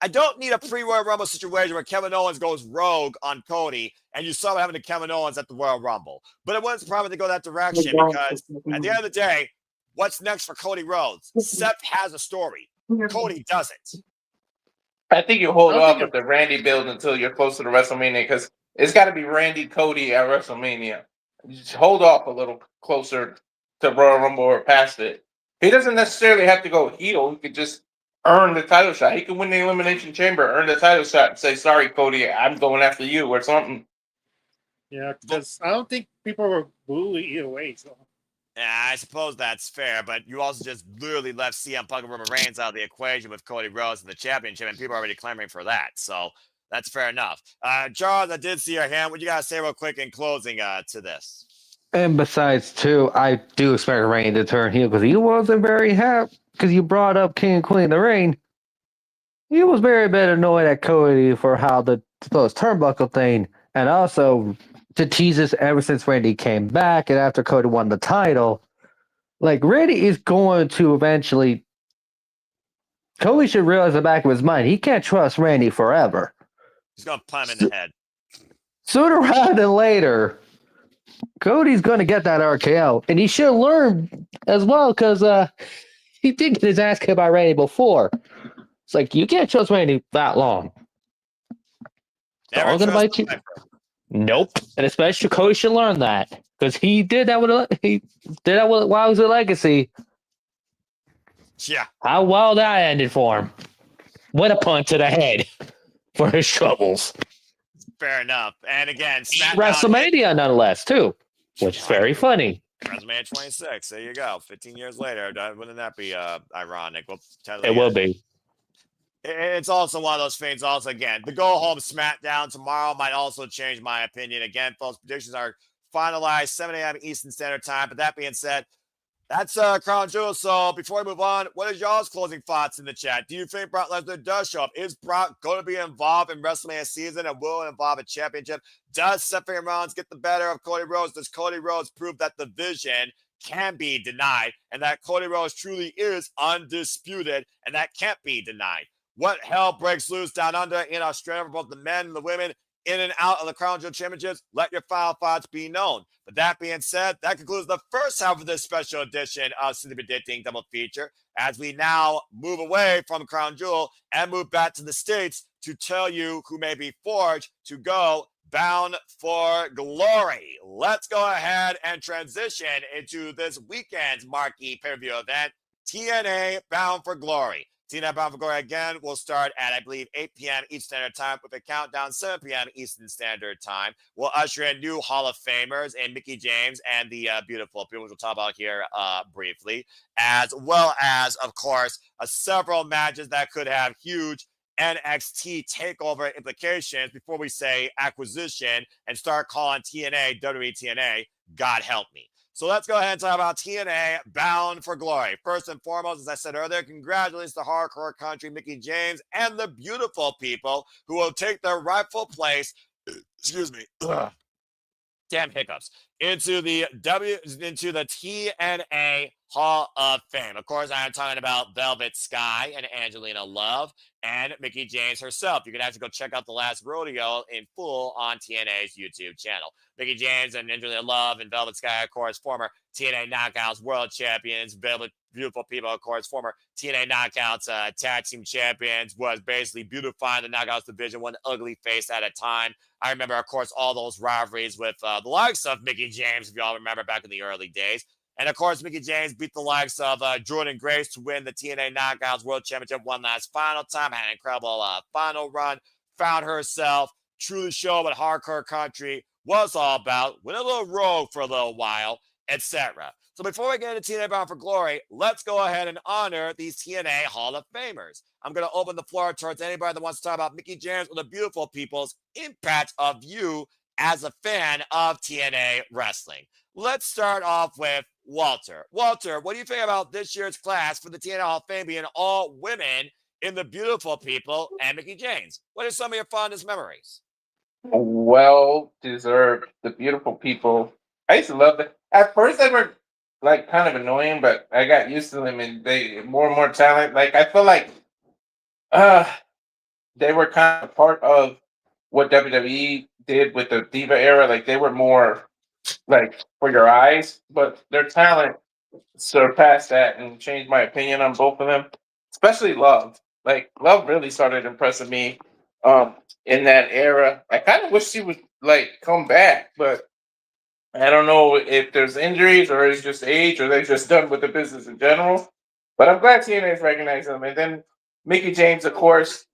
I don't need a pre-Royal Rumble situation where Kevin Owens goes rogue on Cody, and you saw what happened to Kevin Owens at the Royal Rumble. But it wasn't probably to go that direction, because at the end of the day, what's next for Cody Rhodes? Seth has a story. Cody doesn't. I think you hold off with the Randy build until you're closer to WrestleMania, because it's got to be Randy Cody at WrestleMania. Just hold off a little closer to Royal Rumble or past it. He doesn't necessarily have to go heel. He could just earn the title shot. He can win the Elimination Chamber, earn the title shot, and say, sorry, Cody, I'm going after you, or something. Yeah, because I don't think people were booing either way. So. Yeah, I suppose that's fair, but you also just literally left CM Punk and Roman Reigns out of the equation with Cody Rhodes in the championship, and people are already clamoring for that. So that's fair enough. Charles, I did see your hand. What you got to say real quick in closing to this? And besides, too, I do expect Randy to turn heel, because he wasn't very happy, because you brought up King and Queen of the Ring. He was very bit annoyed at Cody for how the turnbuckle thing, and also to tease us ever since Randy came back and after Cody won the title. Like, Randy is going to eventually... Cody should realize in the back of his mind, he can't trust Randy forever. He's gonna punch him in the head. Sooner rather than later, Cody's going to get that RKO, and he should learn as well because he did get his ass kicked by Randy before. It's like you can't trust Randy that long. Never All gonna trust bite you. the Viper. Nope, and especially Cody should learn that because he did that while he was a Legacy. Yeah. How well that ended for him. What a punch to the head for his troubles. Fair enough. And again, WrestleMania nonetheless too, which is very funny. WrestleMania 26. There you go. 15 years later. Wouldn't that be ironic? Well, It will be. It's also one of those things. Also, again, the go home SmackDown tomorrow might also change my opinion. Again, folks, predictions are finalized 7 a.m. Eastern Standard Time. But that being said, that's Crown Jewel. So before we move on, what is y'all's closing thoughts in the chat? Do you think Brock Lesnar does show up? Is Brock going to be involved in WrestleMania season and will it involve a championship? Does Seth Rollins get the better of Cody Rhodes? Does Cody Rhodes prove that the vision can be denied and that Cody Rhodes truly is undisputed and that can't be denied? What hell breaks loose down under in Australia for both the men and the women in and out of the Crown Jewel Championships? Let your final thoughts be known. But that being said, that concludes the first half of this special edition of Simply Predicting Double Feature as we now move away from Crown Jewel and move back to the States to tell you who may be forged to go Bound for Glory. Let's go ahead and transition into this weekend's marquee pay-per-view event, TNA Bound for Glory. TNA Bound for Glory again will start at, I believe, 8 p.m. Eastern Standard Time with a countdown 7 p.m. Eastern Standard Time. We'll usher in new Hall of Famers and Mickie James and the beautiful people, which we'll talk about here briefly, as well as, of course, several matches that could have huge NXT takeover implications before we say acquisition and start calling TNA WWE TNA. God help me. So let's go ahead and talk about TNA Bound for Glory. First and foremost, as I said earlier, congratulations to Hardcore Country, Mickie James, and the beautiful people who will take their rightful place, excuse me, damn hiccups, into the TNA Hall of Fame. Of course, I am talking about Velvet Sky and Angelina Love and Mickie James herself. You can actually go check out the last rodeo in full on TNA's YouTube channel. Mickie James and Angelina Love and Velvet Sky, of course, former TNA Knockouts World Champions. Velvet, beautiful people, of course, former TNA Knockouts Tag Team Champions, was basically beautifying the Knockouts division one ugly face at a time. I remember, of course, all those rivalries with the likes of Mickie James, if y'all remember back in the early days. And, of course, Mickie James beat the likes of Jordan Grace to win the TNA Knockouts World Championship one last final time. Had an incredible final run. Found herself. Truly showed what Hardcore Country was all about. Went a little rogue for a little while, etc. So before we get into TNA Bound for Glory, let's go ahead and honor these TNA Hall of Famers. I'm going to open the floor towards anybody that wants to talk about Mickie James or the beautiful people's impact of you as a fan of TNA wrestling. Let's start off with Walter. Walter, what do you think about this year's class for the TNA Hall of Fame being all women in the beautiful people and Mickie James? What are some of your fondest memories? Well deserved. The beautiful people. I used to love them. At first, they were like kind of annoying, but I got used to them, and they more and more talent. Like I feel like they were kind of part of what WWE did with the Diva era. Like they were more like for your eyes, but their talent surpassed that and changed my opinion on both of them. Especially Love. Like Love really started impressing me in that era. I kind of wish she would like come back, but I don't know if there's injuries or it's just age or they're just done with the business in general. But I'm glad TNA is recognizing them. And then Mickie James, of course,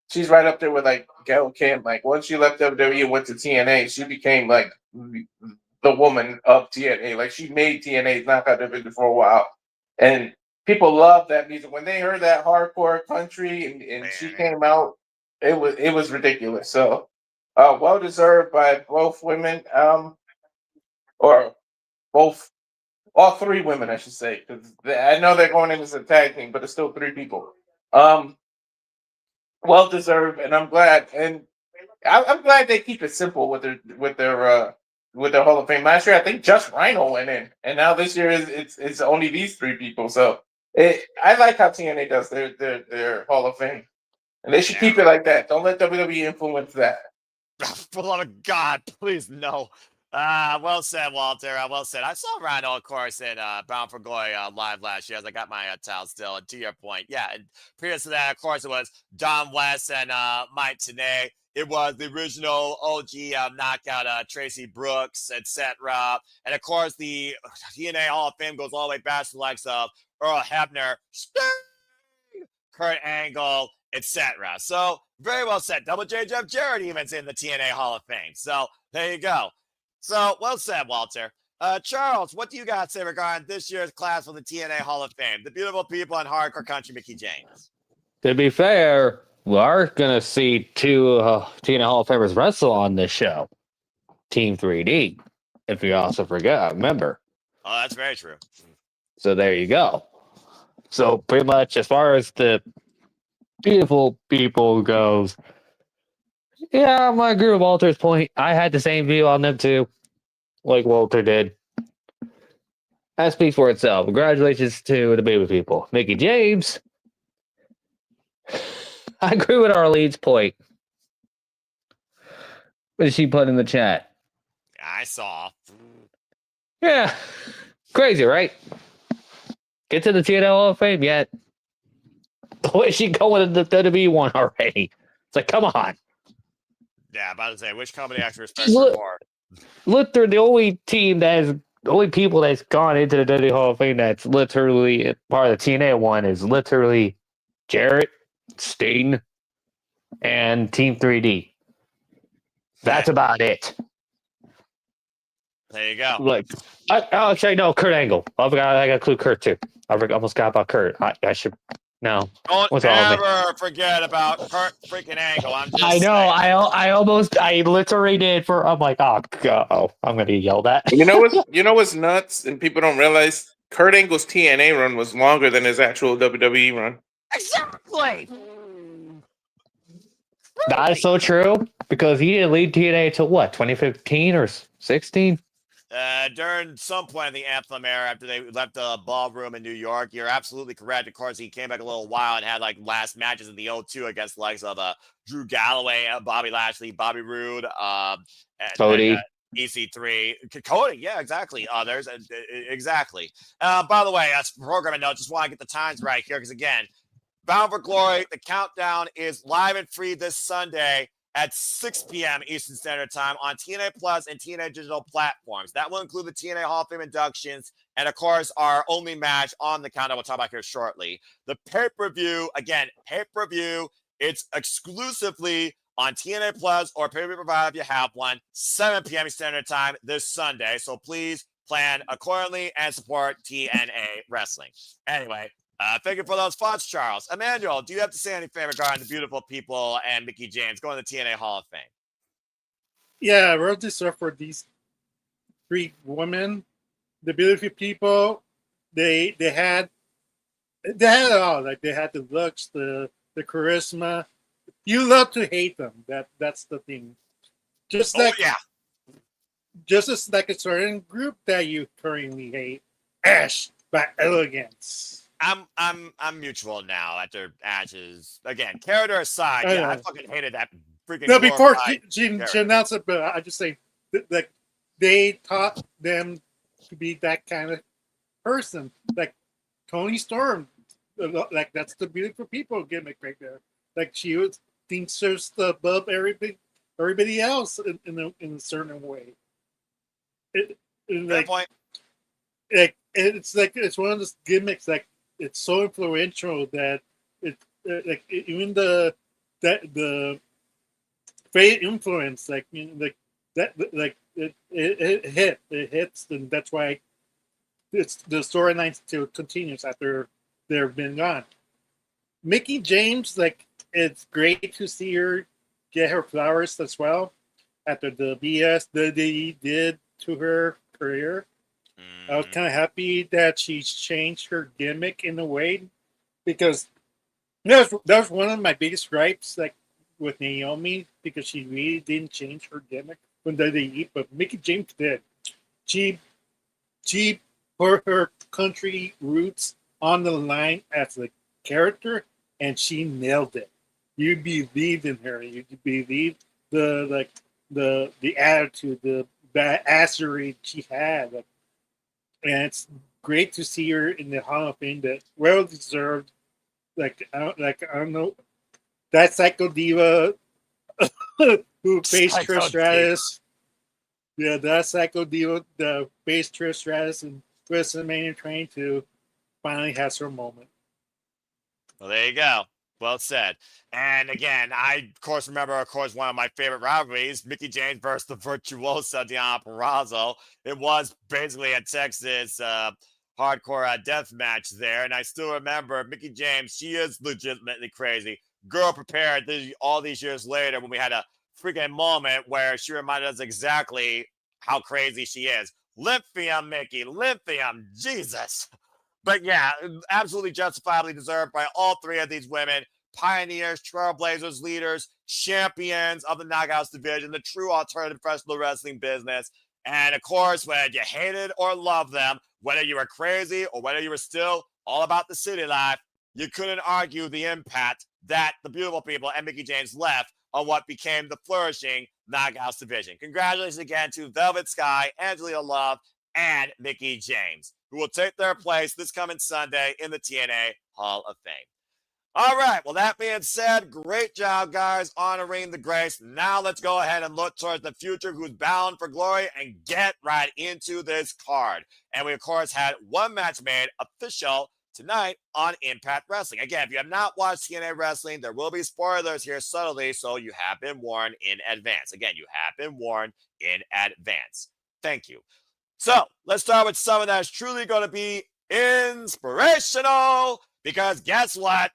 she's right up there with like Gail Kim. Like once she left WWE and went to TNA, she became like the woman of TNA. Like she made TNA's knockout division for a while. And people love that music. When they heard that Hardcore Country and she came out, it was ridiculous. So well deserved by both women. Or both, all three women, I should say, because I know they're going in as a tag team, but it's still three people. Well deserved, and I'm glad, and I'm glad they keep it simple with their Hall of Fame. Last year, I think just Rhino went in, and now this year it's only these three people. So I like how TNA does their Hall of Fame. And they should keep it like that. Don't let WWE influence that. For the love of God, please no. Well said, Walter. Well said. I saw Rhino, of course, in Bound for Glory live last year as I got my towel still. And to your point, yeah. And previous to that, of course, it was Don West and Mike Tenay. It was the original OG knockout Tracy Brooks, etc. And of course, the TNA Hall of Fame goes all the way back to the likes of Earl Hebner, Kurt Angle, etc. So very well said. Double J Jeff Jarrett even's in the TNA Hall of Fame. So there you go. So well said, Walter. Charles, what do you got to say regarding this year's class for the TNA Hall of Fame? The beautiful people in hardcore country, Mickey James. To be fair, we are going to see two TNA Hall of Famers wrestle on this show. Team 3D, if you also forget, remember. Oh, that's very true. So there you go. So pretty much as far as the beautiful people goes, yeah, I agree with Walter's point. I had the same view on them too, like Walter did. That speaks for itself. Congratulations to the baby people. Mickey James. I agree with Arlene's point. What did she put in the chat? I saw. Yeah. Crazy, right? Get to the TNA Hall of Fame yet. Where is she going to the WWE one already? It's like, come on. Yeah, about to say, which company actually respects her more? Look, they're the only team the only people that's gone into the WWE Hall of Fame that's literally part of the TNA one is literally Jarrett, Sting, and Team 3D. That's about it. There you go. Like, actually, no, Kurt Angle. I got to include Kurt too. I almost got about Kurt. I should. No. Don't ever forget about Kurt freaking Angle. I'm just I know. saying. I literally did I'm like, I'm going to be yelled at. You know what's nuts, and people don't realize Kurt Angle's TNA run was longer than his actual WWE run. Exactly. That is so true because he didn't lead TNA till what, 2015 or 16? During some point in the Anthem era, after they left the ballroom in New York, you're absolutely correct. Of course, he came back a little while and had like last matches in the O2 against the likes of Drew Galloway, Bobby Lashley, Bobby Roode, Cody. EC3, Cody, yeah, exactly. Others, exactly. By the way, as programming note, just want to get the times right here because again, Bound for Glory, the countdown is live and free this Sunday at 6 p.m. Eastern Standard Time on TNA Plus and TNA Digital platforms. That will include the TNA Hall of Fame inductions and, of course, our only match on the countdown we'll talk about here shortly. The pay-per-view, again, pay-per-view, it's exclusively on TNA Plus or pay-per-view provider if you have one, 7 p.m. Standard Time this Sunday. So please plan accordingly and support TNA Wrestling. Anyway, thank you for those thoughts, Charles. Emmanuel, do you have to say anything regarding the beautiful people and Mickey James going to the TNA Hall of Fame? Yeah, well deserved for these three women. The beautiful people, they had it all. Like they had the looks, the charisma. You love to hate them. That's the thing. Just like just as like a certain group that you currently hate, Ash by elegance. I'm mutual now after Ash's again. Character aside, I fucking hated that freaking. No, before she announced it, but I just say that they taught them to be that kind of person, like Tony Storm. Like that's the beautiful people gimmick right there. Like she was thinks just above everybody else in a certain way. Good point. It's one of those gimmicks like. It's so influential that like even the fate influence it hits, and that's why it's the storyline still continues after they've been gone. Mickey James, like it's great to see her get her flowers as well after the BS that they did to her career. I was kind of happy that she's changed her gimmick in a way because that was one of my biggest gripes, like with Naomi, because she really didn't change her gimmick when they eat, but Mickey James did. She put her country roots on the line as a character, and she nailed it. You believed in her. You believed the attitude, the badassery she had. Like, and it's great to see her in the Hall of Fame. That well deserved. I don't know that Psycho Diva who faced Psycho Trish Stratus. Yeah, that Psycho Diva that faced Trish Stratus and WrestleMania 22 finally has her moment. Well, there you go. Well said. And again, I, of course, remember, one of my favorite rivalries, Mickey James versus the Virtuosa Diana Purrazzo. It was basically a Texas hardcore death match there. And I still remember Mickey James, she is legitimately crazy. Girl prepared all these years later when we had a freaking moment where she reminded us exactly how crazy she is. Lithium, Mickey, lithium, Jesus. But yeah, absolutely justifiably deserved by all three of these women. Pioneers, trailblazers, leaders, champions of the Knockouts division, the true alternative professional wrestling business. And of course, whether you hated or loved them, whether you were crazy or whether you were still all about the city life, you couldn't argue the impact that the beautiful people and Mickey James left on what became the flourishing Knockouts division. Congratulations again to Velvet Sky, Angelina Love, and Mickey James, who will take their place this coming Sunday in the TNA Hall of Fame. All right, well, that being said, great job, guys, honoring the grace. Now let's go ahead and look towards the future, who's bound for glory, and get right into this card. And we, of course, had one match made official tonight on Impact Wrestling. Again, if you have not watched TNA Wrestling, there will be spoilers here subtly, so you have been warned in advance. Again, you have been warned in advance. Thank you. So let's start with someone that's truly going to be inspirational, because guess what?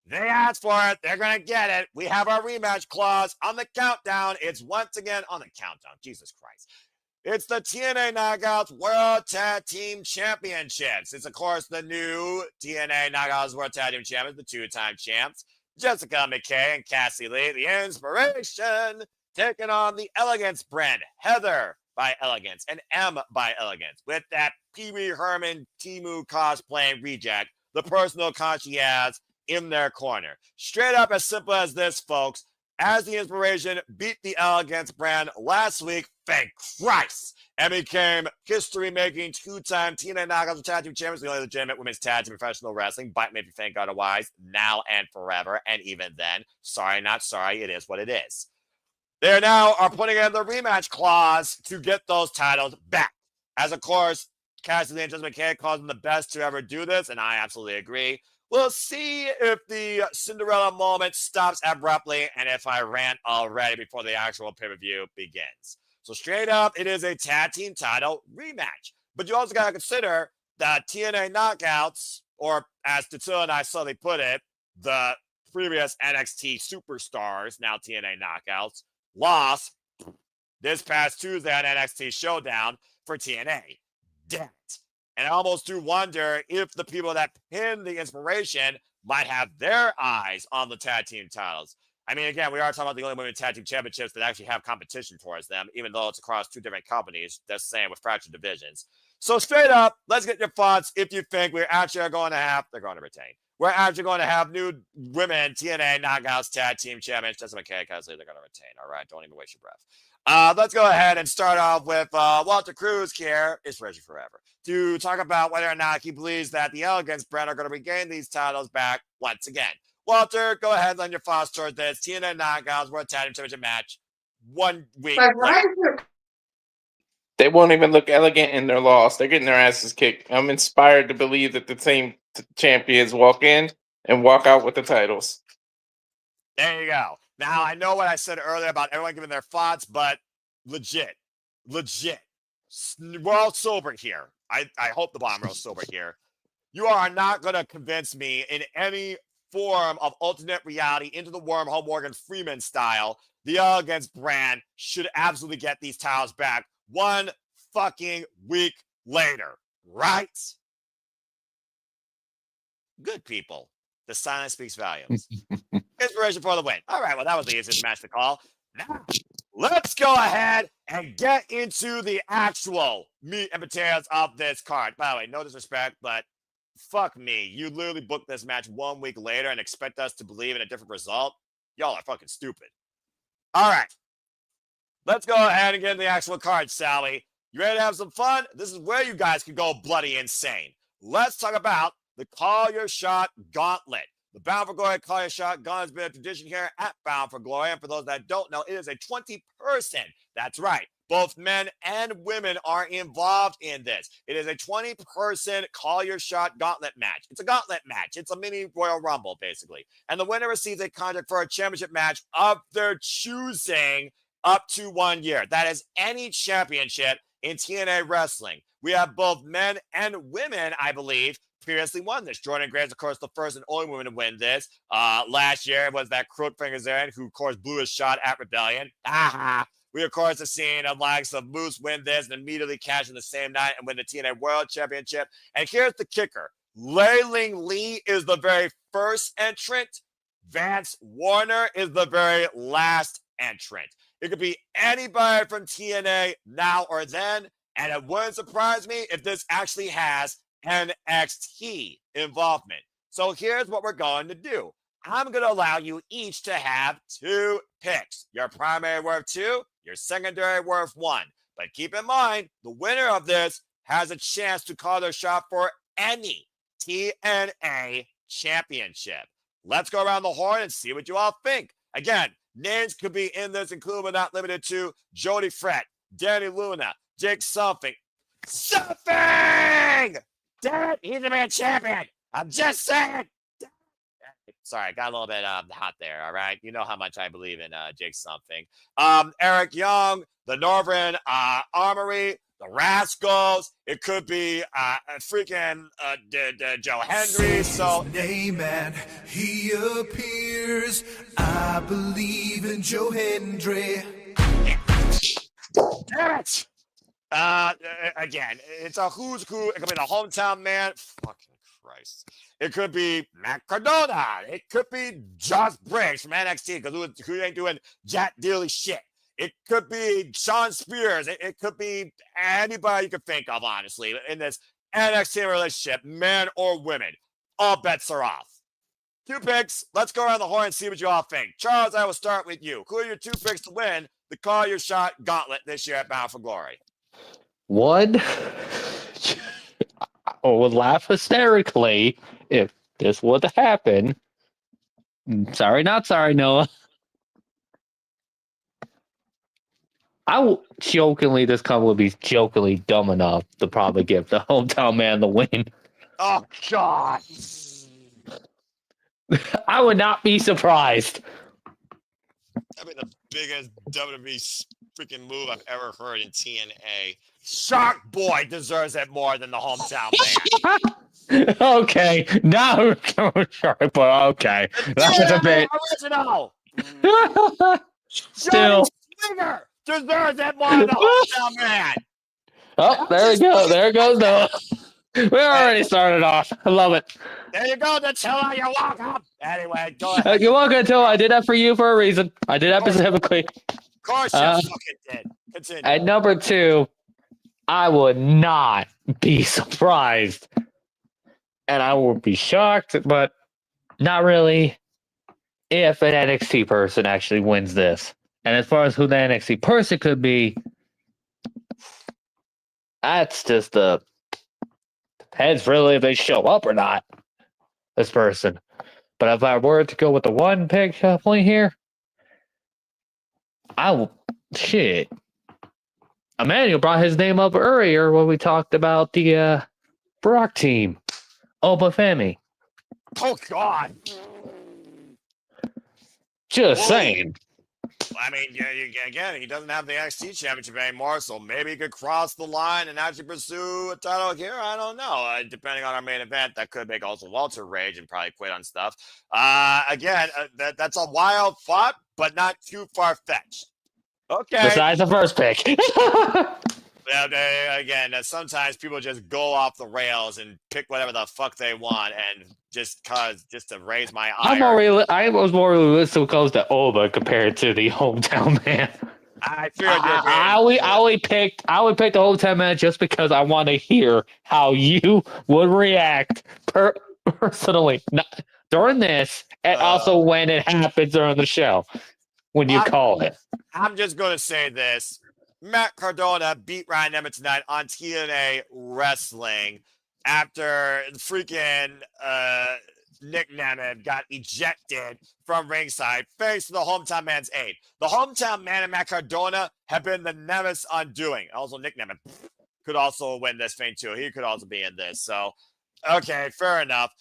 They asked for it. They're going to get it. We have our rematch clause on the countdown. It's once again on the countdown. Jesus Christ. It's the TNA Knockouts World Tag Team Championships. It's, of course, the new TNA Knockouts World Tag Team Champions, the two-time champs, Jessica McKay and Cassie Lee, the inspiration, taking on the Elegance brand, Heather by Elegance and M by Elegance, with that Pee Wee Herman Timu cosplaying reject, the personal concierge in their corner. Straight up as simple as this, folks. As the inspiration beat the Elegance brand last week, thank Christ, and became history-making two-time TNA Knockouts Tag Team Champions, the only legitimate women's tag team professional wrestling. Bite me if you think otherwise, now and forever, and even then. Sorry, not sorry, it is what it is. They now are putting in the rematch clause to get those titles back. As, of course, Cassidy and Jessica McKay calls them the best to ever do this, and I absolutely agree. We'll see if the Cinderella moment stops abruptly and if I rant already before the actual pay-per-view begins. So straight up, it is a tag team title rematch. But you also got to consider that TNA Knockouts, or as Tatsuya and I subtly put it, the previous NXT superstars, now TNA Knockouts, lost this past Tuesday on NXT Showdown for TNA. Damn it. And I almost do wonder if the people that pinned the inspiration might have their eyes on the tag team titles. I mean, again, we are talking about the only women's tag team championships that actually have competition towards them, even though it's across two different companies. That's the same with fractured divisions. So straight up, let's get your thoughts if you think we're actually going to have, they're going to retain. We're actually going to have new women TNA Knockouts Tag Team Champions. Jessica McKay, they're going to retain. All right, don't even waste your breath. Let's go ahead and start off with Walter Cruz here, Inspiration Forever, to talk about whether or not he believes that the Elegance brand are going to regain these titles back once again. Walter, go ahead and lend your thoughts towards this TNA Knockouts World Tag Team Championship match 1 week later. They won't even look elegant in their loss. They're getting their asses kicked. I'm inspired to believe that the same champions walk in and walk out with the titles. There you go. Now, I know what I said earlier about everyone giving their thoughts, but legit. We're all sober here. I hope the bottom row is sober here. You are not going to convince me in any form of alternate reality into the wormhole Morgan Freeman style. The Elegance brand should absolutely get these titles back 1 fucking week later, right? Good people. The silence speaks volumes. Inspiration for the win. All right, well, that was the easiest match to call. Now, let's go ahead and get into the actual meat and potatoes of this card. By the way, no disrespect, but fuck me. You literally booked this match 1 week later and expect us to believe in a different result? Y'all are fucking stupid. All right. Let's go ahead and get into the actual card, Sally. You ready to have some fun? This is where you guys can go bloody insane. Let's talk about the Call Your Shot Gauntlet. The Bound for Glory Call Your Shot Gauntlet has been a tradition here at Bound for Glory. And for those that don't know, it is a 20-person. That's right. Both men and women are involved in this. It is a 20-person Call Your Shot Gauntlet match. It's a gauntlet match. It's a mini Royal Rumble, basically. And the winner receives a contract for a championship match of their choosing up to 1 year. That is any championship in TNA wrestling. We have both men and women, I believe, previously won this. Jordan Graves, of course, the first and only woman to win this. Last year it was that Crookfinger Zarian who, of course, blew his shot at Rebellion. We, of course, have seen the likes of Moose win this and immediately cash in the same night and win the TNA World Championship. And here's the kicker. Lei Ling Lee is the very first entrant. Vance Warner is the very last entrant. It could be anybody from TNA now or then, and it wouldn't surprise me if this actually has NXT involvement. So here's what we're going to do. I'm going to allow you each to have 2 picks. Your primary worth 2, your secondary worth 1. But keep in mind, the winner of this has a chance to call their shot for any TNA championship. Let's go around the horn and see what you all think. Again, names could be in this, including but not limited to Jody Fred, Danny Luna, Jake Something. Damn it, he's the man champion. I'm just saying. Sorry, I got a little bit hot there, all right? You know how much I believe in Jake Something. Eric Young, the Northern Armory, the Rascals. It could be freaking Joe Hendry. So name and he appears. I believe in Joe Hendry. Damn it! Again, it's a who's who. It could be the hometown man. Fucking Christ. It could be Matt Cardona. It could be Josh Briggs from NXT because who ain't doing Jack Dealey shit. It could be Sean Spears. It could be anybody you could think of, honestly, in this NXT relationship, men or women. All bets are off. 2 picks. Let's go around the horn and see what you all think. Charles, I will start with you. Who are your 2 picks to win the Call Your Shot Gauntlet this year at Bound for Glory? 1, I would laugh hysterically if this were to happen. Sorry, not sorry, Noah. This couple would be jokingly dumb enough to probably give the hometown man the win. Oh, God. I would not be surprised. That'd be the biggest WWE freaking move I've ever heard in TNA. Shark Boy deserves it more than the hometown man. Okay, now Shark Boy. Okay, that was a bit original. Still, Swinger deserves it more than the hometown man. Oh, there we go. There goes Noah. We already started off. I love it. There you go, Nutella. You're welcome. Anyway, go ahead. You're welcome, Nutella. I did that for you for a reason. I did that specifically. Of course you fucking did. Continue. At number 2, I would not be surprised. And I would be shocked, but not really, if an NXT person actually wins this. And as far as who the NXT person could be, that's just depends really if they show up or not, this person. But if I were to go with the 1 pick point here, shit. Emmanuel brought his name up earlier when we talked about the Brock team. Oba Femi. Oh, God. Just saying. I mean, again, he doesn't have the NXT championship anymore, so maybe he could cross the line and actually pursue a title here. I don't know. Depending on our main event, that could make also Walter rage and probably quit on stuff. That's a wild thought, but not too far-fetched. Okay. Besides the first pick. Again, sometimes people just go off the rails and pick whatever the fuck they want, and just to raise my ire. I was more realistic close to Oba compared to the hometown man. I figured I only picked the hometown man just because I want to hear how you would react personally. during this, and also when it happens during the show, when you call it. I'm just going to say this. Matt Cardona beat Ryan Emmett tonight on TNA Wrestling after freaking Nick Nemeth got ejected from ringside thanks to the hometown man's aid. The hometown man and Matt Cardona have been the Nemeth's undoing. Also, Nick Nemeth could also win this thing too. He could also be in this. So, okay, fair enough.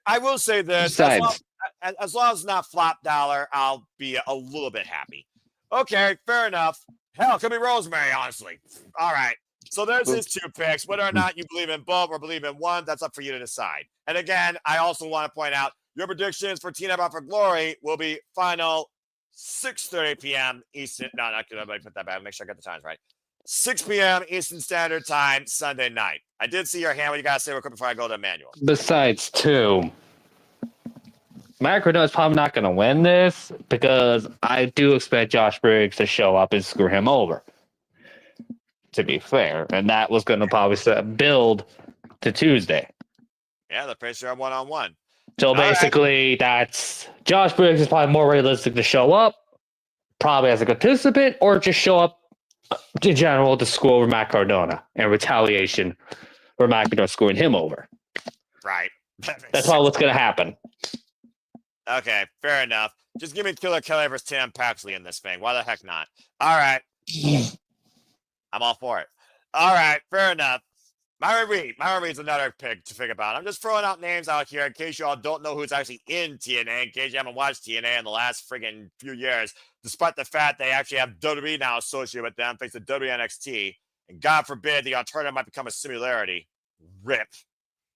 I will say this. As long as it's not flop dollar, I'll be a little bit happy. Okay, fair enough. Hell, it could be Rosemary, honestly. All right. So there's his 2 picks. Whether or not you believe in both or believe in one, that's up for you to decide. And again, I also want to point out your predictions for TNA Bound for Glory will be final 6:30 p.m. Eastern. No, not going to put that back. Make sure I got the times right. 6 p.m. Eastern Standard Time, Sunday night. I did see your hand. What you got to say real quick before I go to Emmanuel? Besides, too, Matt Cardona is probably not going to win this because I do expect Josh Briggs to show up and screw him over, to be fair. And that was going to probably build to Tuesday. Yeah, the pretty sure one-on-one. So basically, that's Josh Briggs is probably more realistic to show up, probably as a participant, or just show up in general to screw over Matt Cardona in retaliation for Matt Cardona screwing him over. Right. That's probably what's going to happen. Okay, fair enough. Just give me Killer Kelly versus Tim Paxley in this thing. Why the heck not? All right. I'm all for it. All right, fair enough. Myron Reed. Myron Reed's another pick to think about. I'm just throwing out names out here in case you all don't know who's actually in TNA, in case you haven't watched TNA in the last friggin' few years, despite the fact they actually have WWE now associated with them, thanks to WNXT. And God forbid the alternative might become a similarity. RIP.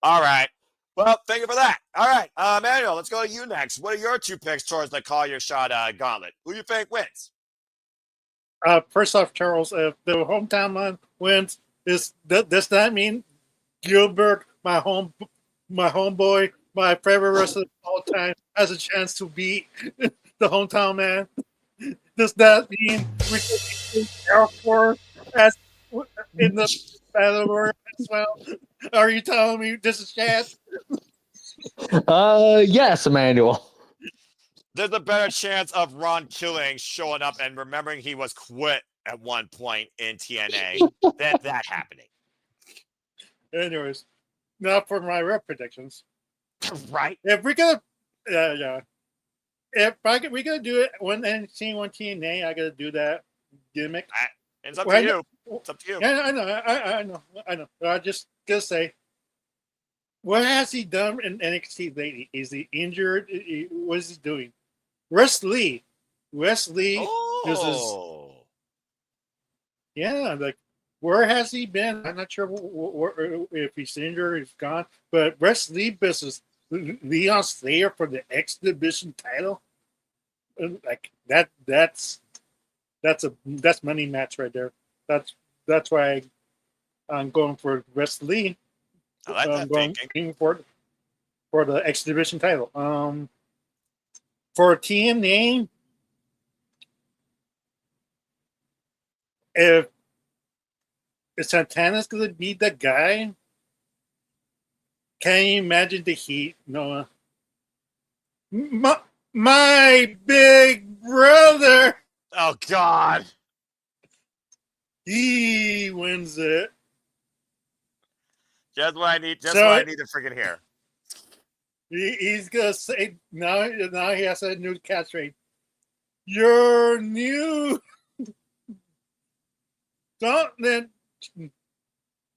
All right. Well, thank you for that. All right, Manuel, let's go to you next. What are your 2 picks towards the call your shot gauntlet? Who do you think wins? First off, Charles, if the hometown man wins, does that mean Gilbert, my homeboy, my favorite wrestler of all time, has a chance to beat the hometown man? Does that mean we can Air Force as in the battle royal as well? Are you telling me this is chance? Yes, Emmanuel. There's a better chance of Ron Killing showing up and remembering he was quit at one point in TNA than that happening. Anyways, not for my rep predictions. Right? If we're gonna, if we're gonna do it one NXT, one TNA, I gotta do that gimmick. It's up to you. It's up to you. Yeah, I know. I just gonna say, what has he done in NXT lately? Is he injured? What is he doing? Wesley. Oh. Like, where has he been? I'm not sure if he's injured, if he's gone. But Wesley versus Leon Slayer for the X Division title, like that's money match right there. That's why I'm going for Wesley. I like that thinking. For the X Division title. For TNA, if Santana's gonna be the guy, can you imagine the heat, Noah? My big brother. Oh God. He wins it. Just what I need. Just what I need to freaking hear. He's gonna say now he has a new catchphrase. Your new gauntlet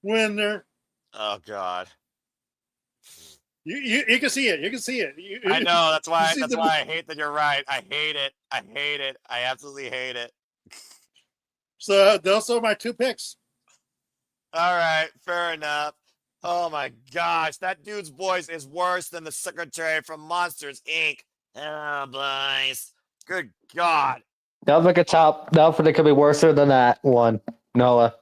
winner. Oh God. You can see it. You can see it. I know. That's why I hate that you're right. I hate it. I absolutely hate it. So those are my 2 picks. All right, fair enough. Oh my gosh, that dude's voice is worse than the secretary from Monsters Inc. Oh boys, good God. That was like a top. That could be worse than that one, Noah.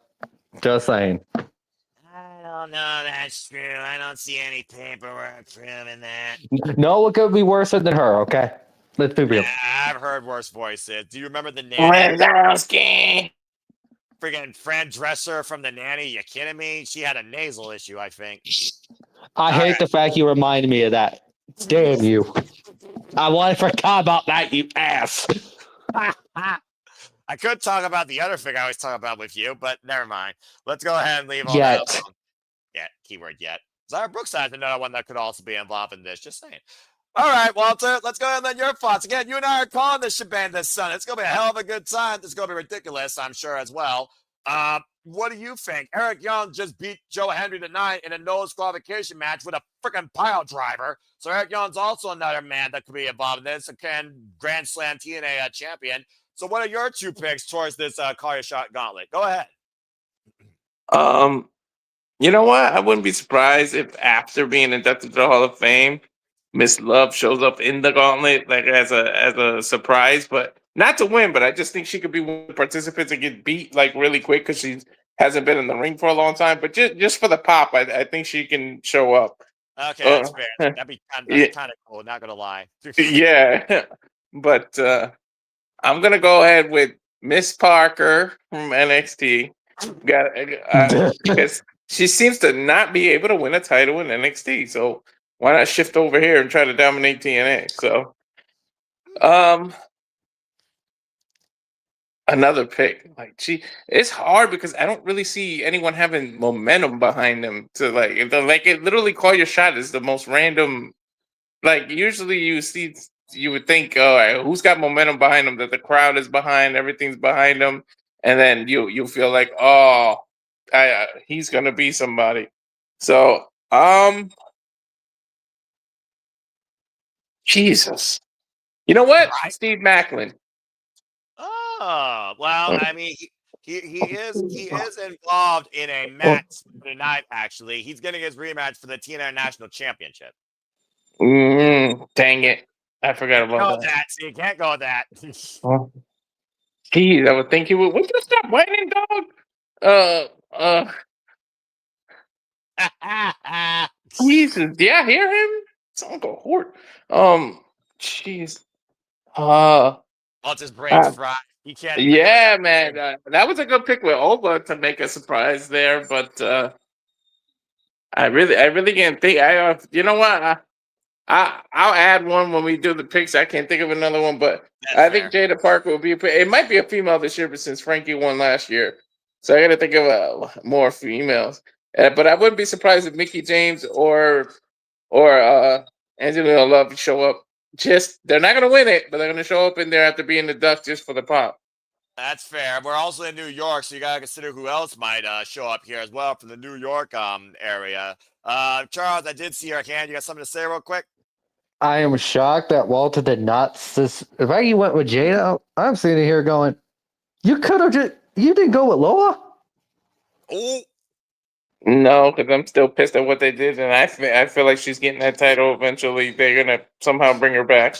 Just saying. I don't know. That's true. I don't see any paperwork proving that. Noah could be worse than her. Okay, let's be real. I've heard worse voices. Do you remember the name? Friggin' Fran Dresser from The Nanny. You kidding me? She had a nasal issue, I think. I hate the fact you reminded me of that. Damn you. I forgot about that, you ass. I could talk about the other thing I always talk about with you, but never mind. Let's go ahead and leave all Yet. that alone. Yeah, keyword yet. Zara Brookside is another one that could also be involved in this. Just saying. All right, Walter, let's go ahead and let your thoughts. Again, you and I are calling this shebang this Sunday. It's going to be a hell of a good time. It's going to be ridiculous, I'm sure, as well. What do you think? Eric Young just beat Joe Hendry tonight in a no disqualification match with a freaking pile driver. So Eric Young's also another man that could be involved in this. Again, Grand Slam TNA champion. So what are your two picks towards this Call Your Shot gauntlet? Go ahead. You know what? I wouldn't be surprised if after being inducted to the Hall of Fame, Miss Love shows up in the gauntlet like as a surprise, but not to win. But I just think she could be one of the participants and get beat like really quick because she hasn't been in the ring for a long time. But just for the pop, I think she can show up. Okay, that's fair. That'd be kind of cool. Not gonna lie. Yeah, but I'm gonna go ahead with Miss Parker from NXT. Because she seems to not be able to win a title in NXT. So why not shift over here and try to dominate TNA? So, another pick. Like it's hard because I don't really see anyone having momentum behind them to like it literally Call Your Shot is the most random. Like usually you would think, all right, who's got momentum behind them, that the crowd is behind, everything's behind them, and then you feel like, oh, he's gonna be somebody. So, Jesus, you know what, Right. Steve Macklin. Oh, well, I mean, he is involved in a match tonight. Actually, he's getting his rematch for the TNA National Championship. Dang it, I forgot about that. So you can't go with that. Geez, I would think he would. Would you stop whining, dog? Jesus, yeah, hear him? It's Uncle Hort. Jeez. His brain's fried. He can't. Yeah, man. That was a good pick with Oba to make a surprise there, but I really can't think. You know what? I'll add one when we do the picks. I can't think of another one, but I think Jada Parker will be. It might be a female this year, but since Frankie won last year, so I got to think of more females. But I wouldn't be surprised if Mickey James or Angelina Love show up. They're not going to win it, but they're going to show up in there after being the duck just for the pop. That's fair. We're also in New York, so you got to consider who else might show up here as well from the New York area. Charles, I did see your hand. You got something to say real quick? I am shocked that Walter did not. If I went with Jada, I'm sitting here going, you could have just. You didn't go with Lola? Oh. No, because I'm still pissed at what they did, and I feel like she's getting that title eventually. They're gonna somehow bring her back.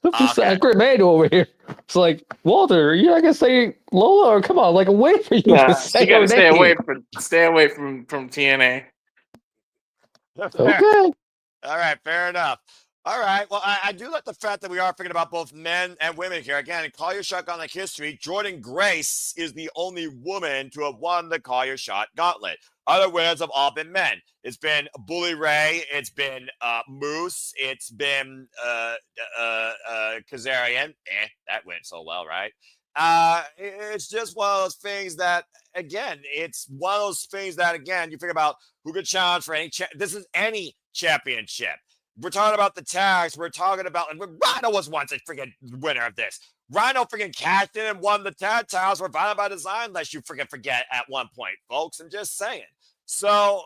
Okay. Great man over here. It's like, Walter, you're not gonna say Lola, or come on, like wait for you to say. You gotta stay name. away from TNA. Okay. All right, fair enough. All right. Well, I do like the fact that we are thinking about both men and women here. Again, in Call Your Shot Gauntlet history, Jordan Grace is the only woman to have won the Call Your Shot Gauntlet. Other winners have all been men. It's been Bully Ray. It's been Moose. It's been Kazarian. That went so well, right? It's just one of those things that, again, you think about who could challenge for any. This is any championship. We're talking about the tags. We're talking about, and Rhino was once a freaking winner of this. Rhino freaking cashed in and won the tag titles for Violent by Design, unless you freaking forget at one point, folks. I'm just saying. So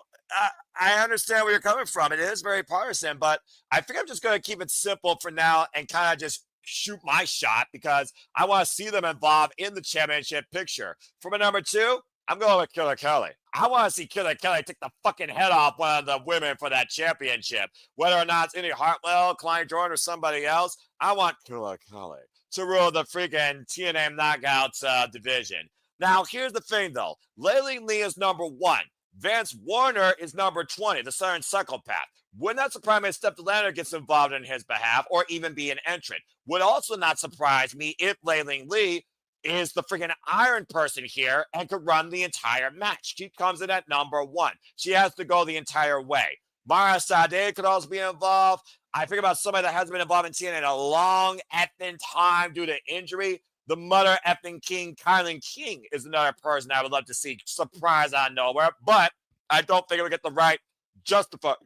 I understand where you're coming from. It is very partisan, but I think I'm just going to keep it simple for now and kind of just shoot my shot because I want to see them involved in the championship picture. For my number 2, I'm going with Killer Kelly. I want to see Killer Kelly take the fucking head off one of the women for that championship. Whether or not it's Indy Hartwell, Klein Jordan, or somebody else, I want Killer Kelly to rule the freaking TNA Knockouts division. Now, here's the thing, though. Laylee Lee is number 1. Vance Warner is number 20, the Southern Psychopath. Would not surprise me if Steph Delander gets involved in his behalf or even be an entrant. Would also not surprise me if Laylee Lee is the freaking Iron Person here and could run the entire match. She comes in at number 1. She has to go the entire way. Mara Sade could also be involved. I think about somebody that hasn't been involved in TNA in a long effing time due to injury. The mother effing king, Kylan King, is another person I would love to see surprise out of nowhere, but I don't think it would get the right justified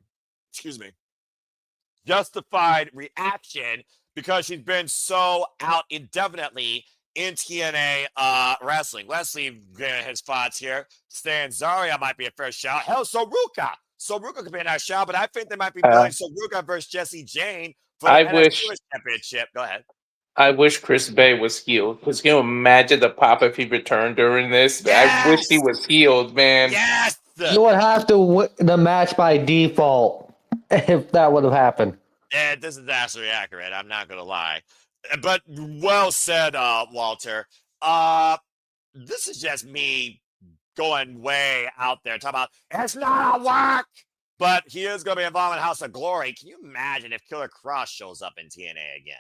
reaction because she's been so out indefinitely in TNA wrestling. Leslie his thoughts here. Stan Zaria might be a fair shout. Hell, Soruka. Soruka could be a nice shout, but I think they might be building Soruka versus Jessie Jane for the NXT Championship. Go ahead. I wish Chris Bay was healed. Because can you imagine the pop if he returned during this? Yes! I wish he was healed, man. Yes! You would have to win the match by default if that would have happened. Yeah, this is absolutely accurate. I'm not going to lie. But well said, Walter. This is just me going way out there talking about it's not a work. But he is going to be involved in House of Glory. Can you imagine if Killer Cross shows up in TNA again?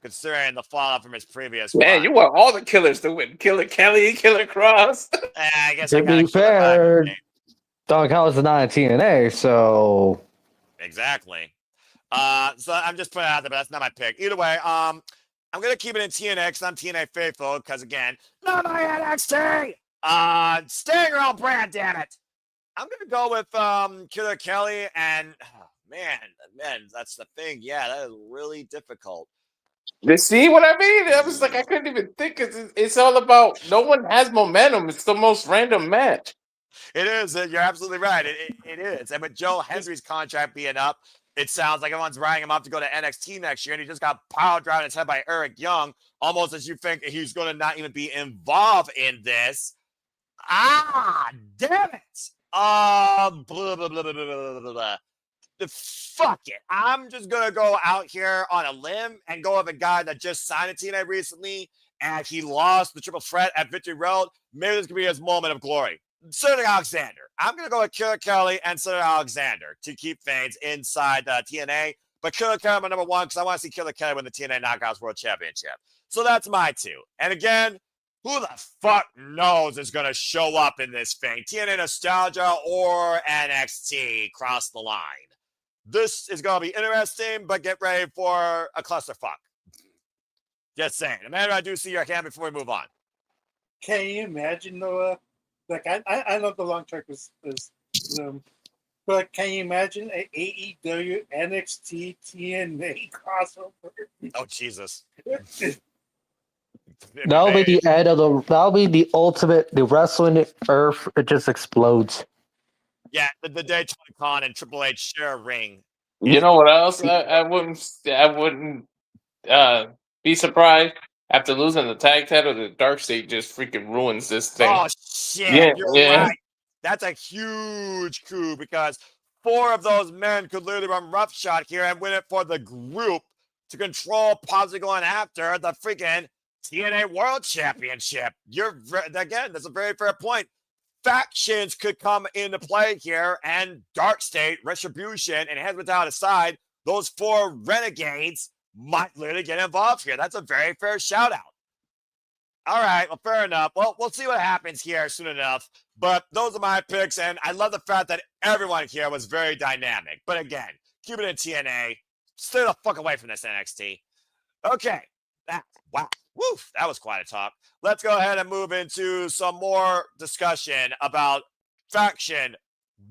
Considering the fallout from his previous Man, you want all the killers to win. Killer Kelly, Killer Cross. I guess to be fair, Don Callis is not in TNA, so... Exactly. So I'm just putting it out there, but that's not my pick. Either way, I'm going to keep it in TNA because I'm TNA faithful because, again, not my NXT! Stay your own brand, damn it! I'm going to go with Killer Kelly, and, man, that's the thing. Yeah, that is really difficult. You see what I mean? I was like, I couldn't even think. It's all about no one has momentum. It's the most random match. It is. You're absolutely right. It is. And with Joe Hendry's contract being up, it sounds like everyone's riding him up to go to NXT next year, and he just got power driven in his head by Eric Young, almost as you think he's going to not even be involved in this. Damn it. Blah, blah, blah, blah, blah, blah, blah. Fuck it. I'm just going to go out here on a limb and go with a guy that just signed a TNA recently, and he lost the triple threat at Victory Road. Maybe this could be his moment of glory. Cedric Alexander. I'm going to go with Killer Kelly and Cedric Alexander to keep things inside TNA. But Killer Kelly, my number one, because I want to see Killer Kelly win the TNA Knockouts World Championship. So that's my two. And again, who the fuck knows is going to show up in this thing? TNA Nostalgia or NXT cross the line. This is going to be interesting, but get ready for a clusterfuck. Just saying. Amanda, I do see your hand before we move on. Can you imagine, Noah? Like, I love the long track but can you imagine an AEW NXT TNA crossover? Oh, Jesus. That'll be the end of that'll be the ultimate, the wrestling earth, it just explodes. Yeah, the day Tony Khan and Triple H share a ring. You know what else? I wouldn't be surprised. After losing the tag title, the Dark State just freaking ruins this thing. Oh, shit. You're right. That's a huge coup because 4 of those men could literally run roughshod here and win it for the group to control possibly going after the freaking TNA World Championship. Again, that's a very fair point. Factions could come into play here, and Dark State, Retribution, and Heads Without a Side, those 4 renegades might literally get involved here. That's a very fair shout out. All right, well, fair enough. Well, we'll see what happens here soon enough. But those are my picks, and I love the fact that everyone here was very dynamic. But again, keep it in TNA. Stay the fuck away from this NXT. Okay. Wow. Woof. That was quite a talk. Let's go ahead and move into some more discussion about faction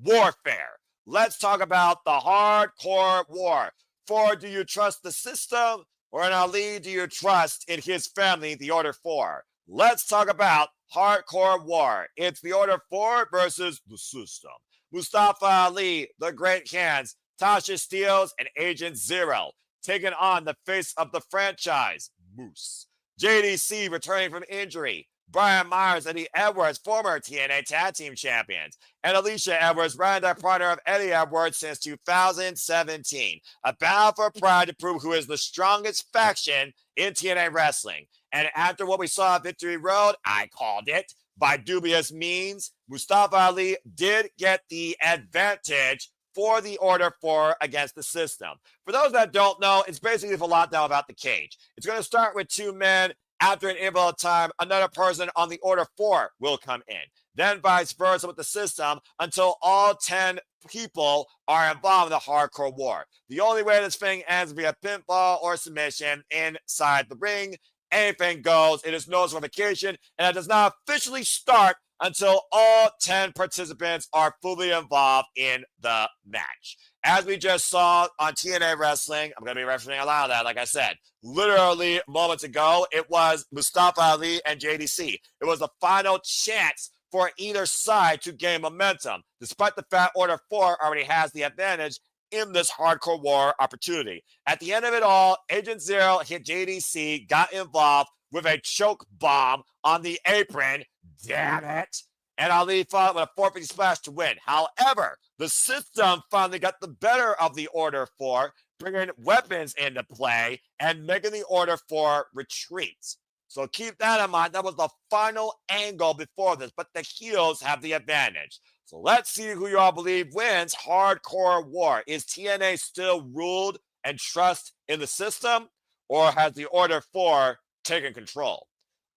warfare. Let's talk about the hardcore war. For do you trust the system, or in Ali, do you trust in his family, the Order 4? Let's talk about hardcore war. It's the Order 4 versus the system. Mustafa Ali, the Great Hands, Tasha Steelz, and Agent Zero taking on the face of the franchise, Moose. JDC returning from injury. Brian Myers and Eddie Edwards, former TNA Tag Team Champions. And Alicia Edwards, ride-or-die partner of Eddie Edwards since 2017. A battle for pride to prove who is the strongest faction in TNA wrestling. And after what we saw at Victory Road, I called it. By dubious means, Mustafa Ali did get the advantage for the Order 4 against the system. For those that don't know, it's basically a lot now about the cage. It's going to start with 2 men After an interval of time, another person on the order 4 will come in. Then vice versa with the system until all 10 people are involved in the hardcore war. The only way this thing ends via pinfall or submission inside the ring. Anything goes. It is no disqualification, and it does not officially start until all 10 participants are fully involved in the match. As we just saw on TNA Wrestling, I'm going to be referencing a lot of that, like I said, literally moments ago, it was Mustafa Ali and JDC. It was the final chance for either side to gain momentum, despite the fact Order 4 already has the advantage in this hardcore war opportunity. At the end of it all, Agent Zero hit JDC, got involved with a choke bomb on the apron. Damn it. And Ali followed with a 450 splash to win. However, the system finally got the better of the Order 4, bringing weapons into play and making the Order 4 retreat. So keep that in mind. That was the final angle before this, but the heels have the advantage. So let's see who you all believe wins hardcore war. Is TNA still ruled and trust in the system, or has the Order 4 taken control?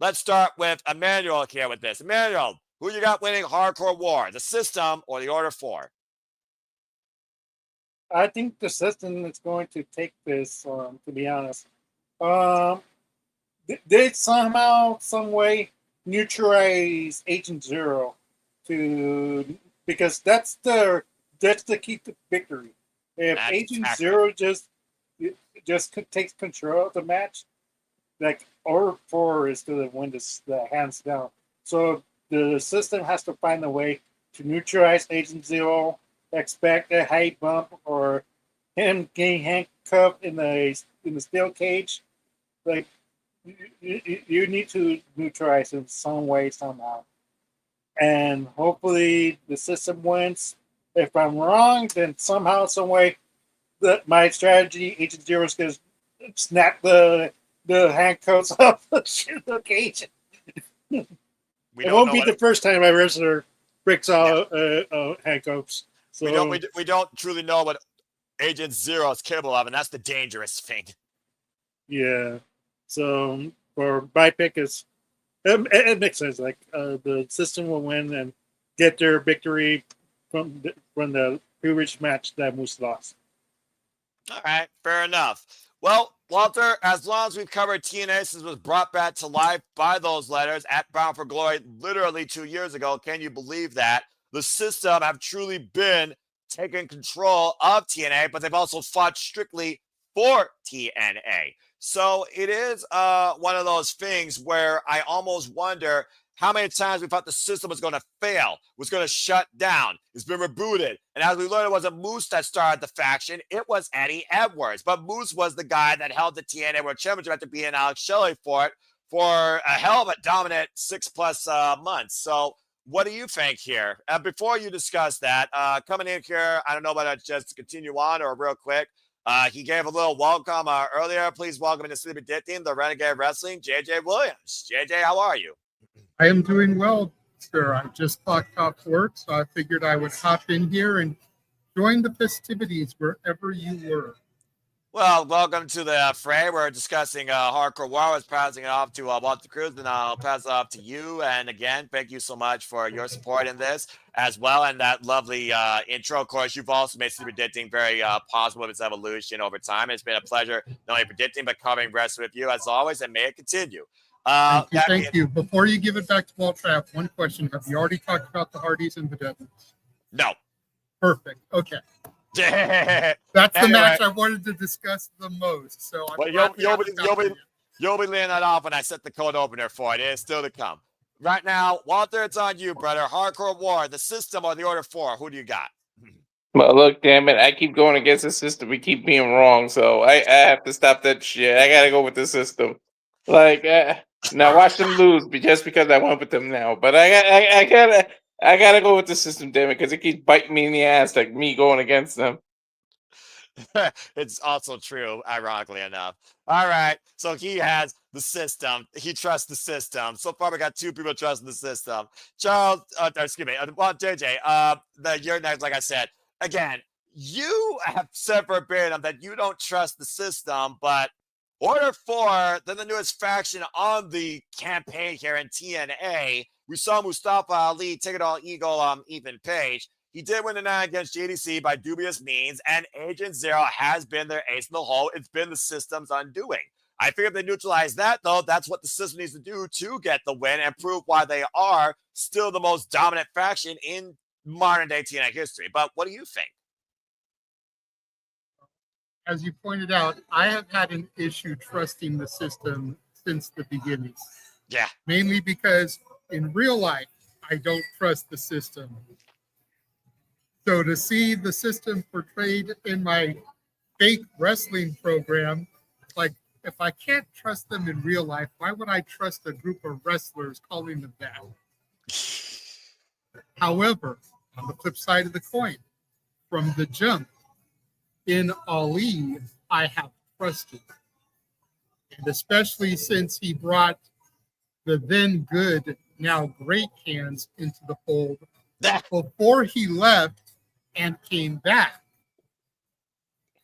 Let's start with Emmanuel here with this. Emmanuel, who you got winning hardcore war, the system or the Order 4? I think the system is going to take this, to be honest. They somehow, some way neutralize Agent Zero because that's the key to victory. If That's Agent exactly. Zero just takes control of the match, like Order 4 is going to win this hands down. So the system has to find a way to neutralize Agent Zero, expect a high bump or him getting handcuffed in the steel cage. Like you need to neutralize him some way somehow, and hopefully the system wins. If I'm wrong, then somehow, some way, my strategy, Agent Zero is going to snap the handcuffs off the steel cage. It won't be the first time a wrestler breaks out handcuffs. So we don't truly know what Agent Zero is capable of, and that's the dangerous thing. Yeah. So for my pick is it makes sense. Like the system will win and get their victory from the previous match that Moose lost. All right, fair enough. Well, Walter, as long as we've covered TNA since it was brought back to life by those letters at Bound for Glory literally 2 years ago, can you believe that? The system have truly been taking control of TNA, but they've also fought strictly for TNA. So it is one of those things where I almost wonder how many times we thought the system was going to fail, was going to shut down. It's been rebooted. And as we learned, it wasn't Moose that started the faction. It was Eddie Edwards. But Moose was the guy that held the TNA World Championship after being Alex Shelley for it for a hell of a dominant 6+ months. So what do you think here? Before you discuss that, coming in here, I don't know whether it's just to continue on or real quick. He gave a little welcome earlier. Please welcome in the Sleepy Dit team, the Renegade Wrestling, JJ Williams. JJ, how are you? I am doing well, sir. I just clocked off work, so I figured I would hop in here and join the festivities wherever you were. Well, welcome to the fray. We're discussing Hardcore War. I was passing it off to Walter Cruz, and I'll pass it off to you. And again, thank you so much for your support in this as well. And that lovely intro. Of course, you've also made Sleepy Predicting very possible with its evolution over time. It's been a pleasure not only predicting, but covering wrestling with you as always, and may it continue. Thank you. Before you give it back to Walter, I have one question. Have you already talked about the Hardys and the Devils? No. Perfect. Okay. That's the match I wanted to discuss the most. So you'll be laying that off when I set the code opener for it. It is still to come. Right now, Walter, it's on you, brother. Hardcore War, the system or the Order 4? Who do you got? Well, look, damn it. I keep going against the system. We keep being wrong. So I have to stop that shit. I got to go with the system. Like, now watch them lose just because I went with them now. But I gotta go with the system, damn it, because it keeps biting me in the ass like me going against them. It's also true, ironically enough. All right, so he has the system. He trusts the system. So far, we got 2 people trusting the system. Charles, excuse me, well, JJ, you're next. Like I said, again, you have said verbatim that you don't trust the system, but Order 4, then the newest faction on the campaign here in TNA. We saw Mustafa Ali take it all Eagle Ethan Page. He did win the night against JDC by dubious means, and Agent Zero has been their ace in the hole. It's been the system's undoing. I figure if they neutralize that, though, that's what the system needs to do to get the win and prove why they are still the most dominant faction in modern-day TNA history. But what do you think? As you pointed out, I have had an issue trusting the system since the beginning. Yeah. Mainly because in real life, I don't trust the system. So to see the system portrayed in my fake wrestling program, like if I can't trust them in real life, why would I trust a group of wrestlers calling them that? However, on the flip side of the coin, from the jump, in Ali, I have trusted. And especially since he brought the then good, now great hands into the fold before he left and came back.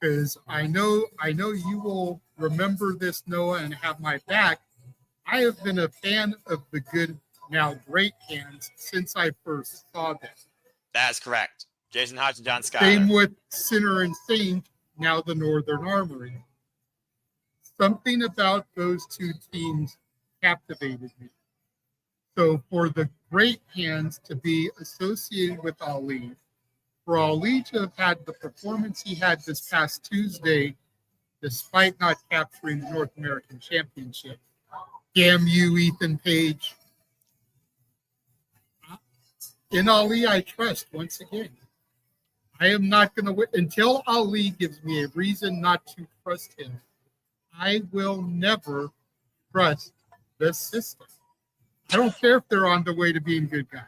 Because I know you will remember this, Noah, and have my back. I have been a fan of the good, now great hands since I first saw them. That's correct. Jason Hodge and John Scott. Same with Sinner and Saint, now the Northern Armory. Something about those two teams captivated me. So for the great hands to be associated with Ali, for Ali to have had the performance he had this past Tuesday, despite not capturing the North American Championship. Damn you, Ethan Page. In Ali, I trust once again. I am not going to win until Ali gives me a reason not to trust him. I will never trust the system. I don't care if they're on the way to being good guys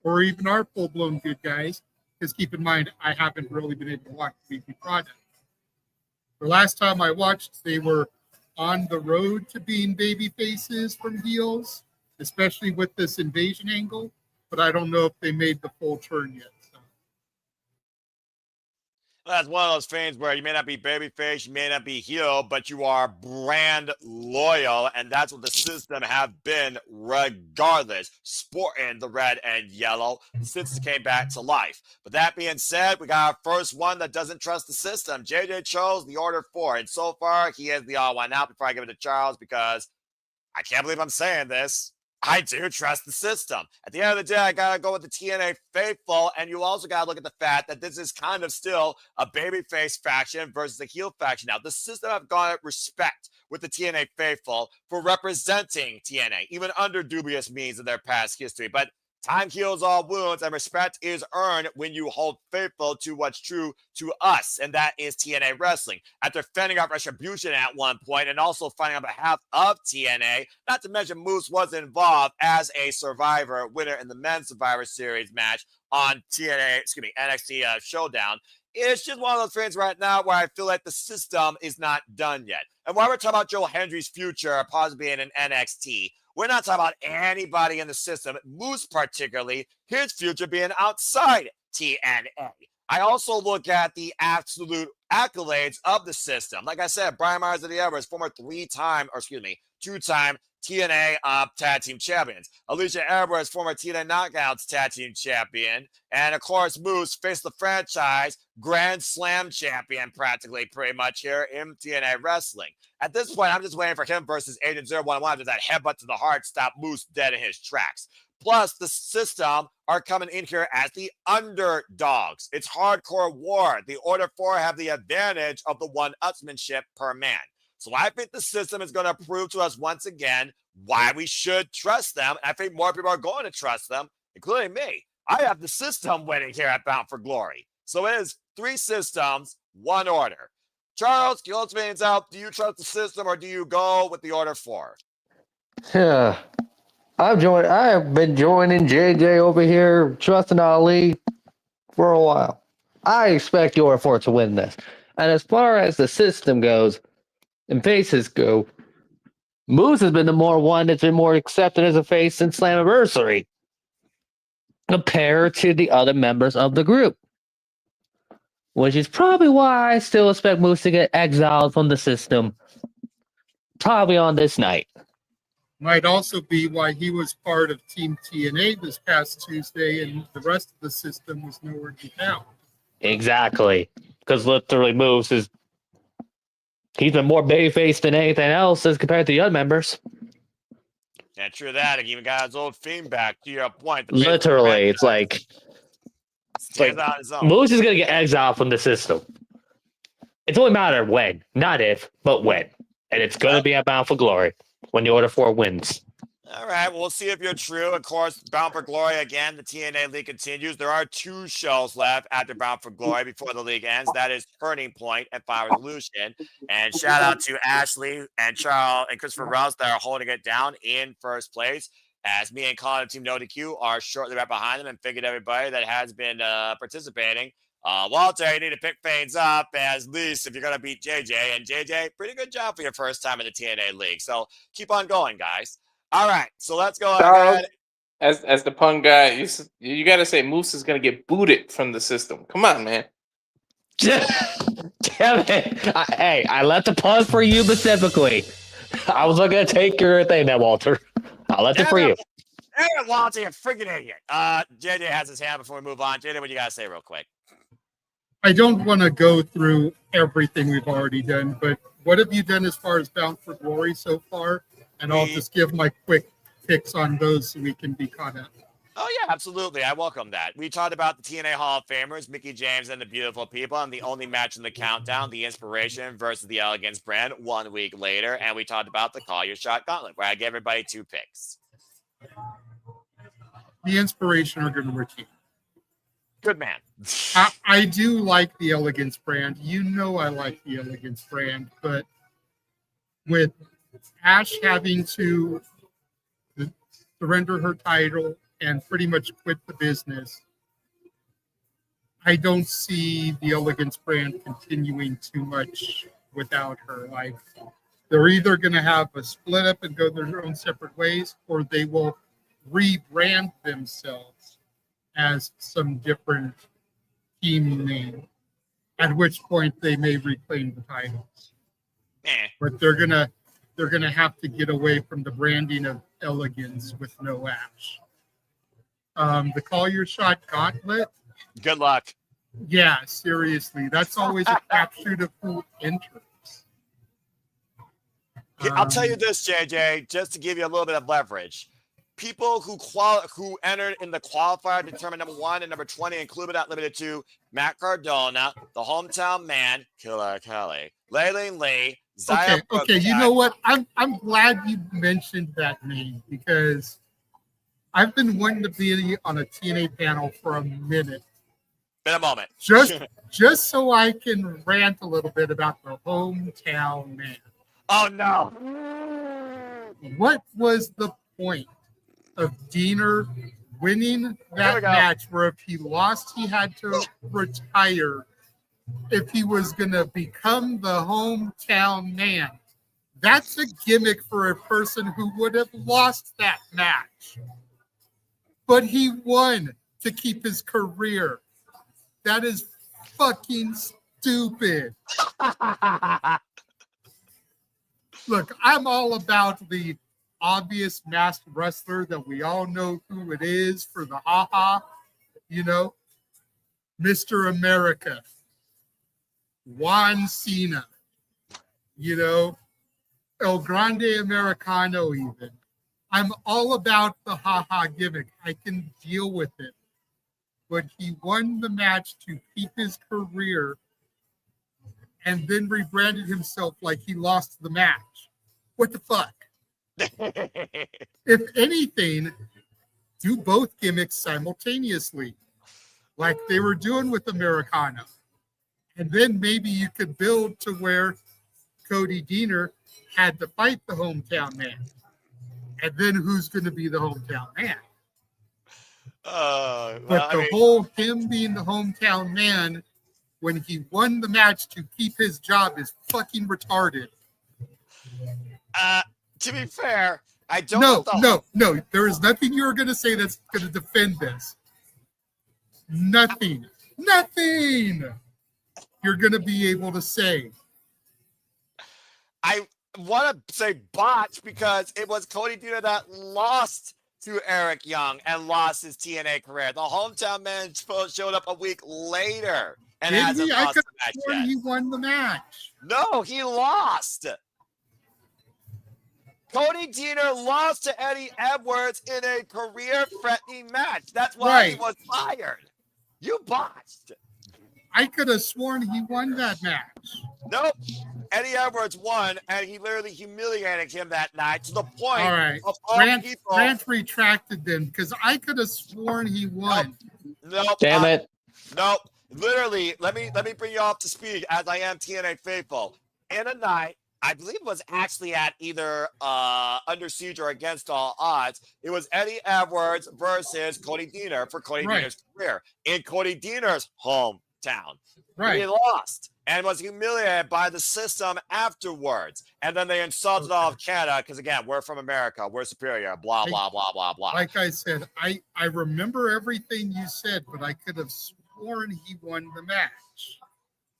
or even are full-blown good guys, because keep in mind, I haven't really been able to watch the weekly product. The last time I watched, they were on the road to being baby faces from heels, especially with this invasion angle, but I don't know if they made the full turn yet. So. Well, that's one of those things where you may not be babyface, you may not be heel, but you are brand loyal, and that's what the system have been regardless, sporting the red and yellow since it came back to life. But that being said, we got our first one that doesn't trust the system. JJ chose the Order 4, and so far, he is the odd one out before I give it to Charles, because I can't believe I'm saying this. I do trust the system. At the end of the day, I got to go with the TNA faithful, and you also got to look at the fact that this is kind of still a babyface faction versus a heel faction. Now, the system have got respect with the TNA faithful for representing TNA, even under dubious means of their past history. But time heals all wounds, and respect is earned when you hold faithful to what's true to us, and that is TNA wrestling. After fending off Retribution at one point and also fighting on behalf of TNA, not to mention Moose was involved as a Survivor winner in the Men's Survivor Series match on NXT Showdown. It's just one of those things right now where I feel like the system is not done yet. And while we're talking about Joe Hendry's future possibly being in NXT, we're not talking about anybody in the system, Moose particularly, his future being outside TNA. I also look at the absolute accolades of the system. Like I said, Brian Myers of the Everest, former two-time TNA Tag Team Champions. Alicia Everest, former TNA Knockouts Tag Team Champion. And, of course, Moose faced the franchise Grand Slam Champion practically pretty much here in TNA Wrestling. At this point, I'm just waiting for him versus Agent 011 after that headbutt to the heart stopped Moose dead in his tracks. Plus, the system are coming in here as the underdogs. It's hardcore war. The Order 4 have the advantage of the one-upsmanship per man. So I think the system is going to prove to us once again why we should trust them. I think more people are going to trust them, including me. I have the system winning here at Bound for Glory. So it is 3 systems, 1 order. Charles, close things out. Do you trust the system or do you go with the Order 4? Yeah. I have been joining JJ over here, trusting Ali for a while. I expect the Order 4 to win this. And as far as the system goes, and faces go, Moose has been the more one that's been more accepted as a face since Slammiversary compared to the other members of the group. Which is probably why I still expect Moose to get exiled from the system probably on this night. Might also be why he was part of Team TNA this past Tuesday, and the rest of the system was nowhere to be found. Exactly. Because literally Moose is he's been more babyface than anything else as compared to the other members. Yeah, true that. He even got his old theme back. To your point, the Literally, it's like stands on his own. Moose is gonna get exiled from the system. It's only a matter of when, not if, but when. And it's gonna be at Bound for Glory when the Order 4 wins. All right, we'll see if you're true. Of course, Bound for Glory again. The TNA League continues. There are 2 shows left after Bound for Glory before the league ends. That is Turning Point and Fire Resolution. And shout out to Ashley and Charles and Christopher Rouse that are holding it down in first place. As me and Colin of Team NoDQ are shortly right behind them, and figured everybody that has been participating. Walter, you need to pick things up as least if you're going to beat JJ. And JJ, pretty good job for your first time in the TNA League. So keep on going, guys. All right, so let's go ahead. As the pun guy, you got to say Moose is going to get booted from the system. Come on, man. Damn it. Hey, I left the pun for you specifically. I was not going to take your thing there, Walter. I left it for you. Hey, Walter, you freaking idiot. JJ has his hand before we move on. JJ, what you got to say real quick? I don't want to go through everything we've already done, but what have you done as far as Bound for Glory so far? And I'll just give my quick picks on those so we can be caught up. Oh, yeah, absolutely. I welcome that. We talked about the TNA Hall of Famers, Mickie James and the Beautiful People, and the only match in the countdown, the Inspiration versus the Elegance brand 1 week later. And we talked about the Call Your Shot Gauntlet, where I gave everybody 2 picks. The Inspiration are going to retain. Good man. I do like the Elegance brand. You know I like the Elegance brand, but with Ash having to surrender her title and pretty much quit the business, I don't see the Elegance brand continuing too much without her. Like, they're either going to have a split up and go their own separate ways, or they will rebrand themselves as some different team name, at which point they may reclaim the titles. But they're gonna have to get away from the branding of Elegance with no Ash. The Call Your Shot Gauntlet. Good luck. Yeah, seriously, that's always a crapshoot of who enters. I'll tell you this, JJ, just to give you a little bit of leverage. People who entered in the qualifier determined number 1 and number 20, included not limited to Matt Cardona, the Hometown Man, Killer Kelly, Layleen Lee, Zaya. Okay. You know what? I'm glad you mentioned that name, because I've been wanting to be on a TNA panel for a minute. Been a moment. Just so I can rant a little bit about the Hometown Man. Oh no! What was the point of Diener winning that match, where if he lost, he had to retire if he was going to become the Hometown Man? That's a gimmick for a person who would have lost that match. But he won to keep his career. That is fucking stupid. Look, I'm all about the obvious masked wrestler that we all know who it is for the haha, you know, Mr. America, Juan Cena, you know, El Grande Americano even. I'm all about the haha gimmick. I can deal with it. But he won the match to keep his career and then rebranded himself like he lost the match. What the fuck? If anything, do both gimmicks simultaneously, like they were doing with Americano. And then maybe you could build to where Cody Diener had to fight the Hometown Man. And then who's going to be the Hometown Man? Whole him being the Hometown Man when he won the match to keep his job is fucking retarded. To be fair, I don't. No. There is nothing you're going to say that's going to defend this. Nothing you're going to be able to say. want to say botch because it was Cody Deaner that lost to Eric Young and lost his TNA career. The hometown man showed up a week later and Did hasn't he? I lost could the match have sworn yet. he won the match. No, he lost. Cody Deaner lost to Eddie Edwards in a career-threatening match. That's why he Right. was fired. You botched. I could have sworn he won that match. Nope. Eddie Edwards won, and he literally humiliated him that night to the point All right. of all Grant people. retracted then because I could have sworn he won. Nope. Damn it. Nope. Literally, let me bring you up to speed as I am TNA faithful. In a night, I believe it was actually at either Under Siege or Against All Odds. It was Eddie Edwards versus Cody Deaner for Cody Right. Deaner's career in Cody Deaner's hometown. He Right. lost and was humiliated by the system afterwards. And then they insulted all of Canada because, again, we're from America. We're superior. Blah, blah, blah, blah, blah. Like I said, I remember everything you said, but I could have sworn he won the match.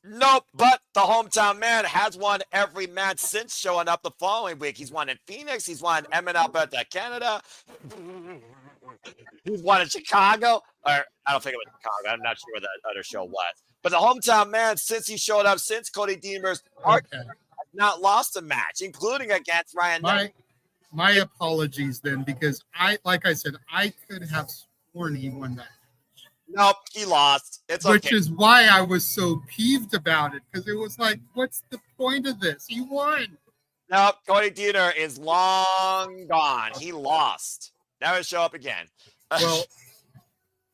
Nope, but the hometown man has won every match since showing up the following week. He's won in Phoenix. He's won in Alberta, Canada. He's won in Chicago. Or I don't think it was Chicago. I'm not sure where the other show was. But the hometown man, since he showed up, since Cody Deaner's heart, Okay. has not lost a match, including against Ryan Knight. My apologies then, because like I said, I could have sworn he won that. Nope, he lost. It's Which okay. is why I was so peeved about it, because it was like, what's the point of this? He won. Nope, Cody Deaner is long gone. He lost. Never show up again. Well,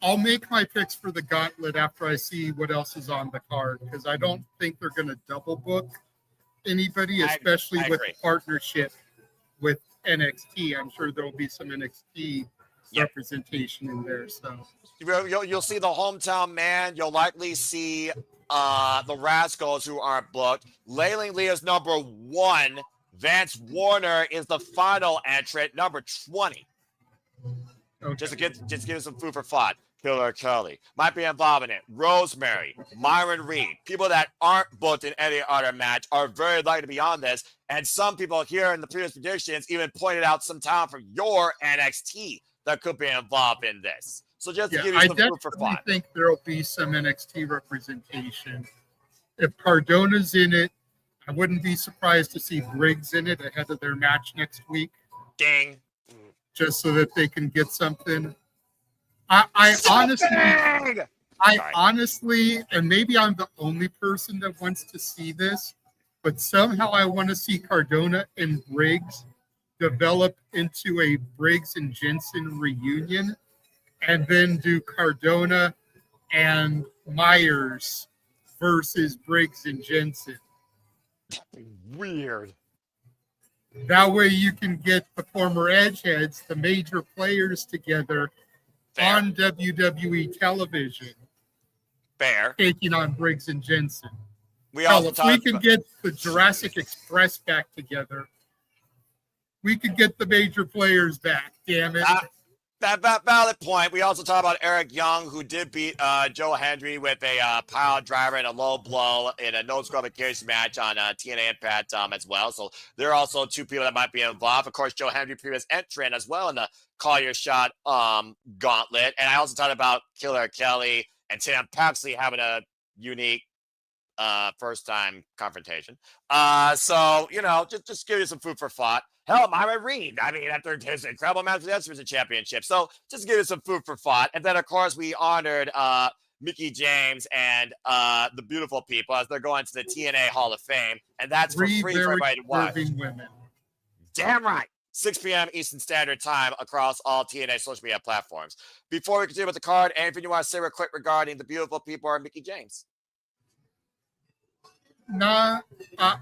I'll make my picks for the gauntlet after I see what else is on the card, because I don't think they're going to double book anybody, especially I with agree. the partnership with NXT. I'm sure there'll be some NXT Yep. representation in there. So You'll see the hometown man. You'll likely see the Rascals who aren't booked. Layling Lee is number 1. Vance Warner is the final entrant, number 20. okay. Just to give us some food for thought. Killer Kelly might be involved in it. Rosemary, Myron Reed, people that aren't booked in any other match are very likely to be on this. And some people here in the previous predictions even pointed out some talent from your NXT that could be involved in this. So just to give you I some food for definitely thought. think there'll be some NXT representation. If Cardona's in it, I wouldn't be surprised to see Briggs in it ahead of their match next week, Ding. just so that they can get something. I honestly, and maybe I'm the only person that wants to see this, but somehow I want to see Cardona and Briggs develop into a Briggs and Jensen reunion, and then do Cardona and Myers versus Briggs and Jensen. Weird. That way you can get the former Edgeheads, the major players together on WWE television, taking on Briggs and Jensen. If we can get the Jurassic Express back together, we could get the major players back. Damn it! That valid point. We also talked about Eric Young, who did beat Joe Hendry with a pile driver and a low blow in a no disqualification match on TNA Impact as well. So there are also 2 people that might be involved. Of course, Joe Hendry, previous entrant as well in the Call Your Shot gauntlet. And I also talked about Killer Kelly and Tim Paxley having a unique first-time confrontation. So, just give you some food for thought. Hell, Myron Reed, after his incredible match with the Championship. So just give you some food for thought. And then, of course, we honored Mickie James and the beautiful people as they're going to the TNA Hall of Fame. And that's for free for everybody to watch. Women. Damn right. 6 p.m. Eastern Standard Time across all TNA social media platforms. Before we continue with the card, anything you want to say real quick regarding the beautiful people or Mickie James? Nah,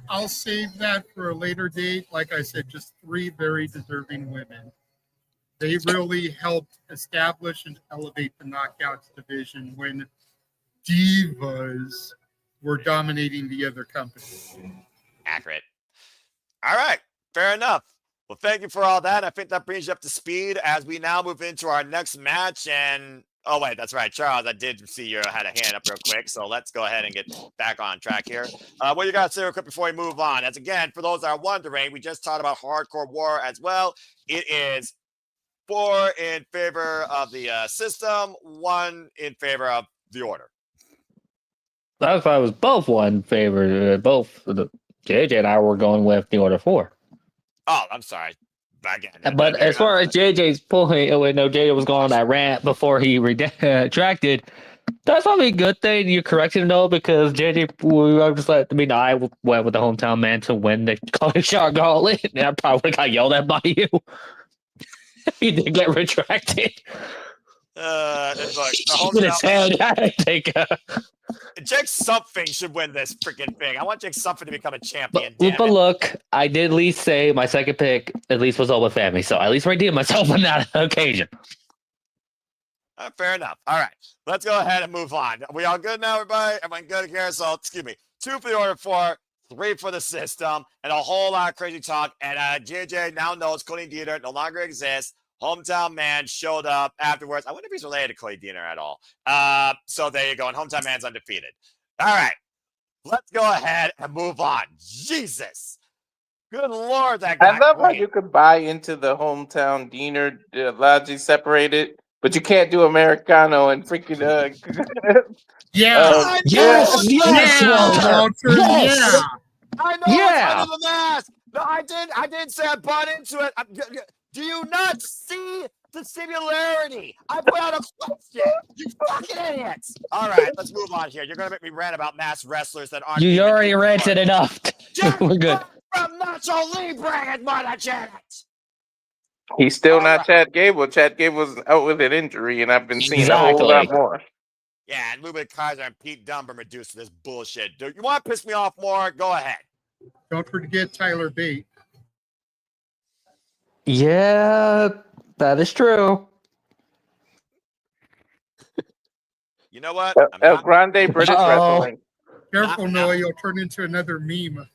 I'll save that for a later date. Like I said, just 3 very deserving women. They really helped establish and elevate the Knockouts division when divas were dominating the other companies. Accurate. All right. Fair enough. Well, thank you for all that. I think that brings you up to speed as we now move into our next match. And Oh, wait, that's right. Charles, I did see you had a hand up real quick, so let's go ahead and get back on track here. What you got to say real quick before we move on? As again, for those that are wondering, we just talked about Hardcore War as well. It is 4 in favor of the system, 1 in favor of the order. That's why it was both one favor. Both the JJ and I were going with the order 4. Oh, I'm sorry. Again, But as far as JJ's point, no, JJ was going on that rant before he retracted. That's probably a good thing you corrected him, though, because JJ, I went with the hometown man to win the shot gauntlet, and I probably would have got yelled at by you. He did get retracted. Look, the hometown. Jake Something should win this freaking thing. I want Jake Something to become a champion. But look, I did at least say my second pick at least was all with family, so I at least redeemed myself on that occasion. Fair enough. All right, let's go ahead and move on. Are we all good now, everybody? Everyone good here? So, excuse me. 2 for the order 4, 3 for the system, and a whole lot of crazy talk. And JJ now knows Cody Dieter no longer exists. Hometown man showed up afterwards. I wonder if he's related to Cody Dieter at all. So there you go. And Hometown man's undefeated. All right. Let's go ahead and move on. Jesus. Good Lord, that guy. I love how you could buy into the Hometown Diener logic separated, but you can't do Americano and freaking Yeah. Yes. Walter. Yeah. I know it's under the mask. No, I didn't say I bought into it. Do you not see the similarity? I put out a question. You fucking idiots. All right, let's move on here. You're going to make me rant about mass wrestlers that aren't. You already ranted enough. We're good. From Nacho Libre and Monagenic. He's still not Chad Gable. Chad Gable's out with an injury, and I've been seeing a whole lot more. Yeah, and Ludwig Kaiser and Pete Dunne are reduced to this bullshit. Do you want to piss me off more? Go ahead. Don't forget Tyler Bate. Yeah, that is true. You know what? El Grande British Wrestling. Careful, Noah, you'll turn into another meme.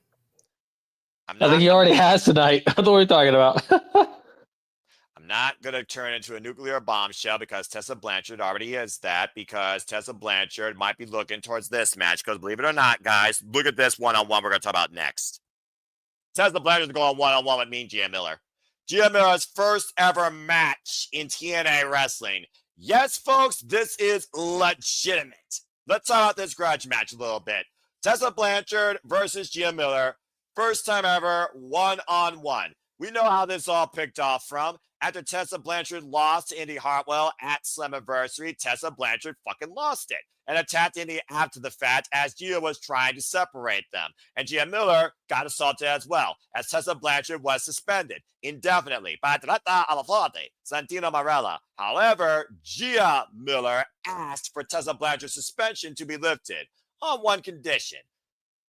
I think he already has tonight. That's what we're talking about. I'm not going to turn into a nuclear bombshell because Tessa Blanchard already is that, because Tessa Blanchard might be looking towards this match, because believe it or not, guys, look at this one-on-one we're going to talk about next. Tessa Blanchard's going one-on-one with Mean Gia Miller. Gia Miller's first ever match in TNA wrestling. Yes, folks, this is legitimate. Let's talk about this grudge match a little bit. Tessa Blanchard versus Gia Miller. First time ever, one-on-one. We know how this all picked off from. After Tessa Blanchard lost to Indy Hartwell at Slammiversary, Tessa Blanchard fucking lost it and attacked Indy after the fact as Gia was trying to separate them. And Gia Miller got assaulted as well, as Tessa Blanchard was suspended indefinitely by Atleta Alafante, Santino Marella. However, Gia Miller asked for Tessa Blanchard's suspension to be lifted on one condition.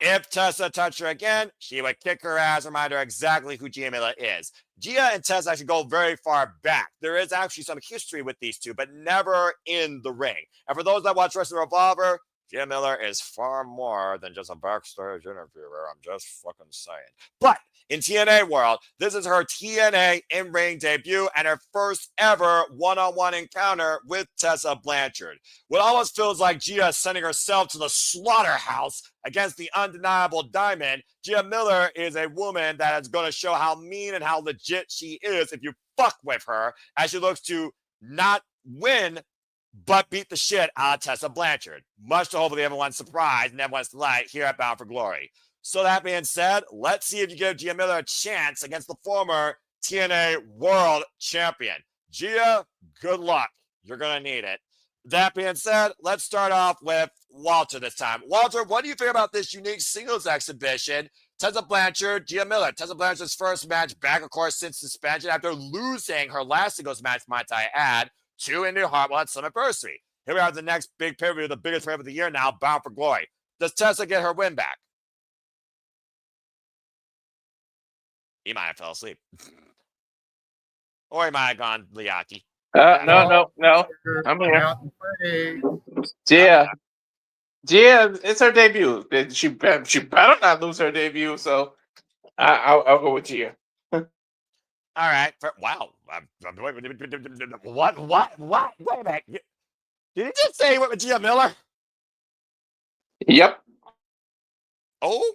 If Tessa touched her again, she would kick her ass, remind her exactly who Gia Miller is. Gia and Tessa actually go very far back. There is actually some history with these two, but never in the ring. And for those that watch Wrestling Revolver, Gia Miller is far more than just a backstage interviewer. I'm just fucking saying. But in TNA world, this is her TNA in-ring debut and her first ever one-on-one encounter with Tessa Blanchard. What almost feels like Gia is sending herself to the slaughterhouse against the undeniable Diamond. Gia Miller is a woman that is going to show how mean and how legit she is if you fuck with her, as she looks to not win but beat the shit out of Tessa Blanchard, much to hopefully everyone's surprise and everyone's delight here at Bound for Glory. So that being said, let's see if you give Gia Miller a chance against the former TNA World Champion. Gia, good luck. You're going to need it. That being said, let's start off with Walter this time. Walter, what do you think about this unique singles exhibition? Tessa Blanchard, Gia Miller. Tessa Blanchard's first match back, of course, since suspension after losing her last singles match, might I add, to Indy Hartwell at Slammiversary. Here we are at the next big pay-per-view, the biggest pay-per-view of the year now, Bound for Glory. Does Tessa get her win back? He might have fell asleep. Or he might have gone Liaki. No. I'm here. Gia, it's her debut. She better not lose her debut, so I'll go with Gia. All right. Wow. What? Wait a minute. Did he just say he went with Gia Miller? Yep. Okay.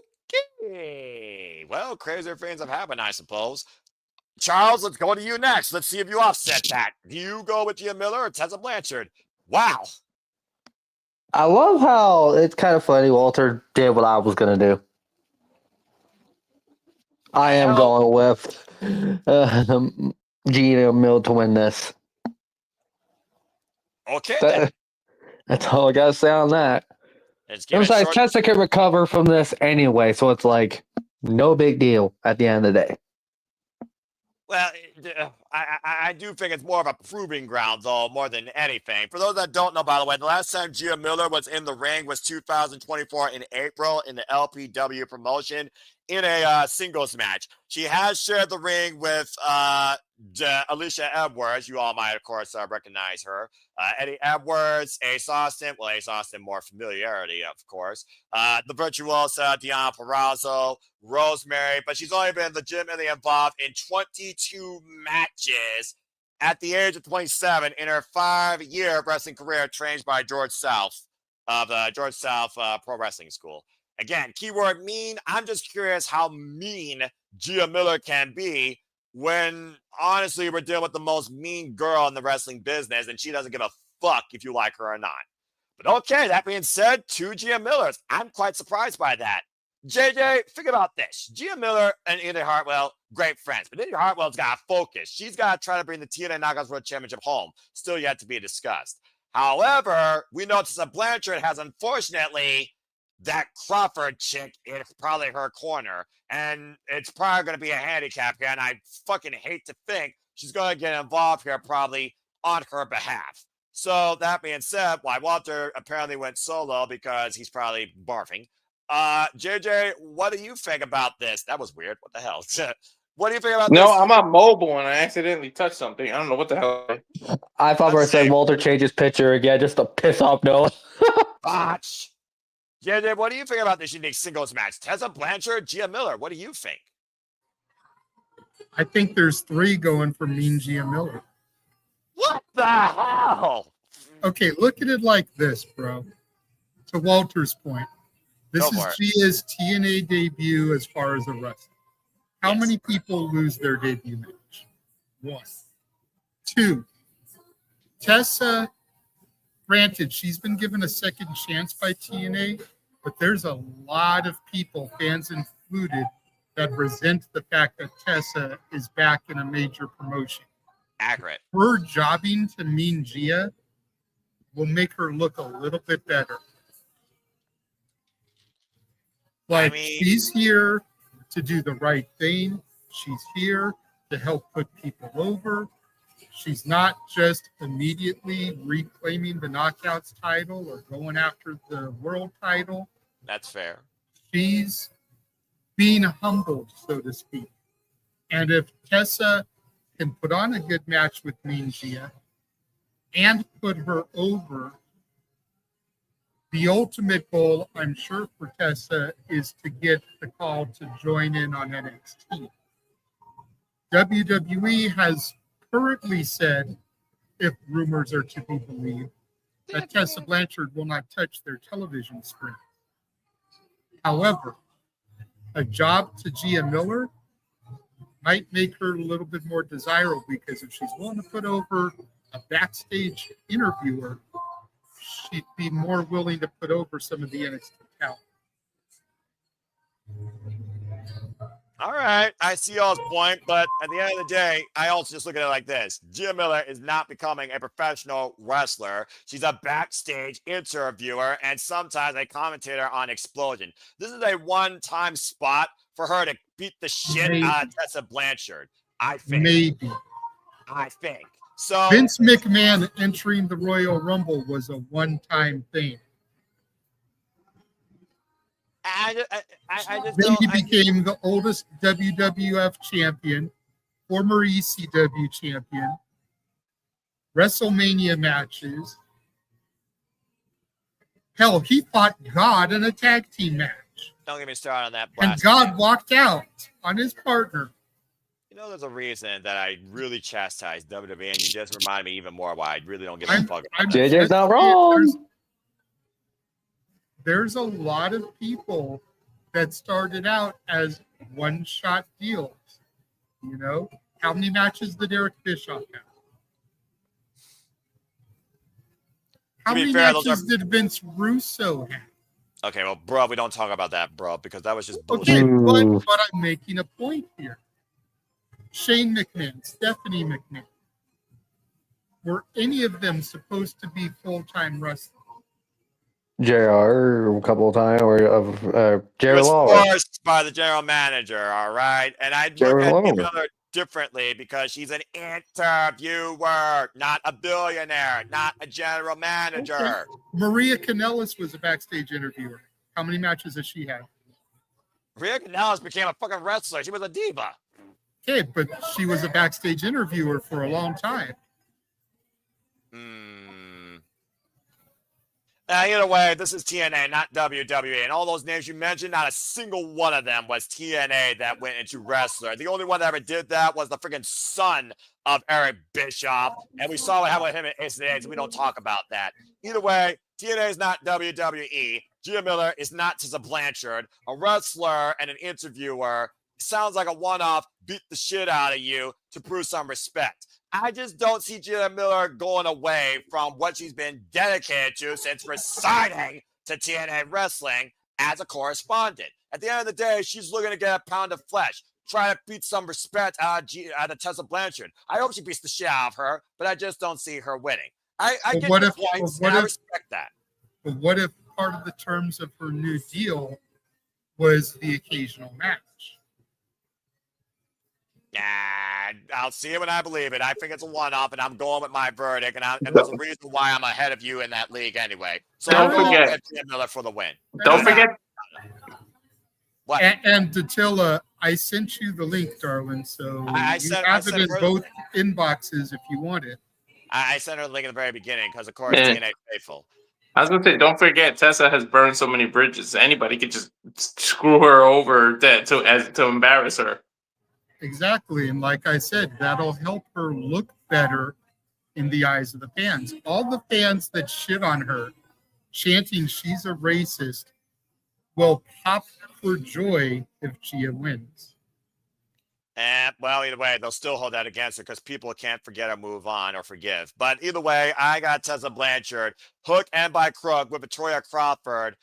Well, crazier things have happened, I suppose. Charles, let's go to you next. Let's see if you offset that. Do you go with Gia Miller or Tessa Blanchard? Wow. I love how it's kind of funny. Walter did what I was gonna do. I am going with Gina Mill to win this. Okay, then. That's all I gotta say on that. Let's give it Besides, short. Tessa can recover from this anyway, so it's like no big deal at the end of the day. Well, I do think it's more of a proving ground, though, more than anything. For those that don't know, by the way, the last time Gia Miller was in the ring was 2024 in April in the LPW promotion in a singles match. She has shared the ring with Alicia Edwards. You all might, of course, recognize her. Eddie Edwards, Ace Austin. Well, Ace Austin, more familiarity, of course. The virtuosa, Deanna Purrazzo, Rosemary, but she's only been legitimately involved in 22 matches at the age of 27 in her 5-year wrestling career, trained by George South of the George South Pro Wrestling School. Again, keyword mean. I'm just curious how mean Gia Miller can be when, honestly, we're dealing with the most mean girl in the wrestling business, and she doesn't give a fuck if you like her or not. But okay, that being said, 2 Gia Millers. I'm quite surprised by that. JJ, think about this. Gia Miller and Indy Hartwell, great friends, but Indy Hartwell's got to focus. She's got to try to bring the TNA Knockouts World Championship home. Still yet to be discussed. However, we know Tessa Blanchard has, unfortunately, that Crawford chick is probably her corner, and it's probably going to be a handicap here, and I fucking hate to think she's going to get involved here probably on her behalf. So that being said, why Walter apparently went solo because he's probably barfing. JJ, what do you think about this? That was weird. What the hell? What do you think about this? No, I'm on mobile and I accidentally touched something. I don't know what the hell. I thought we were saying Walter changed his picture again just to piss off Noah. Botch. JJ, what do you think about this unique singles match? Tessa Blanchard, Gia Miller. What do you think? I think there's 3 going for Mean Gia Miller. What the hell? Okay, look at it like this, bro. To Walter's point, this is Gia's TNA debut as far as a wrestler. How many people lose their debut match? 1. 2. Tessa, granted, she's been given a second chance by TNA, but there's a lot of people, fans included, that resent the fact that Tessa is back in a major promotion. Accurate. Her jobbing to Mean Gia will make her look a little bit better. Like, she's here to do the right thing. She's here to help put people over. She's not just immediately reclaiming the Knockouts title or going after the world title. That's fair. She's being humbled, so to speak. And if Tessa can put on a good match with Mean Gia and put her over, the ultimate goal, I'm sure, for Tessa is to get the call to join in on NXT. WWE has currently said, if rumors are to be believed, that Tessa Blanchard will not touch their television screen. However, a job to Gia Miller might make her a little bit more desirable, because if she's willing to put over a backstage interviewer, she'd be more willing to put over some of the NXT talent. All right, I see y'all's point, but at the end of the day, I also just look at it like this. Gia Miller is not becoming a professional wrestler. She's a backstage interviewer and sometimes a commentator on Explosion. This is a one-time spot for her to beat the shit out of Tessa Blanchard, I think. Maybe. I think. So Vince McMahon entering the Royal Rumble was a one-time thing. Then he became the oldest WWF champion, former ECW champion, WrestleMania matches. Hell, he fought God in a tag team match. Don't get me started on that. And God walked out on his partner. there's a reason that I really chastise WWE, and you just reminded me even more why I really don't give a I'm- fuck. I'm- JJ's not let's see if wrong. There's a lot of people that started out as one-shot deals. You know, how many matches did Eric Bischoff have? How To be many fair, those matches did Vince Russo have? Okay, well, bro, we don't talk about that, bro, because that was just Okay, bullshit. but I'm making a point here. Shane McMahon, Stephanie McMahon. Were any of them supposed to be full-time wrestlers? JR a couple of times, or It Jerry was Lawler. forced by the general manager, all right? And I look Jerry at Lawler. Miller differently because she's an interviewer, not a billionaire, not a general manager. Okay. Maria Kanellis was a backstage interviewer. How many matches has she had? Rhea Kanellis became a fucking wrestler. She was a diva. Okay, but she was a backstage interviewer for a long time. Either way, this is TNA, not WWE. And all those names you mentioned, not a single one of them was TNA that went into wrestler. The only one that ever did that was the freaking son of Eric Bischoff. And we saw what happened with him at Ace of Days. We don't talk about that. Either way, TNA is not WWE. Gia Miller is not Tessa Blanchard. A wrestler and an interviewer sounds like a one-off, beat the shit out of you to prove some respect. I just don't see Gia Miller going away from what she's been dedicated to since resigning to TNA Wrestling as a correspondent. At the end of the day, she's looking to get a pound of flesh, try to beat some respect out of Tessa Blanchard. I hope she beats the shit out of her, but I just don't see her winning. I get your points, and I respect that. But what if part of the terms of her new deal was the occasional match? I'll see it when I believe it. I think it's a one-off, and I'm going with my verdict, and there's a reason why I'm ahead of you in that league anyway. So Don't I'm forget going with Miller for the win. Don't forget. What? And Datilla, I sent you the link, darling. So I you sent have it in her- both inboxes if you want it. I sent her the link at the very beginning because, of course, Yeah. TNA faithful. I was gonna say, don't forget, Tessa has burned so many bridges. Anybody could just screw her over to embarrass her. Exactly. And like I said, that'll help her look better in the eyes of the fans. All the fans that shit on her, chanting she's a racist, will pop for joy if Gia wins. And, well, either way, they'll still hold that against her because people can't forget or move on or forgive. But either way, I got Tessa Blanchard, hook and by crook, with Victoria Crawford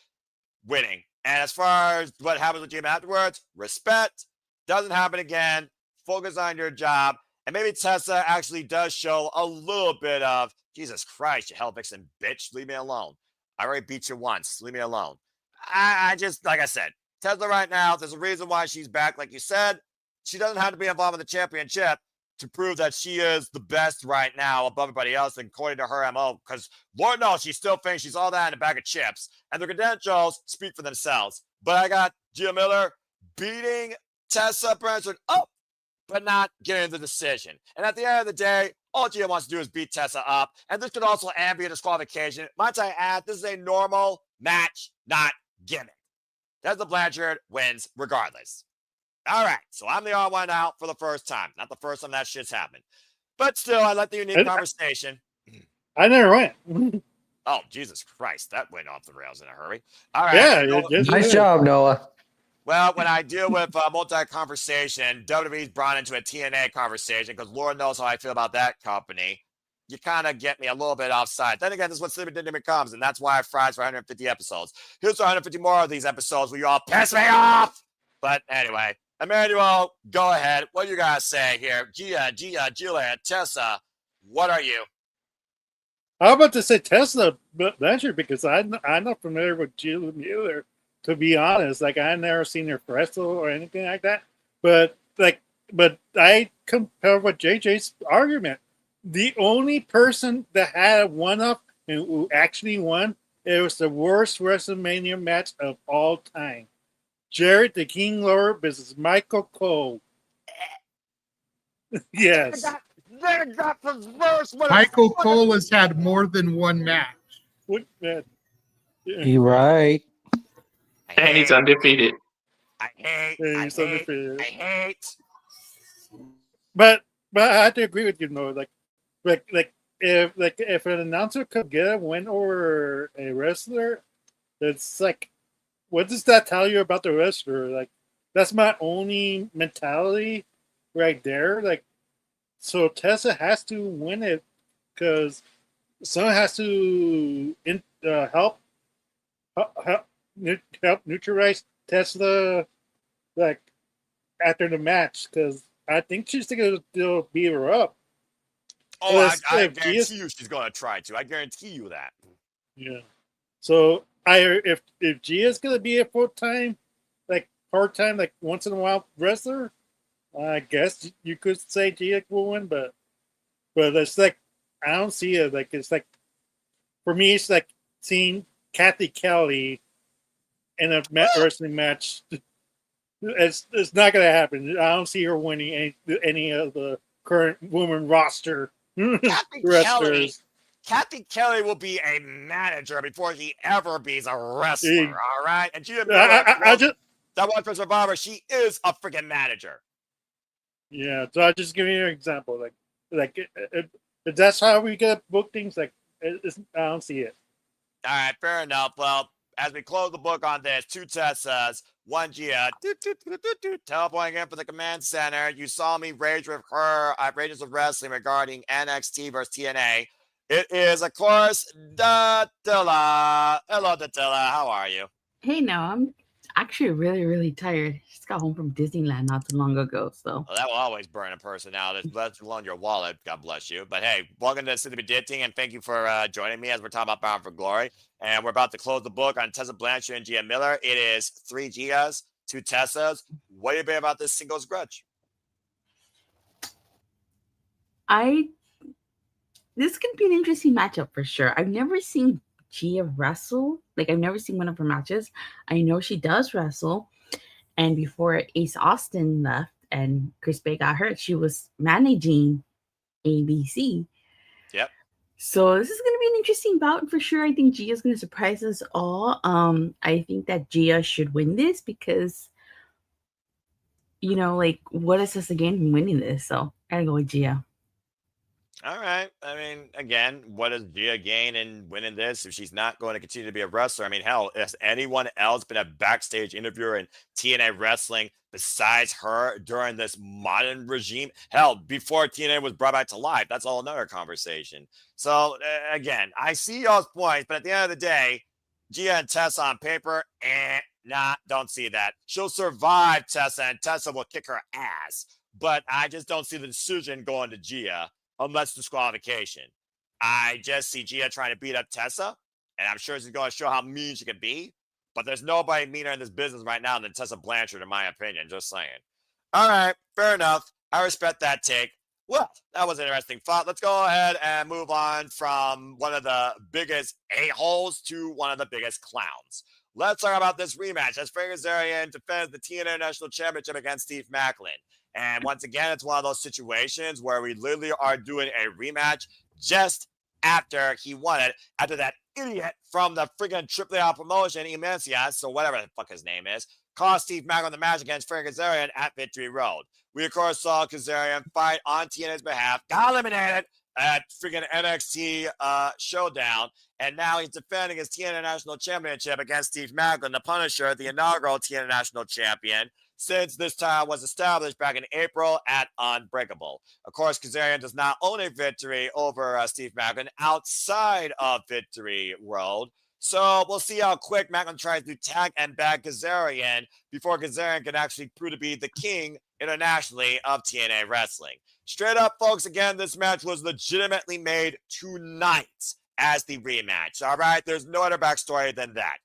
winning. And as far as what happens with Gia afterwards, respect. Doesn't happen again. Focus on your job. And maybe Tessa actually does show a little bit of, Jesus Christ, you hell vixen bitch, leave me alone. I already beat you once. Leave me alone. I just, like I said, Tessa right now, there's a reason why she's back. Like you said, she doesn't have to be involved in the championship to prove that she is the best right now above everybody else, according to her MO, because Lord knows she still thinks she's all that in a bag of chips. And the credentials speak for themselves. But I got Gia Miller beating Tessa Blanchard up, but not getting the decision. And at the end of the day, all Gia wants to do is beat Tessa up. And this could also be a disqualification. Might I add, this is a normal match, not gimmick. Tessa Blanchard wins regardless. All right, so I'm the odd one out for the first time. Not the first time that shit's happened. But still, I like the unique conversation. I never went. Oh, Jesus Christ, that went off the rails in a hurry. All right. Yeah, Nice job, Noah. Well, when I deal with multi-conversation, WWE's brought into a TNA conversation because Lord knows how I feel about that company. You kind of get me a little bit offside. Then again, this is what Sleeping Dinner becomes, and that's why I fries for 150 episodes. Here's 150 more of these episodes where you all piss me off. But anyway, Emmanuel, go ahead. What do you guys say here? Gia, Julia, Tessa, what are you? I'm about to say Tesla Blanchard because I'm not familiar with Jill Mueller, to be honest. Like, I've never seen her wrestle or anything like that. But I compare with JJ's argument. The only person that had one up and who actually won, it was the worst WrestleMania match of all time. Jarrett the King Lawler versus Michael Cole. Yes. Michael Cole has had more than one match. You're right. And he's undefeated. I hate. but I have to agree with you, though. If an announcer could get a win over a wrestler, it's like, what does that tell you about the wrestler? Like, that's my only mentality right there. Like, so Tessa has to win it because someone has to help neutralize Tesla, like, after the match, because I think she's going to still beat her up. Oh, I guarantee you she's going to try to. I guarantee you that. Yeah. So if Gia's going to be a full-time, like part-time, like once in a while wrestler, I guess you could say Gia will win, but it's like, I don't see it. Like, it's like, for me, it's like seeing Kathy Kelly in a wrestling match. It's not going to happen. I don't see her winning any of the current women roster wrestlers. Kathy Kelly will be a manager before she ever be a wrestler. All right, and Gia Miller, that one for Survivor, she is a freaking manager. Yeah, so I just give you an example. Like if that's how we get book things. Like, I don't see it. All right, fair enough. Well, as we close the book on this, 2 Tessas, 1 Gia, teleporting in for the command center. You saw me rage with her at Rages of Wrestling regarding NXT versus TNA. It is, of course, Datilla. Hello, Datilla. How are you? Hey, no, I'm actually really, really tired. Just got home from Disneyland not too long ago, so. Well, that will always burn a person out, let alone your wallet. God bless you. But hey, welcome to City Beditting, and thank you for joining me as we're talking about Bound for Glory. And we're about to close the book on Tessa Blanchard and Gia Miller. It is 3 Gias, 2 Tessas. What do you think about this singles grudge? This could be an interesting matchup for sure. I've never seen Gia wrestle. Like, I've never seen one of her matches. I know she does wrestle. And before Ace Austin left and Chris Bay got hurt, she was managing ABC. Yep. So this is going to be an interesting bout for sure. I think Gia's going to surprise us all. I think that Gia should win this because, you know, like, what is us again from winning this? So I gotta go with Gia. All right. I mean, again, what does Gia gain in winning this if she's not going to continue to be a wrestler? I mean, hell, has anyone else been a backstage interviewer in TNA wrestling besides her during this modern regime? Hell, before TNA was brought back to life, that's all another conversation. So, again, I see y'all's points, but at the end of the day, Gia and Tessa on paper, don't see that. She'll survive Tessa, and Tessa will kick her ass. But I just don't see the decision going to Gia. Unless disqualification. I just see Gia trying to beat up Tessa, and I'm sure she's going to show how mean she can be, but there's nobody meaner in this business right now than Tessa Blanchard, in my opinion, just saying. All right, fair enough. I respect that take. Well, that was an interesting thought. Let's go ahead and move on from one of the biggest a-holes to one of the biggest clowns. Let's talk about this rematch as Frank Kazarian defends the TNA National Championship against Steve Macklin. And once again, it's one of those situations where we literally are doing a rematch just after he won it, after that idiot from the freaking AAA promotion, Imancias, or whatever the fuck his name is, cost Steve Macklin the match against Frank Kazarian at Victory Road. We, of course, saw Kazarian fight on TNA's behalf, got eliminated at freaking NXT Showdown, and now he's defending his TNA National Championship against Steve Macklin, the Punisher, the inaugural TNA National Champion, since this title was established back in April at Unbreakable. Of course, Kazarian does not own a victory over Steve Macklin outside of Victory Road. So we'll see how quick Macklin tries to tag and bag Kazarian before Kazarian can actually prove to be the king internationally of TNA wrestling. Straight up, folks, again, this match was legitimately made tonight as the rematch. All right, there's no other backstory than that.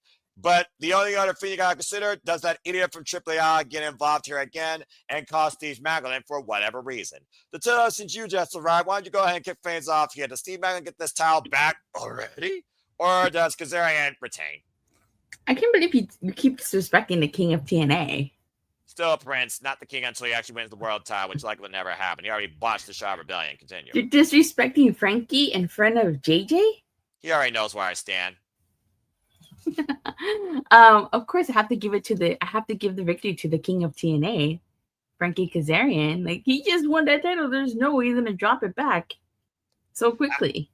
But the only other thing you got to consider, does that idiot from AAA get involved here again and cost Steve Macklin for whatever reason? Since you just arrived, why don't you go ahead and kick things off here? Does Steve Macklin get this title back already? Or does Kazarian retain? I can't believe you keep disrespecting the king of TNA. Still a prince, not the king until he actually wins the world title, which likely would never happen. He already botched the Shaw Rebellion. Continue. You're disrespecting Frankie in front of JJ? He already knows where I stand. Of course, I have to give the victory to the king of TNA. Frankie Kazarian. Like, he just won that title. There's no way he's gonna drop it back so quickly.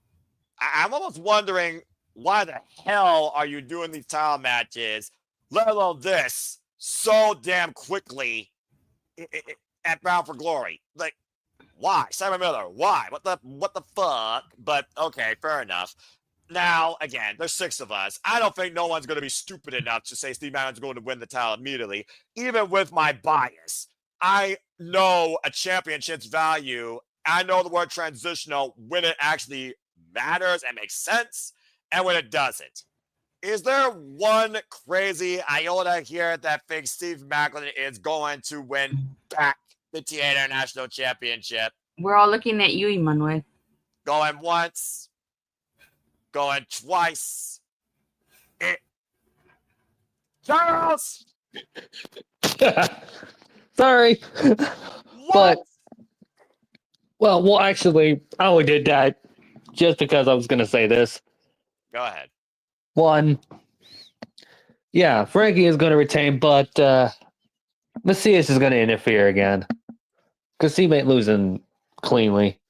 I'm almost wondering why the hell are you doing these title matches, let alone this, so damn quickly at Bound for Glory? Like, why? Simon Miller, why? What the fuck? But okay, fair enough. Now, again, there's 6 of us. I don't think no one's going to be stupid enough to say Steve Maclin's going to win the title immediately, even with my bias. I know a championship's value. I know the word transitional when it actually matters and makes sense, and when it doesn't. Is there one crazy iota here that thinks Steve Maclin is going to win back the TNA International Championship? We're all looking at you, Emmanuel. Going once, going twice. Charles! Sorry. What? But, well, actually, I only did that just because I was going to say this. Go ahead. One, yeah, Frankie is going to retain, but Macias is going to interfere again. Because he ain't losing cleanly.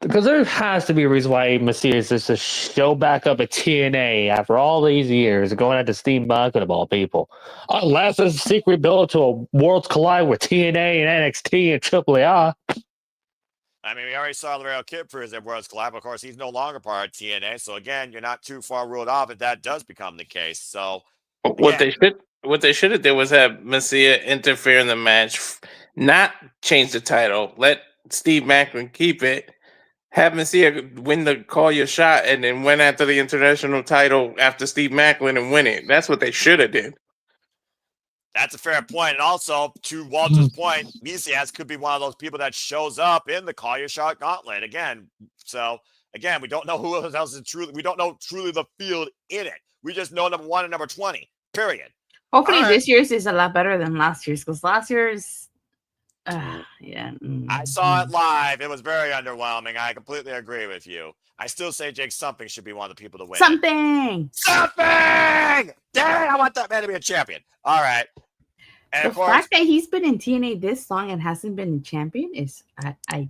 Because there has to be a reason why Macias is to show back up at TNA after all these years, going at the Steve Maclin of all people. Unless it's a secret build to a Worlds Collide with TNA and NXT and AAA. I mean, we already saw Laredo Kid prove at Worlds Collide. Of course, he's no longer part of TNA. So again, you're not too far ruled off if that does become the case. So What they should have did was have Messiah interfere in the match, not change the title, let Steve Maclin keep it, have Messiah win the call your shot, and then went after the international title after Steve Maclin and win it. That's what they should have did. that's a fair point. And also, to Walter's point, Mesias could be one of those people that shows up in the call your shot gauntlet again. So again, we don't know who else is truly. We don't know truly the field in it. We just know number 1 and number 20. Period. Hopefully, All this year's is a lot better than last year's, because last year's, yeah. I saw it live. It was very underwhelming. I completely agree with you. I still say Jake Something should be one of the people to win. Something! Damn it, I want that man to be a champion. All right. And The of course, fact that he's been in TNA this long and hasn't been a champion is, I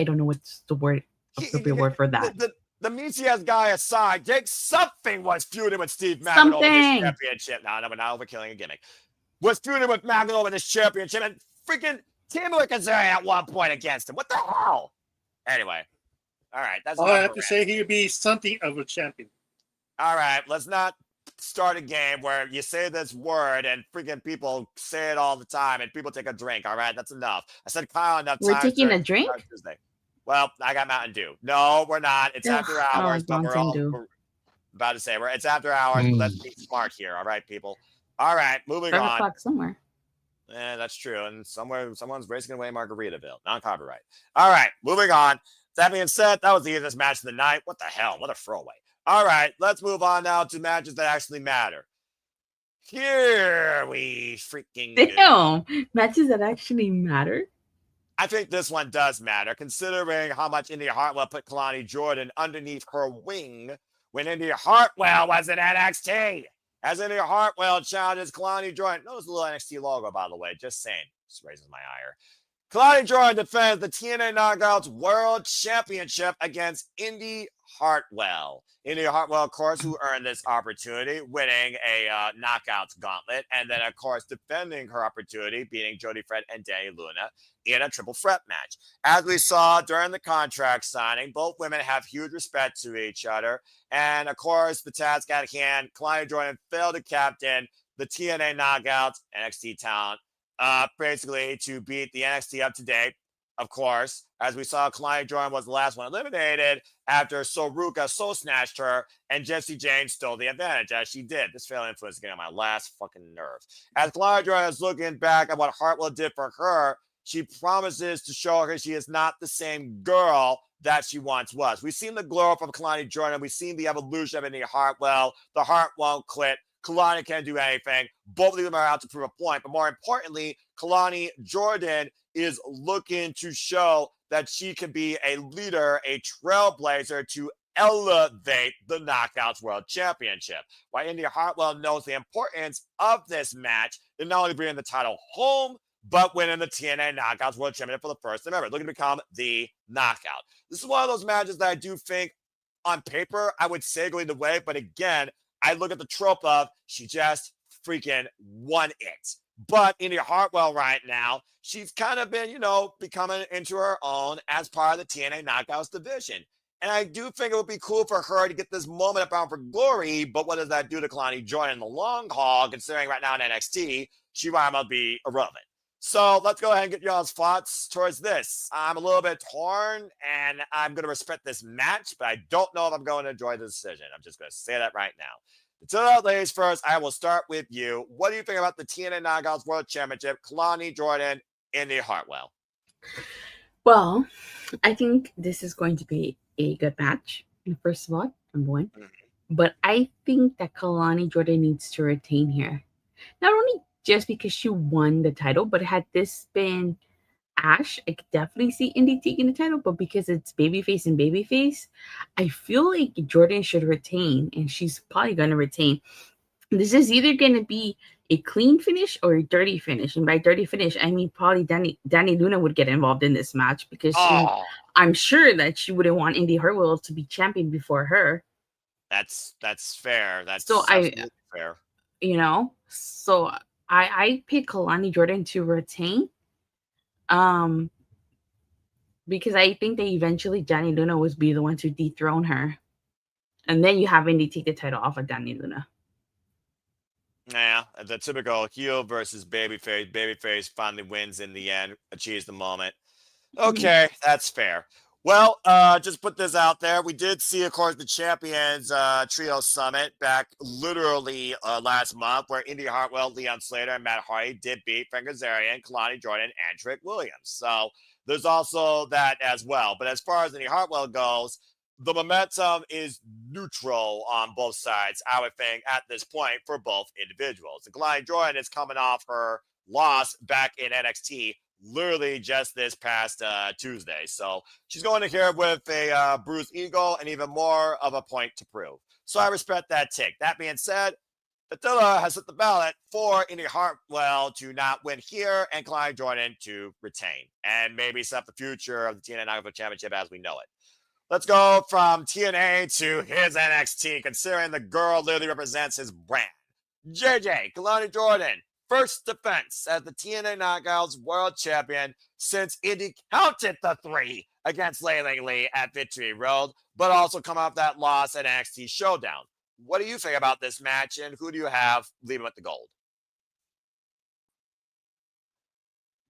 don't know what's the word, appropriate word for that. The Mesias guy aside, Jake Something was feuding with Steve Maclin over this championship. No, we're not overkilling a gimmick. Was feuding with Maclin over this championship, and freaking Timber Kazarian at one point against him. What the hell? Anyway. All right. That's all I have to say. He would be something of a champion. All right. Let's not start a game where you say this word and freaking people say it all the time and people take a drink. All right. That's enough. I said Kyle enough We're times. taking during a drink? Tuesday. Well, I got Mountain Dew. No, we're not. It's after hours, but we're about to say it's after hours. But let's be smart here. All right, people. All right. Moving on. 5 o'clock somewhere. Yeah, that's true. And someone's racing away Margaritaville. Non-copyright. All right, moving on. That being said, that was the easiest match of the night. What the hell? What a throwaway. All right, let's move on now to matches that actually matter. Here we freaking Damn. Matches that actually matter? I think this one does matter, considering how much India Hartwell put Kalani Jordan underneath her wing when India Hartwell was in NXT. As India Hartwell challenges Kalani Jordan. Notice the little NXT logo, by the way. Just saying. Just raises my ire. Kalani Jordan defends the TNA Knockouts World Championship against Indy Hartwell. Indy Hartwell, of course, who earned this opportunity, winning a Knockouts gauntlet, and then, of course, defending her opportunity, beating Jody Fred and Danny Luna in a triple threat match. As we saw during the contract signing, both women have huge respect to each other. And, of course, the task at hand, Kalani Jordan failed to captain the TNA Knockouts NXT talent, basically to beat the NXT up to date. Of course, as we saw, Kalani Jordan was the last one eliminated after Soruka snatched her and Jessie Jane stole the advantage, as she did. This failed influence is getting on my last fucking nerve. As Kalani Jordan is looking back at what Hartwell did for her, she promises to show her she is not the same girl that she once was. We've seen the glow from Kalani Jordan. We've seen the evolution of Indy Hartwell. The heart won't quit. Kalani can't do anything. Both of them are out to prove a point. But more importantly, Kalani Jordan is looking to show that she can be a leader, a trailblazer to elevate the Knockouts World Championship. While Indy Hartwell knows the importance of this match in not only bringing the title home, but winning the TNA Knockouts World Championship for the first time ever, looking to become the Knockout. This is one of those matches that I do think on paper, I would say go either way, but again, I look at the trope of she just freaking won it. But Indy Hartwell right now, she's kind of been, becoming into her own as part of the TNA Knockouts division. And I do think it would be cool for her to get this moment at Bound for Glory, but what does that do to Kalani Jordan in the long haul, considering right now in NXT, she might well be irrelevant. So let's go ahead and get y'all's thoughts towards this. I'm a little bit torn, and I'm going to respect this match, but I don't know if I'm going to enjoy the decision. I'm just going to say that right now. Until that, ladies first, I will start with you. What do you think about the TNA Knockouts World Championship, Kalani Jordan, Indy Hartwell? Well, I think this is going to be a good match, first of all, number one. But I think that Kalani Jordan needs to retain here. Not only just because she won the title, but had this been Ash, I could definitely see Indy taking the title, but because it's babyface and babyface, I feel like Jordan should retain, and she's probably going to retain. This is either going to be a clean finish or a dirty finish, and by dirty finish, I mean probably Danny Luna would get involved in this match because I'm sure that she wouldn't want Indy Hartwell to be champion before her. That's fair. That's so fair. So I pick Kalani Jordan to retain. Because I think that eventually Danny Luna would be the one to dethrone her. And then you have Indy take the title off of Danny Luna. Yeah, the typical heel versus babyface. Babyface finally wins in the end, achieves the moment. Okay, that's fair. Well, just put this out there. We did see, of course, the Champions Trio Summit back literally last month, where Indy Hartwell, Leon Slater, and Matt Hardy did beat Frank Kazarian, Kalani Jordan, and Trick Williams. So there's also that as well. But as far as Indy Hartwell goes, the momentum is neutral on both sides, I would think, at this point for both individuals. And Kalani Jordan is coming off her loss back in NXT literally just this past Tuesday. So she's going to here with a bruised ego and even more of a point to prove. So I respect that take. That being said, Attila has hit the ballot for Indy Hartwell to not win here and Kalani Jordan to retain and maybe set up the future of the TNA Knockouts Championship as we know it. Let's go from TNA to his NXT, considering the girl literally represents his brand. JJ, Kalani Jordan, first defense as the TNA Knockouts World Champion since Indy counted the 3 against Layling Lee at Victory Road, but also come off that loss at NXT Showdown. What do you think about this match, and who do you have leaving with the gold?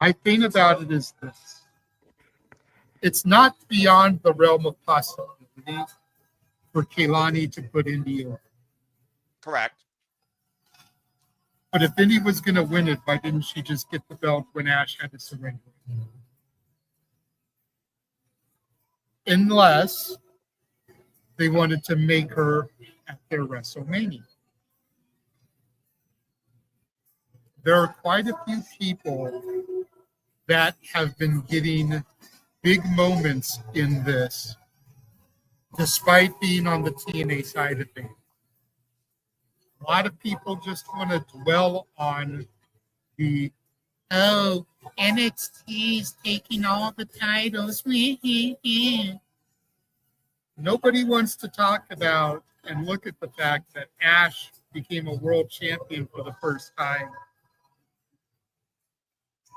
My thing about it is this. It's not beyond the realm of possibility for Kalani to put Indy over. Correct. But if Indy was going to win it, why didn't she just get the belt when Ash had to surrender? Unless they wanted to make her at their WrestleMania. There are quite a few people that have been getting big moments in this, despite being on the TNA side of things. A lot of people just want to dwell on the, NXT's taking all the titles. Nobody wants to talk about and look at the fact that Ash became a world champion for the first time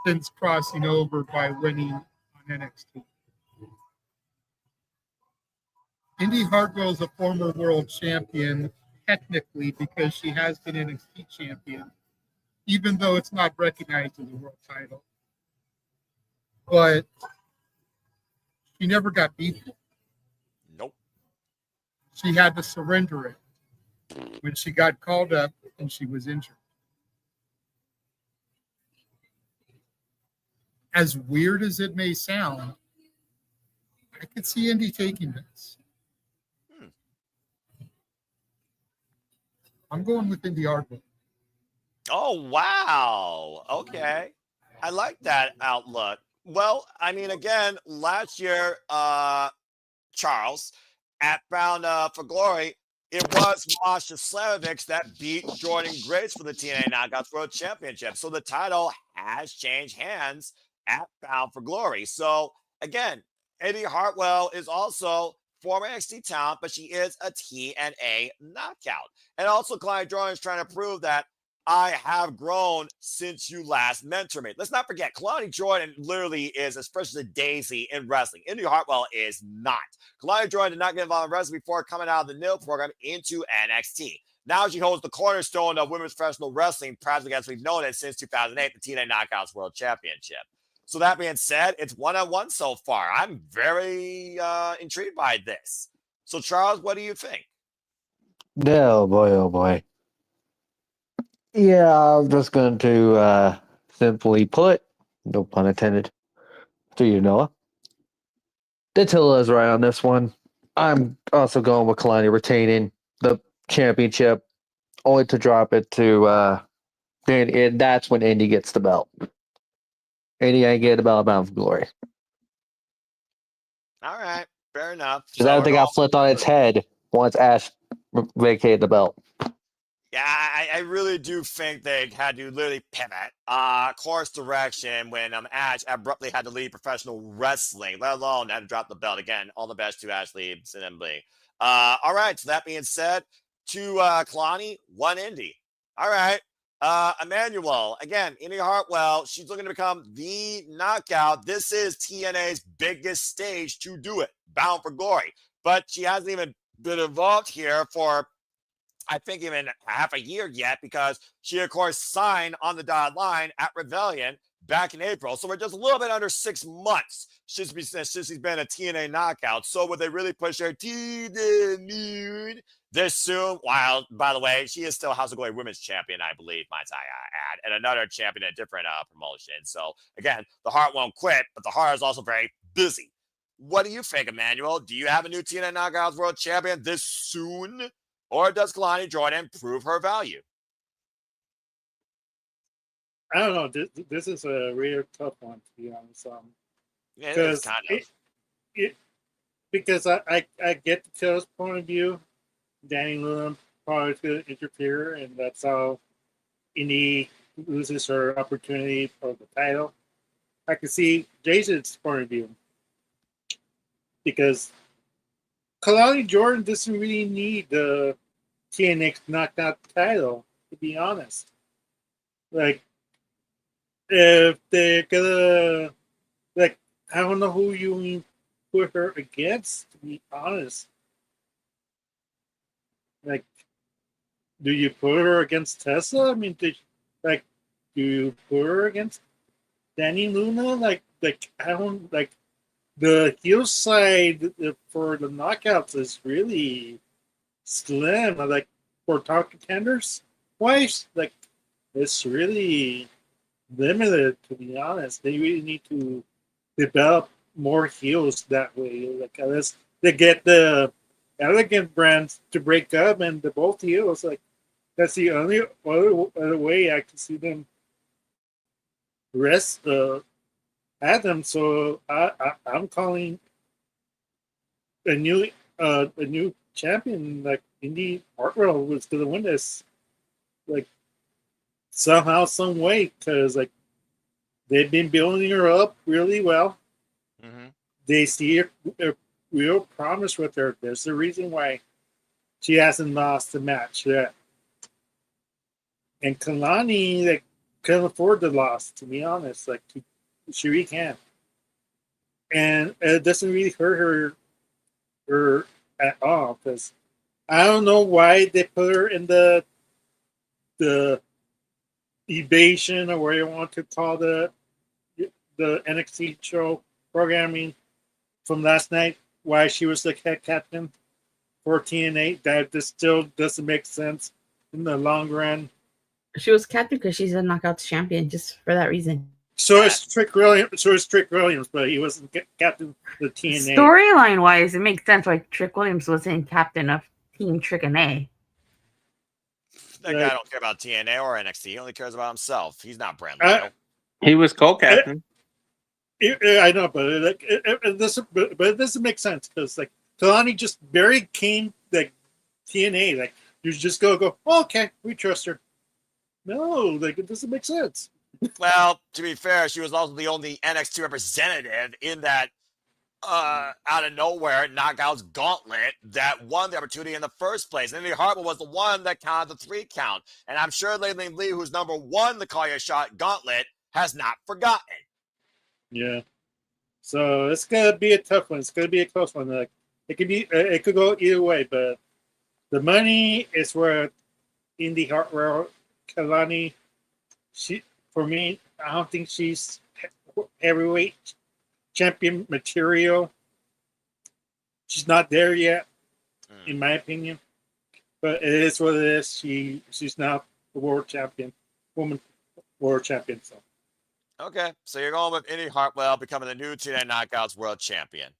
since crossing over by winning on NXT. Indy Hartwell is a former world champion, technically, because she has been NXT champion, even though it's not recognized as a world title. But she never got beaten. Nope. She had to surrender it when she got called up and she was injured. As weird as it may sound, I could see Indy taking this. I'm going with Indy Hartwell. Oh, wow. Okay. I like that outlook. Well, I mean, again, last year, Charles, at Bound for Glory, it was Masha Slamovich that beat Jordan Grace for the TNA Knockouts World Championship. So the title has changed hands at Bound for Glory. So again, Eddie Hartwell is also former NXT talent, but she is a TNA knockout. And also, Clyde Jordan is trying to prove that I have grown since you last mentored me. Let's not forget, Kalani Jordan literally is as fresh as a daisy in wrestling. Indy Hartwell is not. Kalani Jordan did not get involved in wrestling before coming out of the NIL program into NXT. Now she holds the cornerstone of women's professional wrestling, practically as we've known it since 2008, the TNA Knockouts World Championship. So that being said, it's 1-on-1 so far. I'm very intrigued by this. So Charles, what do you think? Oh boy, oh boy. Yeah, I'm just going to simply put, no pun intended, to you, Noah. Attila is right on this one. I'm also going with Kalani retaining the championship, only to drop it to and that's when Indy gets the belt. Indy ain't get the belt Bound for Glory. All right, fair enough. Because everything got flipped on its head once Ash vacated the belt. Yeah, I really do think they had to literally pivot course direction when Ash abruptly had to leave professional wrestling, let alone had to drop the belt. Again, all the best to Ashley Sinemby. All right, so that being said, to Kalani, 1 Indy. All right, Emmanuel, again, Indy Hartwell, she's looking to become the knockout. This is TNA's biggest stage to do it, Bound for Glory. But she hasn't even been involved here for I think even half a year yet, because she, of course, signed on the dotted line at Rebellion back in April. So we're just a little bit under 6 months since she's been a TNA knockout. So would they really push her TNA this soon? While, by the way, she is still House of Glory Women's Champion, I believe, might I add, and another champion in a different promotion. So, again, the Heart won't quit, but the Heart is also very busy. What do you think, Emmanuel? Do you have a new TNA Knockouts World Champion this soon? Or does Kalani Jordan prove her value? I don't know. This is a real tough one, to be honest. Yeah, it is kind of. Because I get the Taylor's point of view. Danny Luna probably is going to interfere, and that's how Indy loses her opportunity for the title. I can see Jason's point of view. Because Kalani Jordan doesn't really need the TNA knockout title, to be honest. Like, if they're gonna, like, I don't know who you put her against, to be honest. Like, do you put her against Tessa? I mean, do you put her against Danny Luna? Like, I don't, like, the heel side for the knockouts is really slim. Like, for top contenders wise, like, it's really limited, to be honest. They really need to develop more heels that way. Like, unless they get the Elegant brands to break up and the both heels, like, that's the only other way I can see them rest at them. So I'm calling a new champion, like Indy Hartwell, was going to win this, like, somehow, some way, because, like, they've been building her up really well. Mm-hmm. They see a real promise with her. There's a reason why she hasn't lost a match yet. And Kalani, like, can't afford the loss, to be honest. Like, she really can't. And it doesn't really hurt her at all, because I don't know why they put her in the evasion, or whatever you want to call the NXT show programming from last night, why she was the head captain for TNA. That just still doesn't make sense in the long run. She was captain because she's a knockouts champion, just for that reason. So is Trick Williams, but he wasn't captain of the TNA. Storyline wise, it makes sense why Trick Williams wasn't captain of Team Trick and A. That guy don't care about TNA or NXT. He only cares about himself. He's not brand loyal. He was co-captain. I know, but it doesn't make sense, because, like, Kalani just barely came, like, TNA. Like you just go. Oh, okay, we trust her. No, like it doesn't make sense. Well, to be fair, she was also the only NXT representative in that out of nowhere knockouts gauntlet that won the opportunity in the first place. Indy Hartwell was the one that counted the 3 count. And I'm sure Layleen Lee, who's number 1 the Call Your Shot gauntlet, has not forgotten. Yeah. So it's gonna be a tough one. It's gonna be a close one. Like it could go either way, but the money is where Indy Hartwell, Kalani. For me, I don't think she's heavyweight champion material. She's not there yet, in my opinion. But it is what it is. She's now the world champion, woman world champion. So. Okay, so you're going with Indy Hartwell becoming the new TNA Knockouts world champion.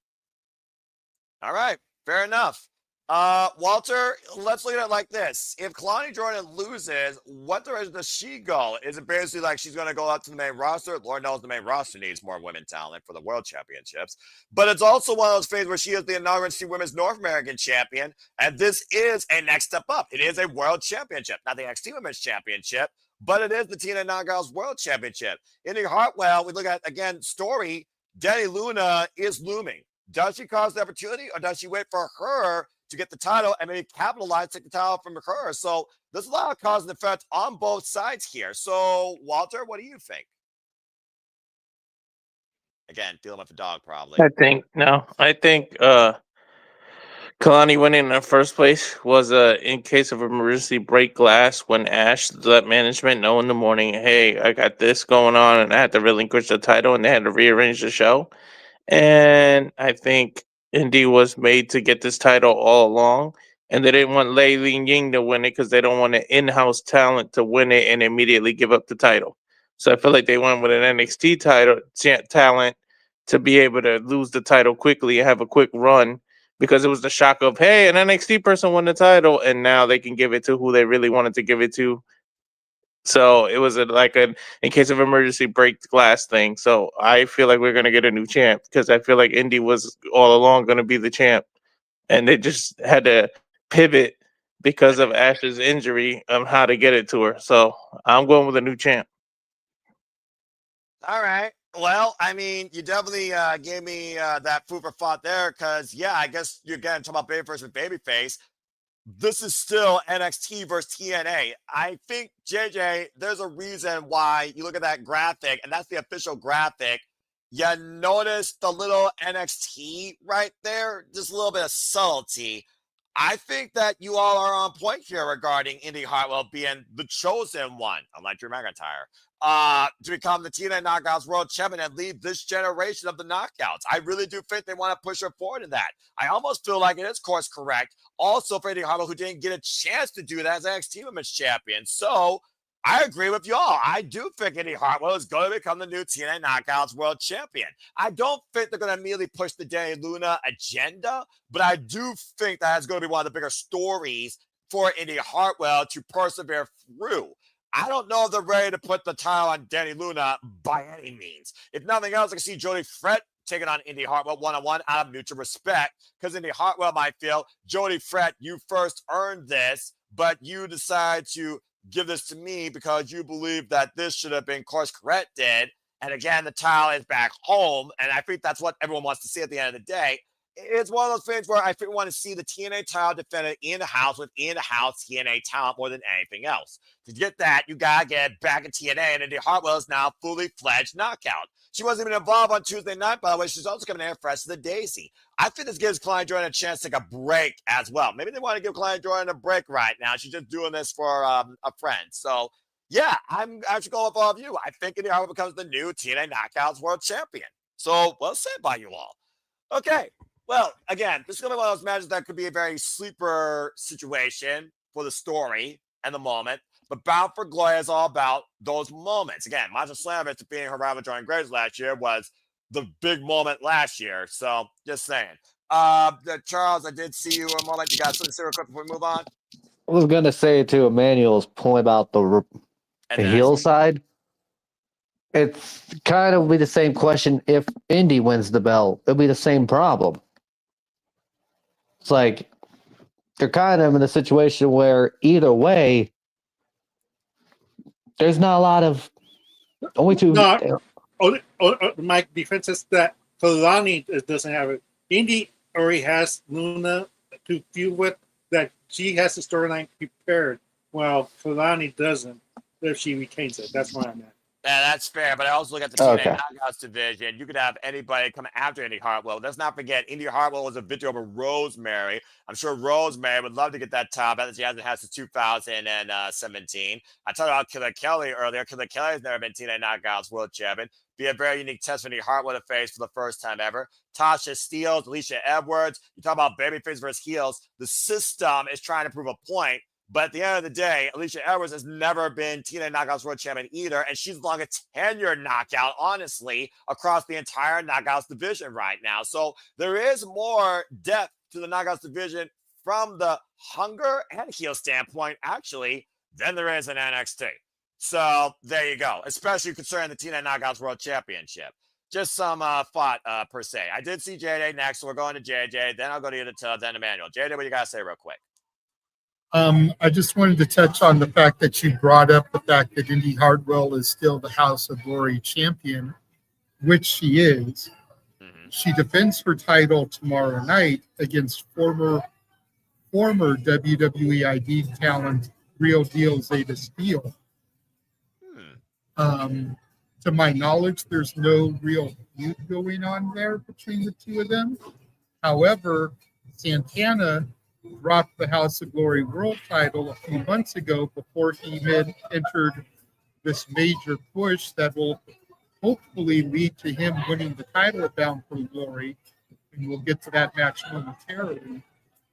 All right, fair enough. Walter, let's look at it like this. If Kalani Jordan loses, what direction does she go? Is it basically like she's going to go up to the main roster? Lord knows the main roster needs more women talent for the world championships. But it's also one of those things where she is the inaugural Women's North American champion, and this is a next step up. It is a world championship, not the NXT Women's Championship, but it is the TNA Knockouts World Championship. Indy Hartwell, we look at, again, story, Danny Luna is looming. Does she cause the opportunity, or does she wait for her to get the title and maybe capitalize, take the title from her? So there's a lot of cause and effect on both sides here. So, Walter, what do you think? Again, dealing with the dog probably. I think Kalani winning in the first place was in case of emergency break glass when Ash let management know in the morning, hey, I got this going on and I had to relinquish the title and they had to rearrange the show. And I think Indy was made to get this title all along, and they didn't want Lei Ling Ying to win it because they don't want an in-house talent to win it and immediately give up the title. So I feel like they went with an NXT talent to be able to lose the title quickly and have a quick run, because it was the shock of, hey, an NXT person won the title, and now they can give it to who they really wanted to give it to. So it was like an in case of emergency break glass thing. So I feel like we're going to get a new champ, because I feel like Indy was all along going to be the champ. And they just had to pivot because of Ash's injury on how to get it to her. So I'm going with a new champ. All right. Well, I mean, you definitely gave me that food for thought there, because, yeah, I guess you're getting talking about baby versus babyface. This is still NXT versus TNA. I think, JJ, there's a reason why you look at that graphic, and that's the official graphic. You notice the little NXT right there, just a little bit of subtlety. I think that you all are on point here regarding Indy Hartwell being the chosen one, unlike Drew McIntyre, to become the TNA Knockouts World Champion and lead this generation of the Knockouts. I really do think they want to push her forward in that. I almost feel like it is course correct. Also for Indy Hartwell, who didn't get a chance to do that as NXT Women's Champion. So I agree with y'all. I do think Indy Hartwell is going to become the new TNA Knockouts World Champion. I don't think they're going to immediately push the Danny Luna agenda, but I do think that is going to be one of the bigger stories for Indy Hartwell to persevere through. I don't know if they're ready to put the title on Danny Luna by any means. If nothing else, I can see Jody Fred taking on Indy Hartwell one-on-one out of mutual respect, because Indy Hartwell might feel, Jody Fred, you first earned this, but you decide to give this to me because you believe that this should have been course corrected. And again, the title is back home. And I think that's what everyone wants to see at the end of the day. It's one of those things where I think we want to see the TNA title defended in-house with in-house TNA talent more than anything else. To get that, you got to get back in TNA, and Indy Hartwell is now fully fledged knockout. She wasn't even involved on Tuesday night, by the way. She's also coming in fresh as the Daisy. I think this gives Kalani Jordan a chance to take a break as well. Maybe they want to give Kalani Jordan a break right now. She's just doing this for a friend. So, yeah, I'm actually going with all of you. I think Indy Hartwell becomes the new TNA Knockouts World Champion. So, well said by you all. Okay. Well, again, this is going to be one of those matches that could be a very sleeper situation for the story and the moment. But Bound for Glory is all about those moments. Again, Masha Slamovich being her rival Jordan Graves last year was the big moment last year. So, just saying. Charles, I did see you a moment. You got something to say real quick before we move on? I was going to say, to Emmanuel's point about the heel side, it's kind of be the same question if Indy wins the belt. It'll be the same problem. It's like, they're kind of in a situation where either way, there's not a lot of only two. No, my defense is that Kalani doesn't have it. Indy already has Luna to deal with, that she has the storyline prepared, while Kalani doesn't if she retains it. That's why I'm at. Yeah, that's fair, but I also look at the TNA Knockouts division. You could have anybody come after Indy Hartwell. Let's not forget, Indy Hartwell was a victory over Rosemary. I'm sure Rosemary would love to get that top that she hasn't had since 2017. I talked about Killer Kelly earlier. Killer Kelly has never been TNA Knockouts World Champion. Be a very unique test for Indy Hartwell to face for the first time ever. Tasha Steelz, Alicia Edwards. You talk about babyface versus heels. The system is trying to prove a point. But at the end of the day, Alicia Edwards has never been TNA Knockouts World Champion either, and she's long a tenured knockout, honestly, across the entire Knockouts division right now. So there is more depth to the Knockouts division from the hunger and heel standpoint, actually, than there is in NXT. So there you go, especially concerning the TNA Knockouts World Championship. Just some thought per se. I did see JJ next, so we're going to JJ. Then I'll go to you, then Emmanuel. JJ, what do you got to say real quick? I just wanted to touch on the fact that you brought up the fact that Indy Hartwell is still the House of Glory champion, which she is. Mm-hmm. She defends her title tomorrow night against former WWE ID talent, Real Deal Zeta Steel. To my knowledge, there's no real feud going on there between the two of them. However, Santana dropped the House of Glory World title a few months ago before he entered this major push that will hopefully lead to him winning the title at Bound for Glory. And we'll get to that match momentarily.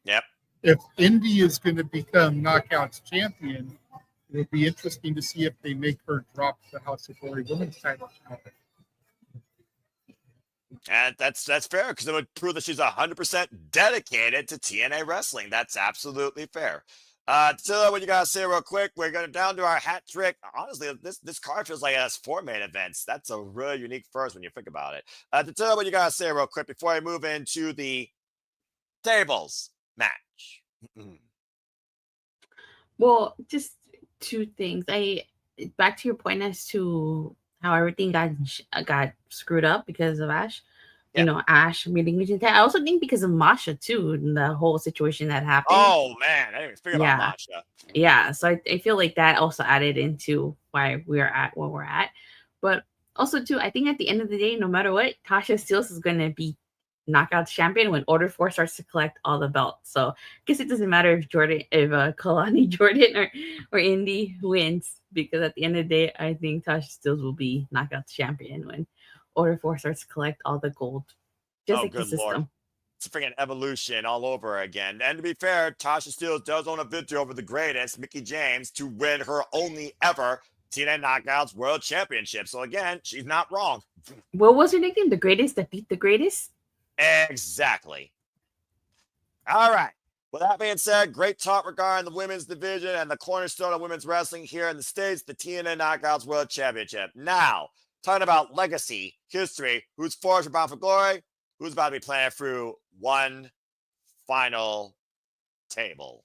Yep. If Indy is going to become Knockouts champion, it'll be interesting to see if they make her drop the House of Glory Women's title. And that's fair, because it would prove that she's 100% dedicated to TNA wrestling. That's absolutely fair. So what you gotta say real quick? We're going down to our hat trick. Honestly, this card feels like it has 4 main events. That's a really unique first when you think about it. To tell what you gotta say real quick before I move into the tables match. Well, just 2 things. Back to your point as to how everything got screwed up because of Ash. You know, Ash meeting Legend. I also think because of Masha too, and the whole situation that happened. Oh man, I didn't even figure about Masha. Yeah, so I feel like that also added into why we're at where we're at. But also too, I think at the end of the day, no matter what, Tasha Steelz is gonna be Knockout champion when Order 4 starts to collect all the belts. So I guess it doesn't matter if Kalani Jordan or Indy wins, because at the end of the day, I think Tasha Steelz will be Knockout champion when Order 4 starts to collect all the gold. Just like the system. Lord. It's a freaking evolution all over again. And to be fair, Tasha Steelz does own a victory over the greatest, Mickie James, to win her only ever TNA Knockouts World Championship. So again, she's not wrong. What was her nickname? The greatest that beat the greatest? Exactly. All right. With that being said, great talk regarding the women's division and the cornerstone of women's wrestling here in the States, the TNA Knockouts World Championship. Now, talking about legacy, history, who's forged for Bound for Glory, who's about to be playing through one final table.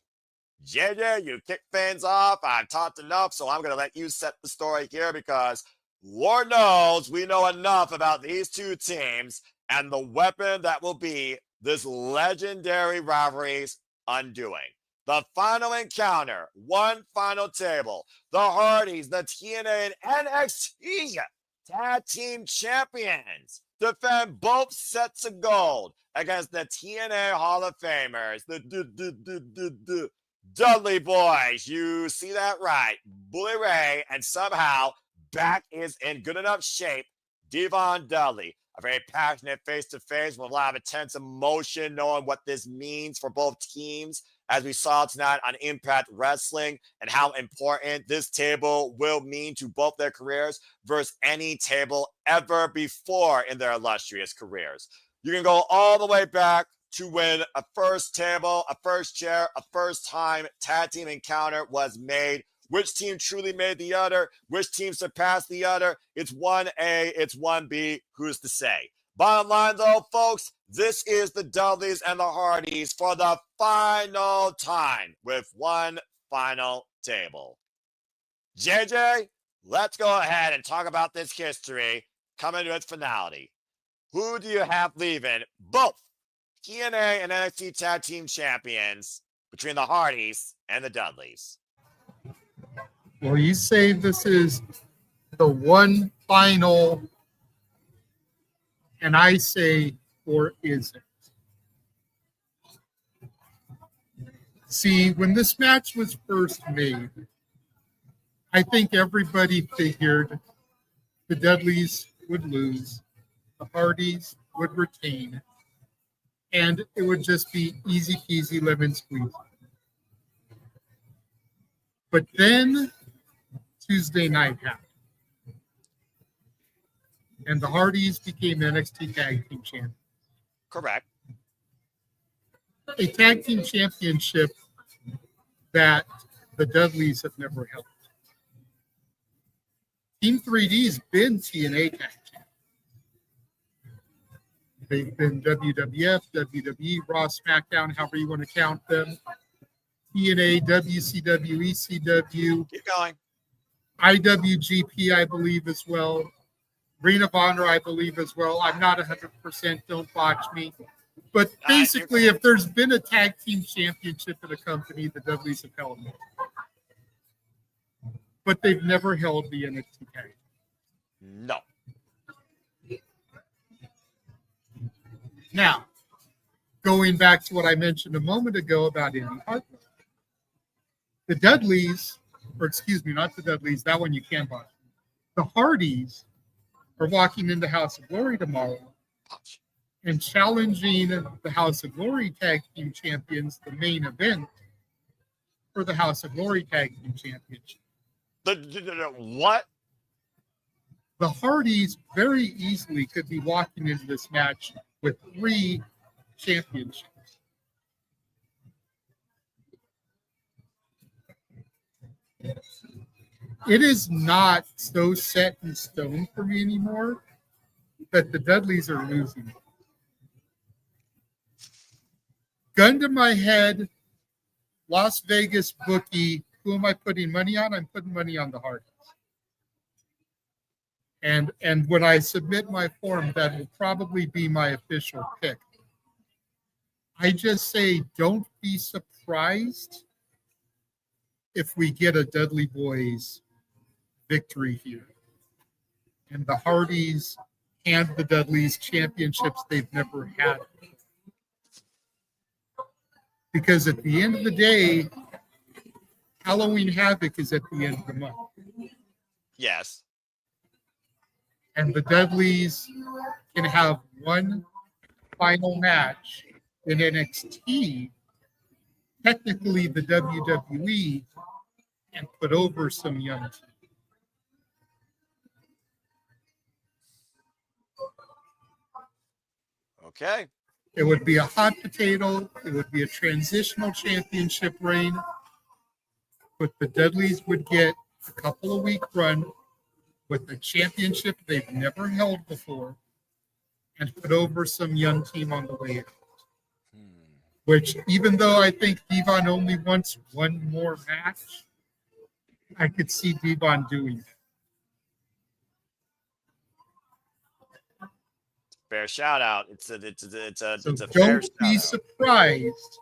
JJ, you kick things off. I've talked enough, so I'm going to let you set the story here, because Lord knows we know enough about these two teams and the weapon that will be this legendary rivalry's undoing. The final encounter, one final table. The Hardys, the TNA and NXT Tag Team Champions, defend both sets of gold against the TNA Hall of Famers, the Dudley Boys. You see that right. Bully Ray, and somehow back is in good enough shape, Devon Dudley. A very passionate face-to-face with a lot of intense emotion, knowing what this means for both teams, as we saw tonight on Impact Wrestling, and how important this table will mean to both their careers versus any table ever before in their illustrious careers. You can go all the way back to when a first table, a first chair, a first-time tag team encounter was made. Which team truly made the other? Which team surpassed the other? It's 1A, it's 1B. Who's to say? Bottom line, though, folks, this is the Dudleys and the Hardys for the final time with one final table. JJ, let's go ahead and talk about this history coming to its finality. Who do you have leaving both TNA and NXT Tag Team Champions between the Hardys and the Dudleys? Well, you say this is the one final, and I say, or is it? See, when this match was first made, I think everybody figured the Dudleys would lose, the Hardys would retain, and it would just be easy peasy lemon squeezy. But then Tuesday night happened, and the Hardys became NXT Tag Team Champions. Correct. A tag team championship that the Dudleys have never held. Team 3D's been TNA tag team. They've been WWF, WWE, Raw, SmackDown, however you want to count them. TNA, WCW, ECW. Keep going. IWGP, I believe, as well. Ring of Honor, I believe, as well. I'm not 100%, don't watch me. But basically, if there's been a tag team championship in a company, the Dudleys have held it. But they've never held the NXT tag. No. Now, going back to what I mentioned a moment ago about Indy Hartwell. The Dudleys, or excuse me, not the Dudleys, that one you can buy. The Hardys are walking into House of Glory tomorrow and challenging the House of Glory Tag Team Champions, the main event for the House of Glory Tag Team Championship. What? The Hardys very easily could be walking into this match with 3 championships. It is not so set in stone for me anymore that the Dudleys are losing. Gun to my head, Las Vegas bookie, who am I putting money on? I'm putting money on the Hardys. And when I submit my form, that will probably be my official pick. I just say don't be surprised if we get a Dudley Boys victory here. And the Hardys hand the Dudleys championships they've never had. Because at the end of the day, Halloween Havoc is at the end of the month. Yes. And the Dudleys can have one final match in NXT, technically the WWE, and put over some young teams. Okay. It would be a hot potato. It would be a transitional championship reign. But the Dudleys would get a couple of week run with a championship they've never held before and put over some young team on the way out. Which, even though I think Devon only wants one more match, I could see Devon doing it. Fair shout out. It's a So fair don't be shout out. surprised,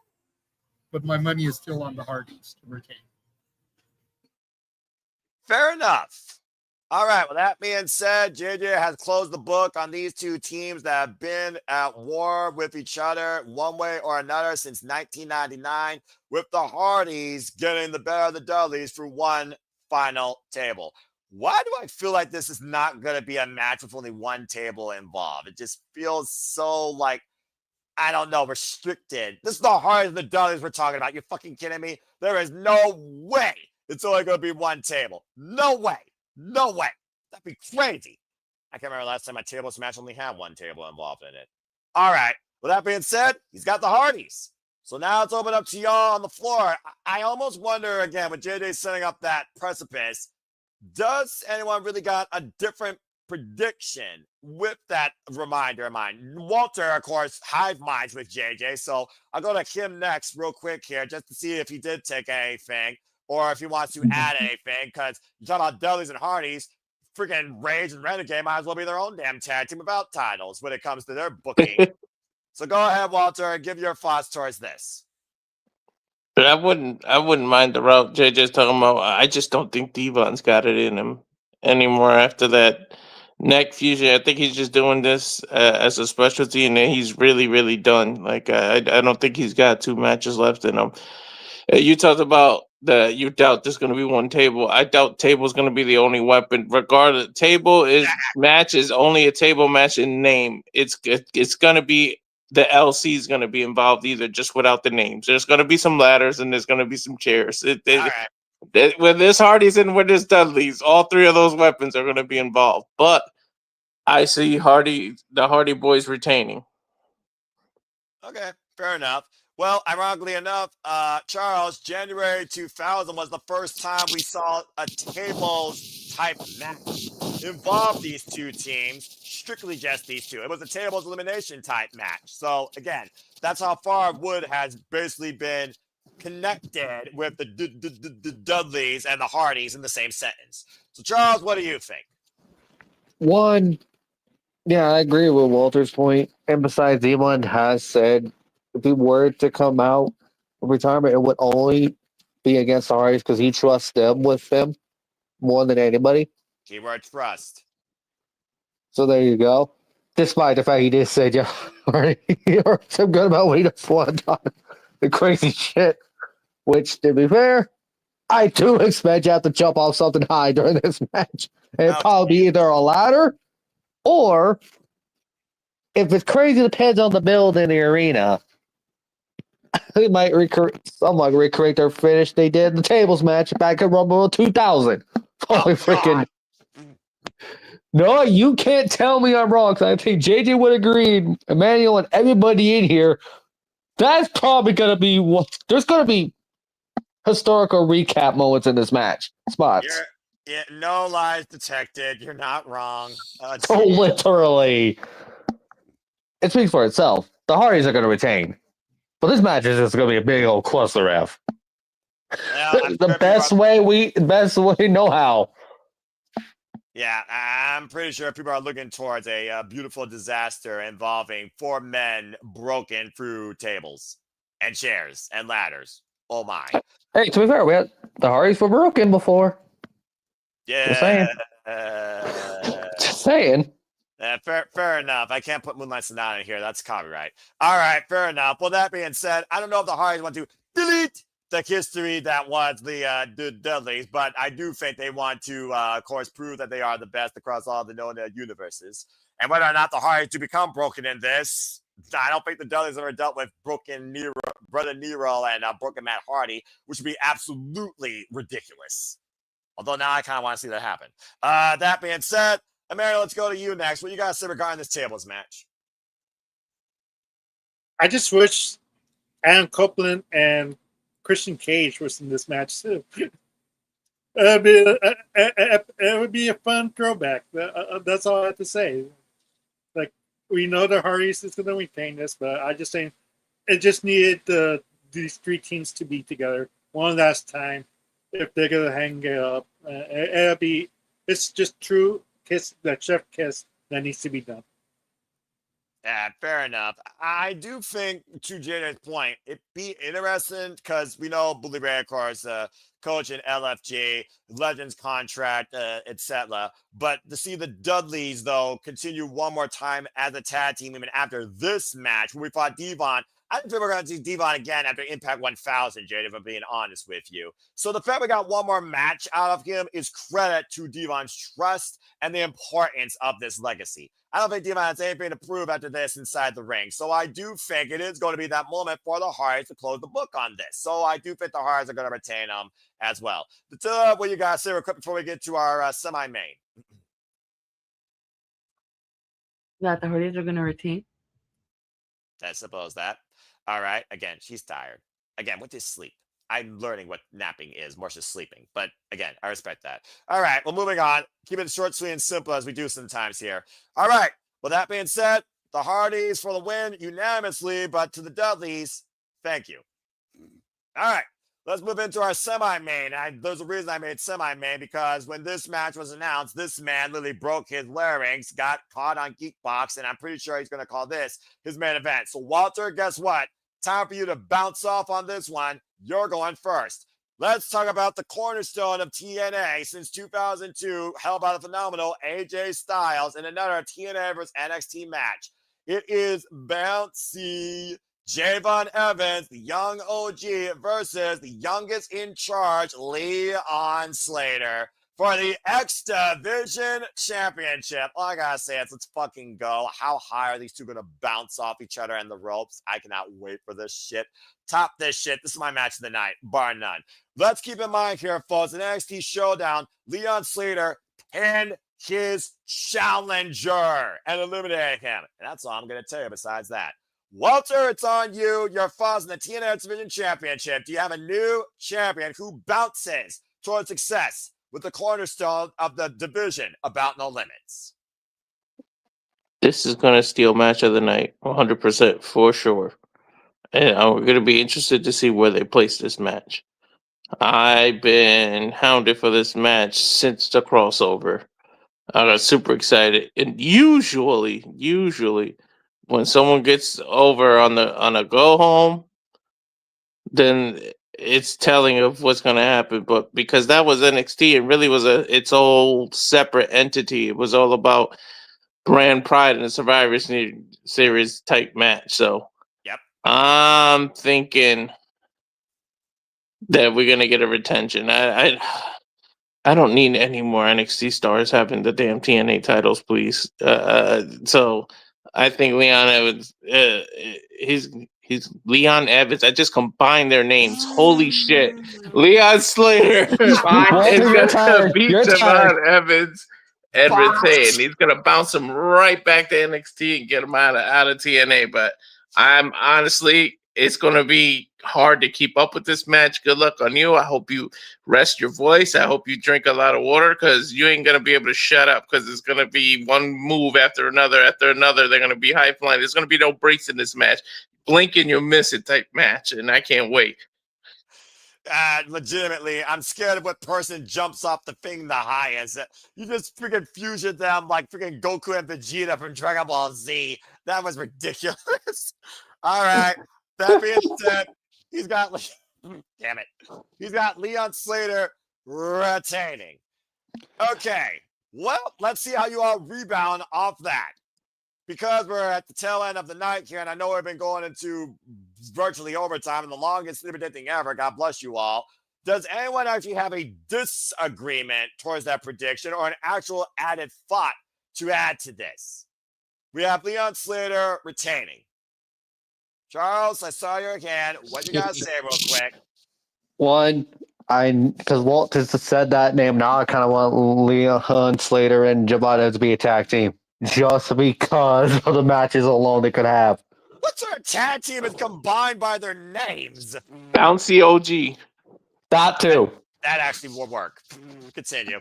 but my money is still on the Hardys to retain. Fair enough. All right. Well, that being said, JJ has closed the book on these two teams that have been at war with each other one way or another since 1999, with the Hardys getting the better of the Dudleys for one final table. Why do I feel like this is not going to be a match with only one table involved? It just feels so like, I don't know, restricted. This is the Hardys and the Dudleys we're talking about. You're fucking kidding me? There is no way it's only going to be one table. No way. No way. That'd be crazy. I can't remember last time my tables match only had one table involved in it. All right. With that being said, he's got the Hardys. So now it's open up to y'all on the floor. I almost wonder, again, with JJ setting up that precipice, does anyone really got a different prediction with that reminder in mind, Walter, of course, hive minds with JJ. So I'll go to him next, real quick here, just to see if he did take anything or if he wants to add anything. Because you talk about Dudleys and Hardys, freaking Rage and Renegade might as well be their own damn tag team without titles when it comes to their booking. So go ahead, Walter, and give your thoughts towards this. But I wouldn't mind the route JJ's talking about. I just don't think Devon's got it in him anymore after that neck fusion. I think he's just doing this as a specialty, and then he's really, really done. Like I don't think he's got 2 matches left in him. You talked about that you doubt there's going to be one table. I doubt table's going to be the only weapon. Regardless, table is match is only a table match in name. It's going to be the LC is going to be involved either, just without the names. There's going to be some ladders and there's going to be some chairs. When there's Hardys and when there's Dudleys, all 3 of those weapons are going to be involved. But I see the Hardy boys retaining. Okay, fair enough. Well, ironically enough, Charles, January 2000 was the first time we saw a tables type match involve these 2 teams, strictly just these 2. It was a tables elimination type match. So again, that's how far Wood has basically been connected with the Dudleys and the Hardys in the same sentence. So Charles, what do you think? One, yeah, I agree with Walter's point. And besides, Devon has said if he were to come out of retirement, it would only be against the Hardys because he trusts them with him more than anybody. Keyword trust. So there you go. Despite the fact he did say, yeah, you're so good about waiting for the crazy shit. Which, to be fair, I do expect you have to jump off something high during this match. And it'd probably be either a ladder or, if it's crazy, depends on the build in the arena. They might recreate their finish they did in the tables match back in Rumble 2000. Holy freaking. No, you can't tell me I'm wrong, because I think JJ would agree, Emmanuel and everybody in here, that's probably going to be what. There's going to be historical recap moments in this match. Spots. No lies detected. You're not wrong. So literally. It speaks for itself. The Hardys are going to retain. But this match is just going to be a big old cluster F. The best way we know how. Yeah, I'm pretty sure people are looking towards a beautiful disaster involving 4 men broken through tables and chairs and ladders. Oh my! Hey, to be fair, the Hardys were broken before. Yeah, just saying. Just saying. Fair enough. I can't put Moonlight Sonata in here. That's copyright. All right, fair enough. Well, that being said, I don't know if the Hardys want to delete the history that was the Dudleys, but I do think they want to, of course, prove that they are the best across all the known universes. And whether or not the Hardys do become broken in this, I don't think the Dudleys ever dealt with broken Brother Nero and broken Matt Hardy, which would be absolutely ridiculous. Although now I kind of want to see that happen. That being said, Amanda, let's go to you next. What you got to say regarding this tables match? I just wish Adam Copeland and Christian Cage was in this match too. It would be a fun throwback. That's all I have to say. Like, we know the Hardys is going to retain this, but I just think it just needed these 3 teams to be together one last time if they're going to hang it up. It's just true kiss, that chef kiss that needs to be done. Yeah, fair enough. I do think, to Jada's point, it'd be interesting because we know Bully Ray, of course, coach in LFG, Legends contract, etc. But to see the Dudleys, though, continue one more time as a tag team even after this match, when we fought Devon, I think we're going to see Devon again after Impact 1000, Jada, if I'm being honest with you. So the fact we got one more match out of him is credit to Devon's trust and the importance of this legacy. I don't think Devon has anything to prove after this inside the ring. So I do think it is going to be that moment for the Hardys to close the book on this. So I do think the Hardys are going to retain them as well. But what you got to say real quick before we get to our semi-main? That the Hardys are going to retain? I suppose that. All right. Again, she's tired. Again, with this sleep. I'm learning what napping is, more just sleeping. But again, I respect that. All right, well, moving on. Keep it short, sweet, and simple as we do sometimes here. All right, well, that being said, the Hardys for the win unanimously, but to the Dudleys, thank you. All right, let's move into our semi-main. There's a reason I made semi-main, because when this match was announced, this man literally broke his larynx, got caught on Geekbox, and I'm pretty sure he's going to call this his main event. So, Walter, guess what? Time for you to bounce off on this one. You're going first. Let's talk about the cornerstone of TNA since 2002, held by the phenomenal AJ Styles in another TNA versus NXT match. It is Bouncy Javon Evans, the young OG, versus the youngest in charge, Leon Slater, for the X Division Championship. All I gotta say is let's fucking go. How high are these two gonna bounce off each other in the ropes? I cannot wait for this shit. Top this shit. This is my match of the night, bar none. Let's keep in mind here, folks, in NXT Showdown, Leon Slater pinned his challenger and eliminated him. And that's all I'm gonna tell you besides that. Walter, it's on you. You're in the TNA Division Championship. Do you have a new champion who bounces towards success with the cornerstone of the division, About No Limits? This is going to steal match of the night, 100% for sure. And I'm going to be interested to see where they place this match. I've been hounded for this match since the crossover. I got super excited. And usually, when someone gets over on a go home, then it's telling of what's going to happen. But because that was NXT, it really was its whole separate entity. It was all about brand pride in a Survivor Series type match. So yep, I'm thinking that we're going to get a retention. I don't need any more NXT stars having the damn TNA titles, please. So I think Leon Evans, he's Leon Evans. I just combined their names. Holy shit. Leon Slater is going to beat Javon Evans and retain. He's going to bounce him right back to NXT and get him out of TNA. But I'm honestly, it's going to be hard to keep up with this match. Good luck on you. I hope you rest your voice. I hope you drink a lot of water, because you ain't going to be able to shut up, because it's going to be one move after another. They're going to be high flying. There's going to be no breaks in this match. Blink and you'll miss it type match, and I can't wait. Legitimately, I'm scared of what person jumps off the thing the highest. You just freaking fusion them like freaking Goku and Vegeta from Dragon Ball Z. That was ridiculous. All right. That being said, he's got Leon Slater retaining. Okay. Well, let's see how you all rebound off that. Because we're at the tail end of the night here, and I know we've been going into virtually overtime and the longest predicting ever. God bless you all. Does anyone actually have a disagreement towards that prediction, or an actual added thought to add to this? We have Leon Slater retaining. Charles, I saw your hand. What you gotta say real quick? One, because Walt has said that name, now I kind of want Leon Slater and Javon to be a tag team. Just because of the matches alone they could have. What sort of tag team is combined by their names? Bouncy OG. That too. That actually will work. Continue.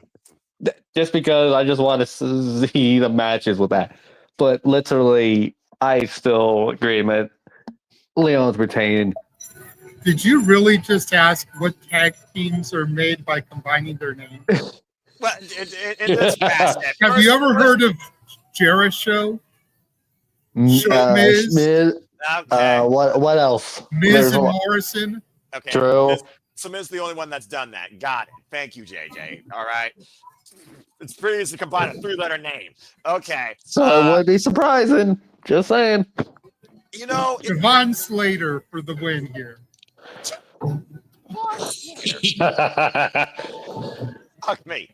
Just because I just want to see the matches with that. But literally, I still agree with Leon's retaining. Did you really just ask what tag teams are made by combining their names? Well, in this facet, have you ever heard of Jericho? Miz. Okay. What else? Miz and Morrison. Okay. True. So Miz is the only one that's done that. Got it. Thank you, JJ. All right. It's pretty easy to combine a 3-letter name. Okay. So it would be surprising. Just saying. You know, Javon Slater for the win here. Fuck me.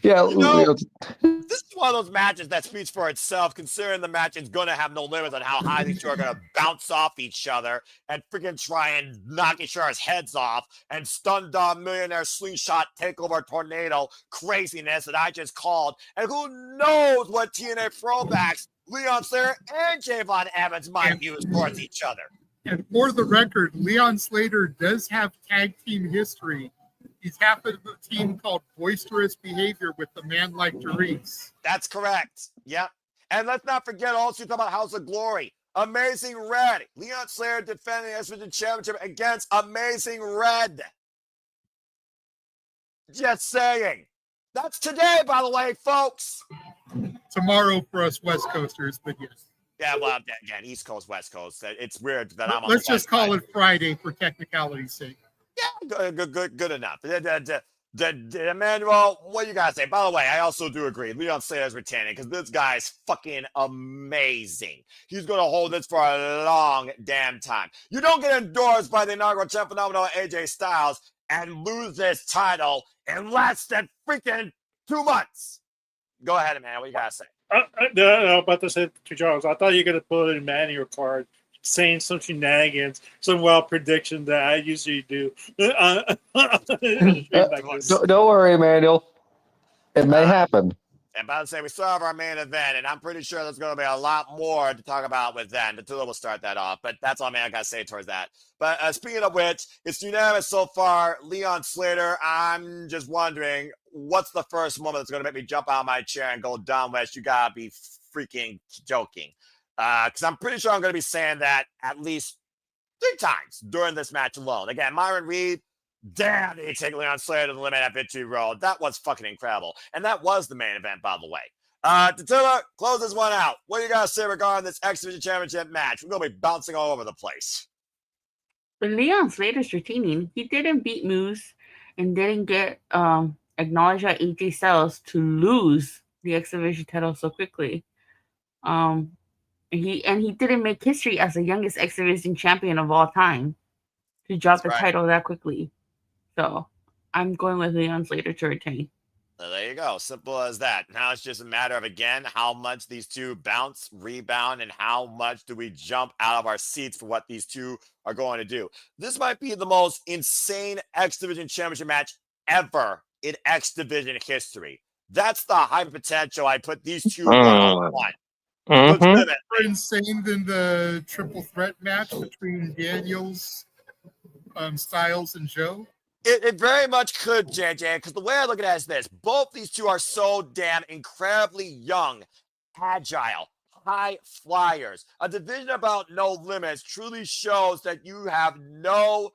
Yeah, you know, this is one of those matches that speaks for itself, considering the match is going to have no limits on how high these two are going to bounce off each other and freaking try and knock each other's heads off and stun Dom Millionaire Slingshot Takeover Tornado craziness that I just called. And who knows what TNA throwbacks Leon Slater and Javon Evans might use towards each other. And for the record, Leon Slater does have tag team history. He's half of the team called Boisterous Behavior with the man like Therese. That's correct. Yep. And let's not forget also talk about House of Glory. Amazing Red. Leon Slater defending the X Division Championship against Amazing Red. Just saying. That's today, by the way, folks. Tomorrow for us West Coasters, but yes. Yeah, well, again, East Coast, West Coast. It's weird that I'm on Let's the just West call side. it Friday for technicality's sake. Yeah, good enough. Emmanuel, what you guys say? By the way, I also do agree. Leon Slater's retaining because this guy's fucking amazing. He's going to hold this for a long damn time. You don't get endorsed by the inaugural champ phenomenal AJ Styles and lose this title in less than freaking 2 months. Go ahead, man. What you got to say? No, about to say to Charles, I thought you were going to put in manual card saying some shenanigans, some wild prediction that I usually do. Don't worry, Emmanuel. It may happen. And about to say, we still have our main event, and I'm pretty sure there's going to be a lot more to talk about with that. Attila will start that off, but that's all I got to say towards that. But speaking of which, it's unanimous so far. Leon Slater, I'm just wondering, what's the first moment that's going to make me jump out of my chair and go, Don West, you got to be freaking joking. Because I'm pretty sure I'm going to be saying that at least 3 times during this match alone. Again, Myron Reed, damn, they take Leon Slater to the limit at Victory Road. That was fucking incredible. And that was the main event, by the way. Tatilla, close this one out. What do you got to say regarding this X Division Championship match? We're going to be bouncing all over the place. But Leon Slater's retaining. He didn't beat Moose and didn't get acknowledged by AJ Styles to lose the X Division title so quickly. He didn't make history as the youngest X Division champion of all time to drop the title that quickly. So I'm going with Leon Slater to retain. So there you go. Simple as that. Now it's just a matter of, again, how much these two bounce, rebound, and how much do we jump out of our seats for what these two are going to do. This might be the most insane X Division Championship match ever in X Division history. That's the high potential I put these two one-on-one. More insane than the triple threat match between Daniels, Styles, and Joe? It very much could, JJ, because the way I look at it is this. Both these two are so damn incredibly young, agile, high flyers. A division about no limits truly shows that you have no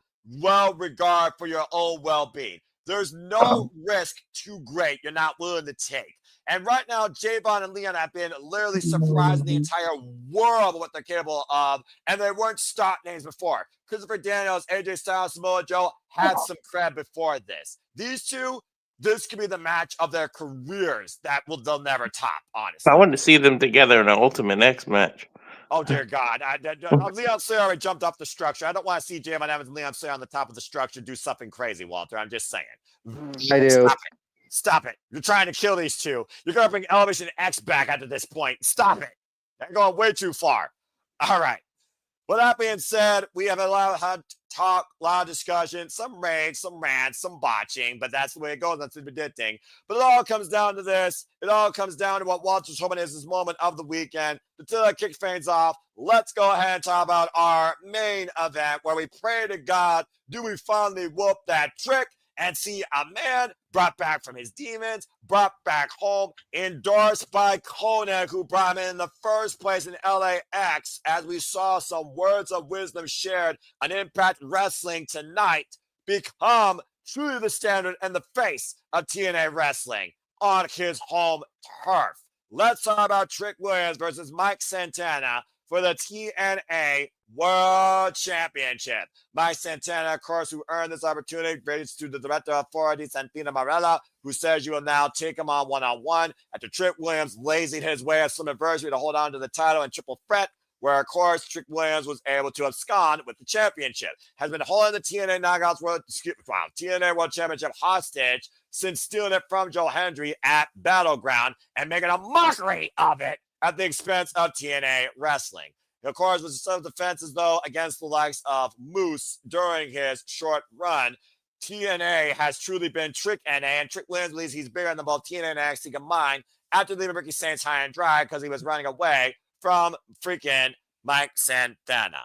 regard for your own well-being. There's no risk too great you're not willing to take. And right now, Javon and Leon have been literally surprising the entire world with what they're capable of, and they weren't stock names before. Christopher Daniels, AJ Styles, Samoa Joe had some cred before this. These two, this could be the match of their careers that they'll never top, honestly. I wanted to see them together in an Ultimate X match. Oh, dear God. Leon Slater already jumped off the structure. I don't want to see Javon Evans and Leon Slater on the top of the structure do something crazy, Walter. I'm just saying. I do. Stop it. You're trying to kill these two. You're going to bring Elevation X back after this point. Stop it. You're going way too far. All right. With that being said, we have a lot of talk, a lot of discussion, some rage, some rants, some botching, but that's the way it goes. That's the predicting. But it all comes down to this. It all comes down to what Walter's hoping is his moment of the weekend. Until I kick things off, let's go ahead and talk about our main event where we pray to God, do we finally whoop that trick and see a man brought back from his demons, brought back home, endorsed by Koenig, who brought him in the first place in LAX, as we saw some words of wisdom shared on Impact Wrestling tonight, become truly the standard and the face of TNA Wrestling on his home turf. Let's talk about Trick Williams versus Mike Santana for the TNA World Championship. Mike Santana, of course, who earned this opportunity, raised to the Director of Authority, Santina Marella, who says you will now take him on one-on-one after Trick Williams lazing his way at Slammiversary to hold on to the title in triple threat, where, of course, Trick Williams was able to abscond with the championship. Has been holding the TNA World Championship hostage since stealing it from Joe Hendry at Battleground and making a mockery of it at the expense of TNA Wrestling. Of course, with some defenses, though, against the likes of Moose during his short run, TNA has truly been Trick NA, and Trick Williams believes he's bigger than both TNA and NXT combined after leaving Ricky Saints high and dry because he was running away from freaking Mike Santana.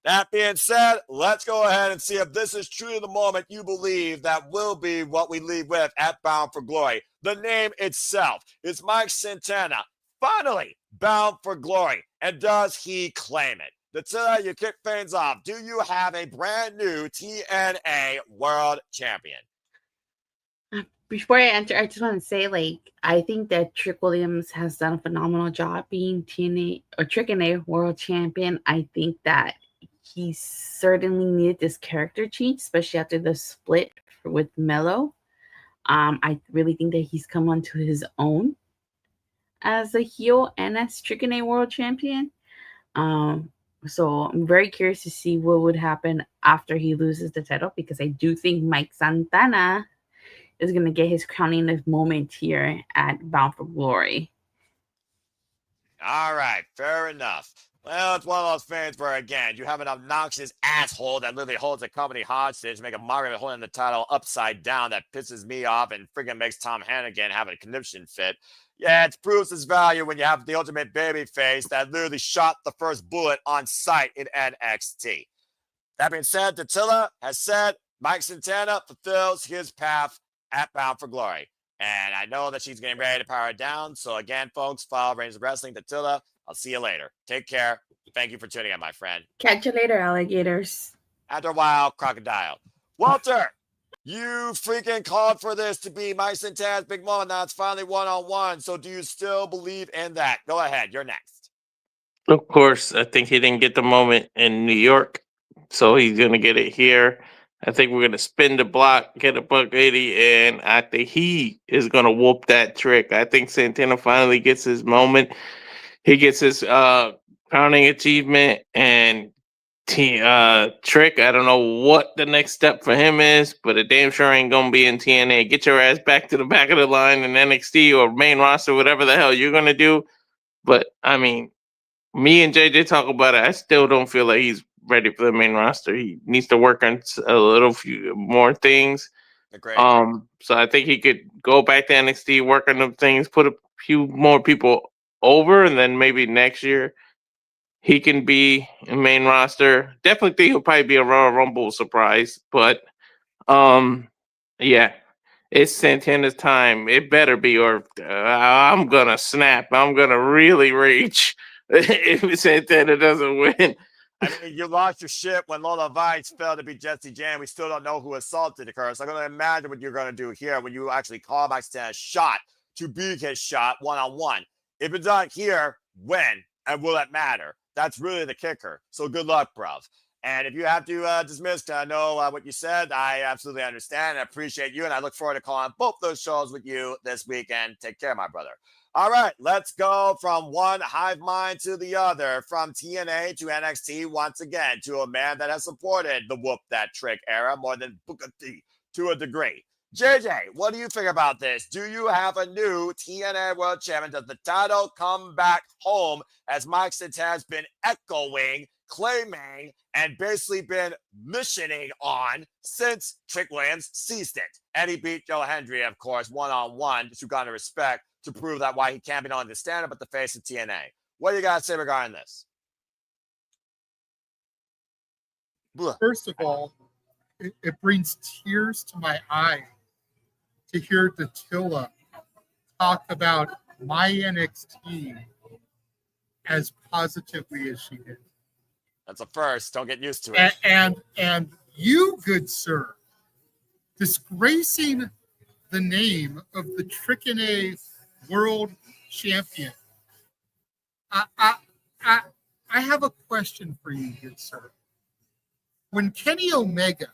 That being said, let's go ahead and see if this is truly the moment you believe that will be what we leave with at Bound for Glory. The name itself is Mike Santana, finally bound for glory. And does he claim it? Until you kick things off, do you have a brand new TNA World Champion? Before I enter, I just want to say, like, I think that Trick Williams has done a phenomenal job being Trick TNA World Champion. I think that he certainly needed this character change, especially after the split with Mello. I really think that he's come onto his own as a heel and as Trick TNA World Champion. So I'm very curious to see what would happen after he loses the title, because I do think Mike Santana is going to get his crowning moment here at Bound for Glory. All right, fair enough. Well, it's one of those things where, again, you have an obnoxious asshole that literally holds the company hostage, make a mockery of holding the title upside down that pisses me off and freaking makes Tom Hannigan have a conniption fit. Yeah, it proves its value when you have the ultimate babyface that literally shot the first bullet on sight in NXT. That being said, Attila has said Mike Santana fulfills his path at Bound for Glory. And I know that she's getting ready to power it down. So again, folks, follow Reigns of Wrestling, Attila. I'll see you later. Take care. Thank you for tuning in, my friend. Catch you later, alligators. After a while, crocodile. Walter, you freaking called for this to be Mike Santana's big moment. Now it's finally one-on-one. So do you still believe in that? Go ahead. You're next. Of course, I think he didn't get the moment in New York, so he's going to get it here. I think we're going to spin the block, get a $180, and I think he is going to whoop that Trick. I think Santana finally gets his moment. He gets his crowning achievement, and Trick, I don't know what the next step for him is, but it damn sure ain't going to be in TNA. Get your ass back to the back of the line in NXT or main roster, whatever the hell you're going to do. But, I mean, me and JJ talk about it. I still don't feel like he's ready for the main roster. He needs to work on a few more things. Great. So I think he could go back to NXT, work on them things, put a few more people over, and then maybe next year he can be a main roster. Definitely think he'll probably be a Royal Rumble surprise, but yeah, it's Santana's time. It better be, or I'm gonna snap. I'm gonna really reach if Santana doesn't win. I mean, you lost your shit when Lola Vice fell to beat Jesse Jane. We still don't know who assaulted her. So I'm going to imagine what you're going to do here when you actually call Mike Santana's shot to be his shot one-on-one. If it's not here, when and will it matter? That's really the kicker. So good luck, bruv. And if you have to dismiss, I know what you said. I absolutely understand and appreciate you. And I look forward to calling both those shows with you this weekend. Take care, my brother. All right, let's go from one hive mind to the other, from TNA to NXT once again, to a man that has supported the Whoop That Trick era more than Booker T to a degree. JJ, what do you think about this? Do you have a new TNA World Champion? Does the title come back home, as Mike Santana has been echoing, claiming, and basically been missioning on since Trick Williams ceased it? And he beat Joe Hendry, of course, one-on-one, just to garner respect, to prove that why he can't be not only the stand-up but the face of TNA. What do you got to say regarding this? First of all, it brings tears to my eye to hear Datilla talk about my NXT as positively as she did. That's a first. Don't get used to it. And you, good sir, disgracing the name of the TNA World Champion. I have a question for you, good sir. When Kenny Omega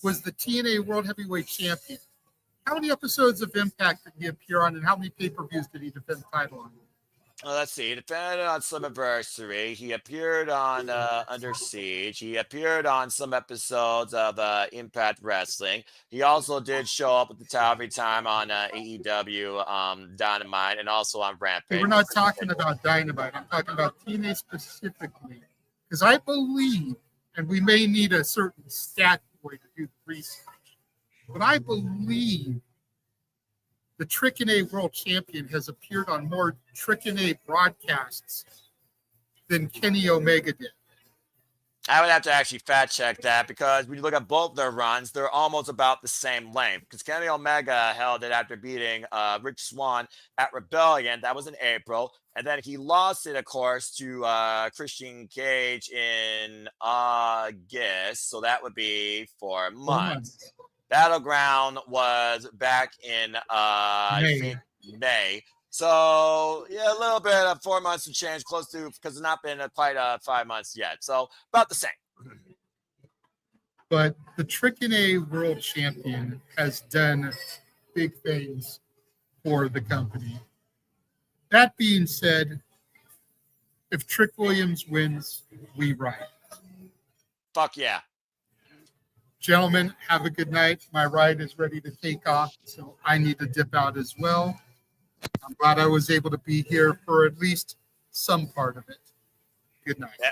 was the TNA World Heavyweight Champion, how many episodes of Impact did he appear on, and how many pay-per-views did he defend the title on? Let's see. He defended on Slammiversary. He appeared on Under Siege. He appeared on some episodes of Impact Wrestling. He also did show up at the title every time on AEW Dynamite, and also on Rampage. We're not talking about Dynamite. I'm talking about TNA specifically, because I believe, and we may need a certain stat boy to do the research, but I believe the TNA World Champion has appeared on more TNA broadcasts than Kenny Omega did. I would have to actually fact check that because when you look at both their runs, they're almost about the same length. Because Kenny Omega held it after beating Rich Swann at Rebellion. That was in April. And then he lost it, of course, to Christian Cage in August. So that would be 4 months. Battleground was back in I think May. So yeah, a little bit of 4 months to change, close to, because it's not been quite 5 months yet. So about the same. But the TNA World Champion has done big things for the company. That being said, if Trick Williams wins, we ride. Fuck yeah. Gentlemen, have a good night. My ride is ready to take off, so I need to dip out as well. I'm glad I was able to be here for at least some part of it. Good night. Yeah.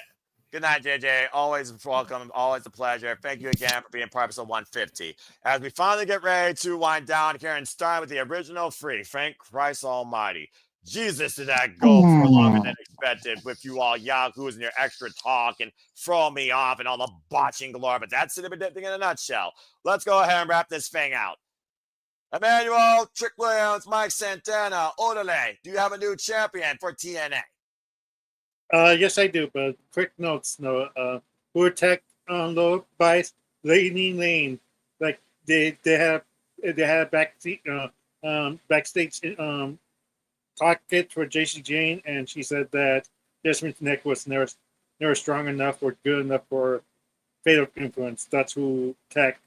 Good night, JJ. Always welcome. Always a pleasure. Thank you again for being part of episode 150. As we finally get ready to wind down here and start with the original three, thank Christ Almighty. Jesus, did that go for longer than expected with you all yahoos and your extra talk and throw me off and all the botching galore. But that's the thing in a nutshell. Let's go ahead and wrap this thing out. Emmanuel, Trick Williams, Mike Santana, Odele, do you have a new champion for TNA? Yes, I do. But quick notes, no. Who attacked low by Lady Lane? Like they had backstage pocket for JC Jane, and she said that Jasmine's neck was never strong enough or good enough for Fatal Influence. That's who attacked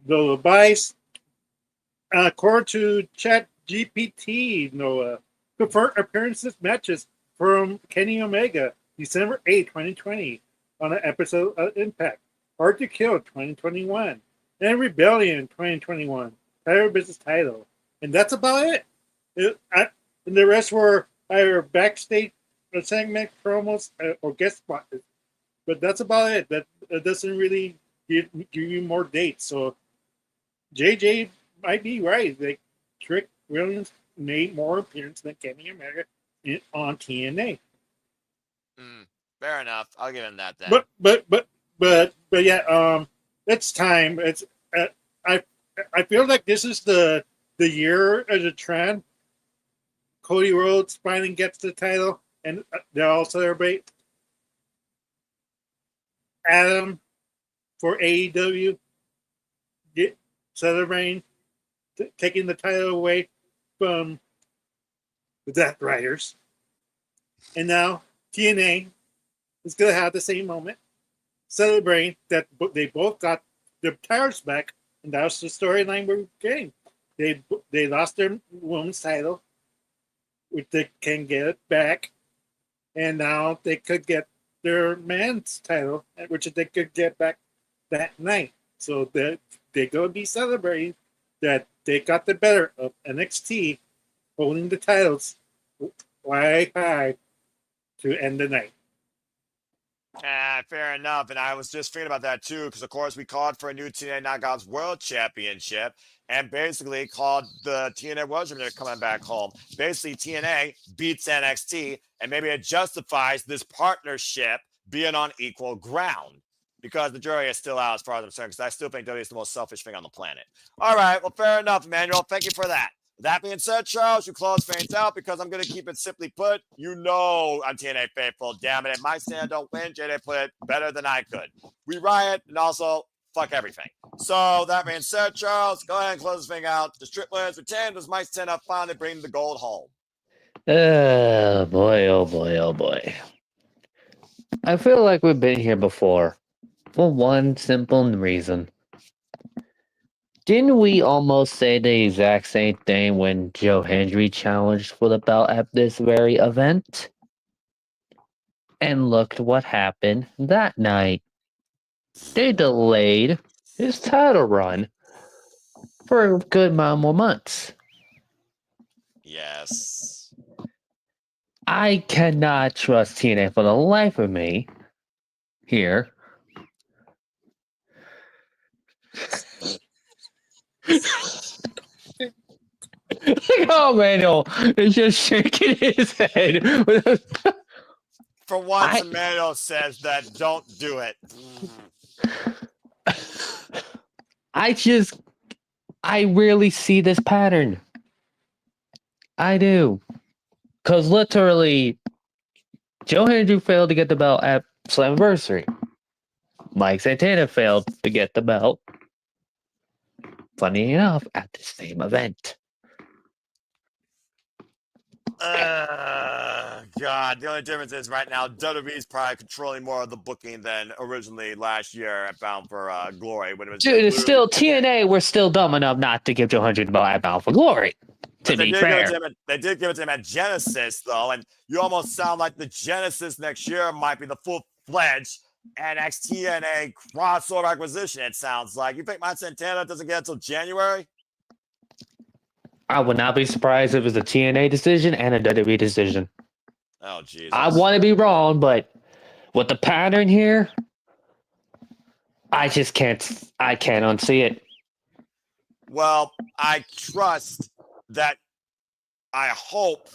Lola Bice. According to Chat GPT, Noah, confirmed appearances matches from Kenny Omega, December 8, 2020, on an episode of Impact. Hard to Kill, 2021. And Rebellion, 2021. Title Business title. And that's about it. And the rest were either backstage segment promos or guest spots. But that's about it. That doesn't really give you more dates. So JJ might be right. Like Trick Williams made more appearances than Kenny Omega on TNA. Fair enough. I'll give him that then. But yeah. It's time. It's I feel like this is the year of the trend. Cody Rhodes finally gets the title, and they all celebrate. Adam for AEW celebrating taking the title away from the Death Riders. And now TNA is going to have the same moment, celebrating that they both got their titles back, and that was the storyline we're getting. They lost their women's title, which they can get it back, and now they could get their men's title, which they could get back that night. So they're going to be celebrating that they got the better of NXT holding the titles way high to end the night. Fair enough. And I was just thinking about that too, because of course we called for a new TNA Knockouts World Championship and basically called the TNA World Championship coming back home. Basically, TNA beats NXT, and maybe it justifies this partnership being on equal ground. Because the jury is still out as far as I'm concerned, because I still think WWE is the most selfish thing on the planet. All right, well, fair enough, Emmanuel. Thank you for that. That being said, Charles, you close things out because I'm going to keep it simply put. You know I'm TNA faithful, damn it. My stand don't win. JJ put it better than I could. We riot and also fuck everything. So that being said, Charles, go ahead and close this thing out. The Strip Winners retain was my stand up finally bring the gold home. Oh boy, oh boy, oh boy. I feel like we've been here before. For one simple reason. Didn't we almost say the exact same thing when Joe Hendry challenged for the belt at this very event? And look what happened that night. They delayed his title run for a good amount more months. Yes. I cannot trust TNA for the life of me here. Look how Manuel is just shaking his head. For once, Emmanuel says that don't do it. I really see this pattern. I do. Because literally, Joe Hendry failed to get the belt at Slammiversary. Mike Santana failed to get the belt, funny enough, at the same event. God, the only difference is right now WWE is probably controlling more of the booking than originally last year at Bound for Glory. When it was Dude, it's still TNA. We're still dumb enough not to give Joe Hendry the belt at Bound for Glory. To be fair, they did give it to him at Genesis, though, and you almost sound like the Genesis next year might be the full-fledged NXT crossover acquisition. It sounds like. You think Mike Santana doesn't get until January? I would not be surprised if it was a TNA decision and a WWE decision. Oh, Jesus. I want to be wrong, but with the pattern here, I just can't. I can't unsee it. Well, I trust that. I hope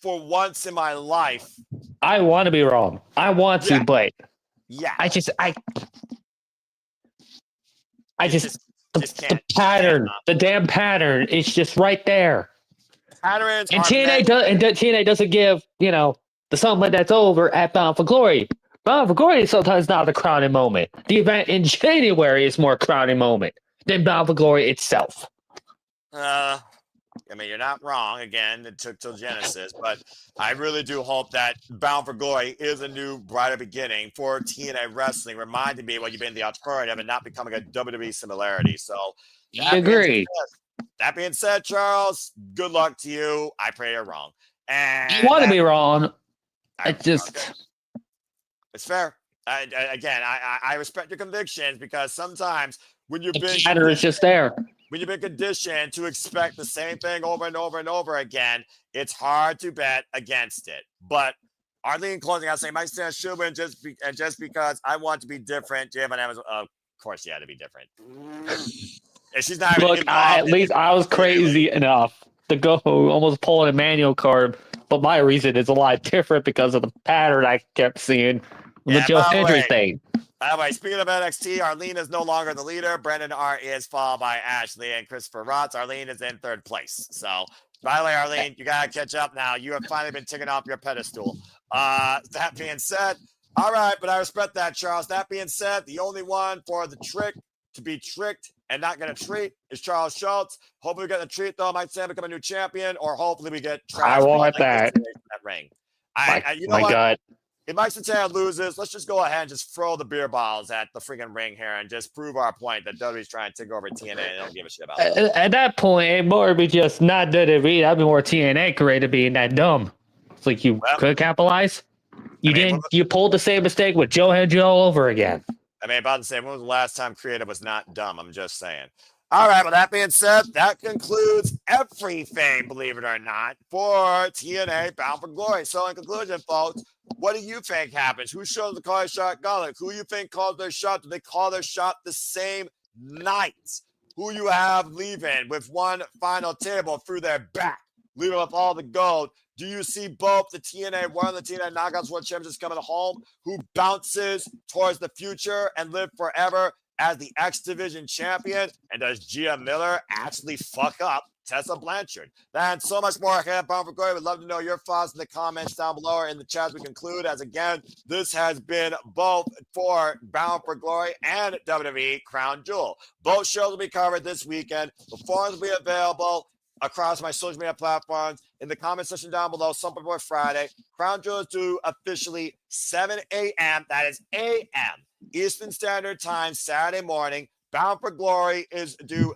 for once in my life. I want to be wrong. I want to, but yeah, the pattern, the damn pattern, it's just right there. Patterns and TNA doesn't give the something that's over at Bound for Glory. Bound for Glory is sometimes not the crowning moment. The event in January is more crowning moment than Bound for Glory itself. I mean, you're not wrong. Again, it took till Genesis, but I really do hope that Bound for Glory is a new, brighter beginning for TNA wrestling, reminding me what you've been the alternative and not becoming a WWE similarity. So, I agree. That being said, Charles, good luck to you. I pray you're wrong. And I want to be wrong. It's fair. I respect your convictions because sometimes when you've been it's just there. When you've been conditioned to expect the same thing over and over and over again, it's hard to bet against it. But Arlene closing out saying, Mike Stan should win just because I want to be different. Do you have an Amazon? Of course, you had to be different. And she's not even at least I was crazy enough to go almost pull an Emmanuel card, but my reason is a lot different because of the pattern I kept seeing with the Joe Hendry thing. By the way, speaking of NXT, Arlene is no longer the leader. Brandon R. is followed by Ashley and Christopher Rotz. Arlene is in third place. So, by the way, Arlene, you got to catch up now. You have finally been taken off your pedestal. That being said, all right, but I respect that, Charles. That being said, the only one for the trick to be tricked and not going to treat is Charles Schultz. Hopefully we get the treat, though. Might Sam become a new champion, or hopefully we get I want that. Ring. You know what? God. If Mike Santana loses, let's just go ahead and just throw the beer bottles at the freaking ring here and just prove our point that WWE's trying to take over TNA and they don't give a shit about it. At that point, it more be just not WWE. That'd be more TNA creative being that dumb. It's like you could capitalize. You pulled the same mistake with Joe Hendry all over again. I mean, about to say, when was the last time creative was not dumb? I'm just saying. All right, well, that being said, that concludes everything, believe it or not, for TNA Bound for Glory. So, in conclusion, folks, what do you think happens? Who shows the call shot gauntlet? Who you think calls their shot? Do they call their shot the same night? Who you have leaving with one final table through their back, leaving with all the gold? Do you see both the TNA World and the TNA Knockouts World Championships coming home? Who bounces towards the future and live forever as the X Division champion? And does Gia Miller actually fuck up Tessa Blanchard? That and so much more here at Bound for Glory. We'd love to know your thoughts in the comments down below or in the chat as we conclude. As again, this has been both for Bound for Glory and WWE Crown Jewel. Both shows will be covered this weekend. The forums will be available across my social media platforms. In the comment section down below, some before Friday. Crown Jewel is due officially 7 a.m. That is a.m. Eastern Standard Time, Saturday morning. Bound for Glory is due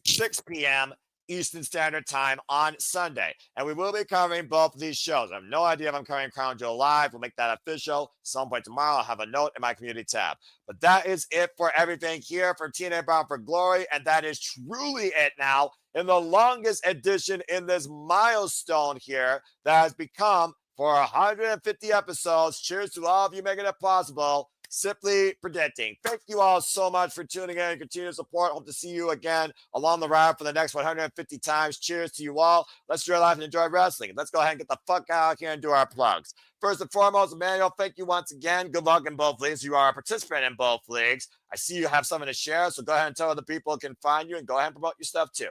6 p.m. Eastern Standard Time on Sunday. And we will be covering both of these shows. I have no idea if I'm covering Crown Jewel live. We'll make that official some point tomorrow. I'll have a note in my community tab. But that is it for everything here for TNA Bound for Glory. And that is truly it now in the longest edition in this milestone here that has become for 150 episodes. Cheers to all of you making it possible. Simply Predicting. Thank you all so much for tuning in and continued support. Hope to see you again along the ride for the next 150 times. Cheers to you all. Let's enjoy life and enjoy wrestling. Let's go ahead and get the fuck out here and do our plugs. First and foremost, Emmanuel, thank you once again. Good luck in both leagues. You are a participant in both leagues. I see you have something to share, so go ahead and tell other people can find you and go ahead and promote your stuff too.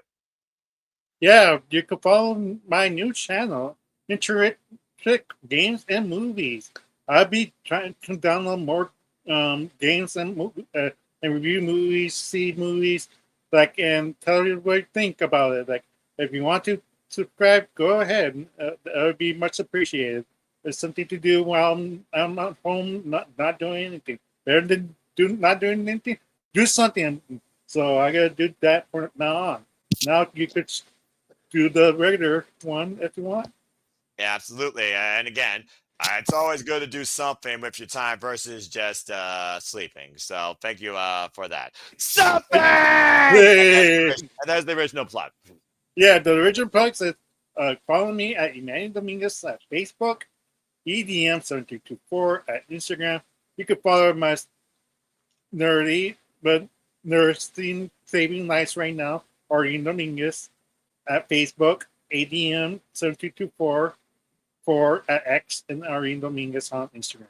Yeah, you can follow my new channel, Interactive Games and Movies. I'll be trying to download more games and review movies, see movies, and tell you what you think about it. Like, if you want to subscribe, go ahead. That would be much appreciated. It's something to do while I'm at home, not doing anything. Better than not doing anything, do something. So I gotta do that from now on. Now you could do the regular one if you want. Yeah, absolutely. And again, it's always good to do something with your time versus just sleeping. So thank you for that. Something! And there's the original plug. Yeah, the original plug says follow me at Emmanuel Dominguez at Facebook, EDM7324 at Instagram. You can follow my nerdy but nursing saving lives right now, Arlene Dominguez at Facebook, ADM7224 at X, and Arlene Dominguez on Instagram.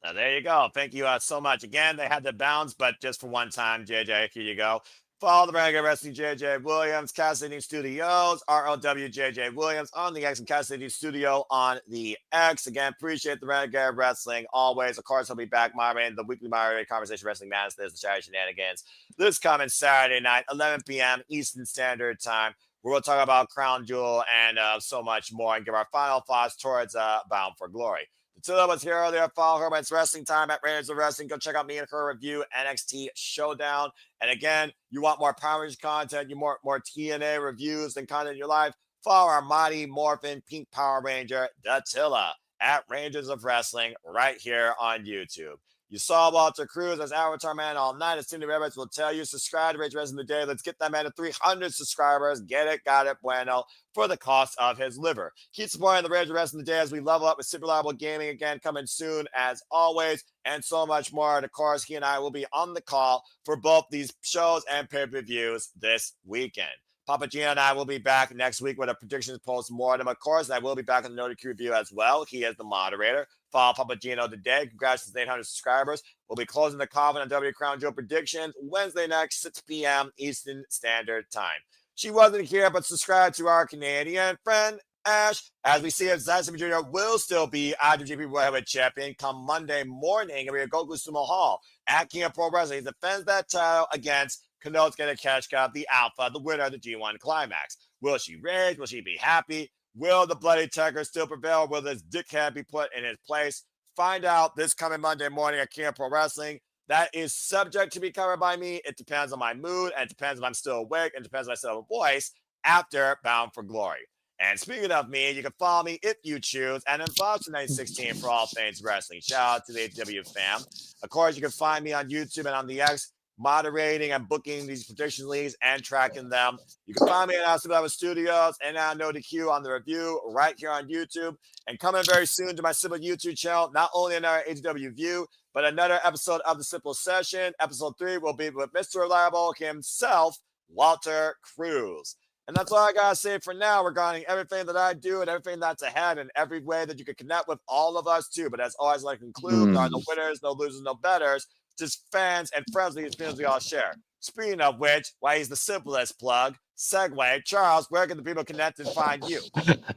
Now, there you go. Thank you so much. Again, they had the bounds, but just for one time, JJ, here you go. Follow the Renegade Wrestling JJ Williams, Cassidy Studios, ROWJJ Williams on the X, and Cassidy Studio on the X. Again, appreciate the Renegade Wrestling always. Of course, I'll be back moderating the weekly moderated Conversation Wrestling Madness. There's the Saturday Shenanigans this coming Saturday night, 11 p.m. Eastern Standard Time. We'll talk about Crown Jewel and so much more and give our final thoughts towards Bound for Glory. The two of us here earlier, follow her when it's wrestling time at Raiders of Wrestling. Go check out me and her review NXT Showdown. And again, you want more Power Rangers content, you more TNA reviews and content in your life, follow our Mighty Morphin Pink Power Ranger, Dattila, at Rangers of Wrestling right here on YouTube. You saw Walter Cruz as Avatar Man all night. As Cindy Roberts will tell you, subscribe to Rage Wrestling Today. Let's get that man to 300 subscribers. Get it, got it, bueno, for the cost of his liver. Keep supporting the Rage Wrestling Today as we level up with Super Reliable Gaming again, coming soon as always, and so much more. And of course, he and I will be on the call for both these shows and pay-per-views this weekend. Papa Gino and I will be back next week with a predictions post-mortem, of course, and I will be back on the Noti review as well. He is the moderator. Follow Papa Gino today. Congratulations to 800 subscribers. We'll be closing the coffin on WWE Crown Jewel predictions Wednesday night, 6 p.m. Eastern Standard Time. She wasn't here, but subscribe to our Canadian friend, Ash, as we see if Zack Jr. will still be IWGP World Heavyweight Champion come Monday morning at Goku Sumo Hall at King of Pro Wrestling. He defends that title against Konosuke Takeshita, the Alpha, the winner of the G1 Climax. Will she rage? Will she be happy? Will the Bloody Tiger still prevail? Will this dickhead be put in his place? Find out this coming Monday morning at King of Pro Wrestling. That is subject to be covered by me. It depends on my mood, and it depends if I'm still awake, and it depends if I still have a voice after Bound for Glory. And speaking of me, you can follow me if you choose, and then follow to 916 for all things wrestling. Shout out to the HW fam. Of course, you can find me on YouTube and on the X, moderating and booking these prediction leagues and tracking them. You can find me at Super Level Studios and now No DQ on the review right here on YouTube. And coming very soon to my Simple YouTube channel, not only another HW view, but another episode of the Simple Session. Episode 3 will be with Mr. Reliable himself, Walter Cruz. And that's all I got to say for now regarding everything that I do and everything that's ahead and every way that you can connect with all of us too. But as always, like to conclude, there are no winners, no losers, no betters. Just fans and friendly experience we all share. Speaking of which, why he's the simplest plug, segue. Charles, where can the people connect and find you?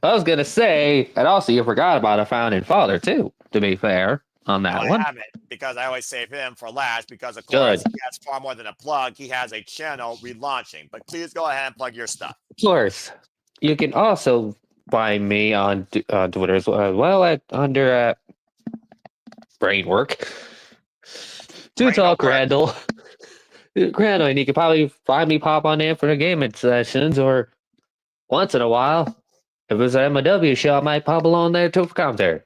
I was gonna say, and also you forgot about a founding father too. To be fair on that one, I haven't, because I always save him for last. Because of course, he has far more than a plug. He has a channel relaunching. But please go ahead and plug your stuff. Of course, you can also find me on Twitter as well under Brainwork. To talk Randall. Randall, and you can probably find me pop on there for the gaming sessions, or once in a while, if it's an MLW show, I might pop along there to commentary.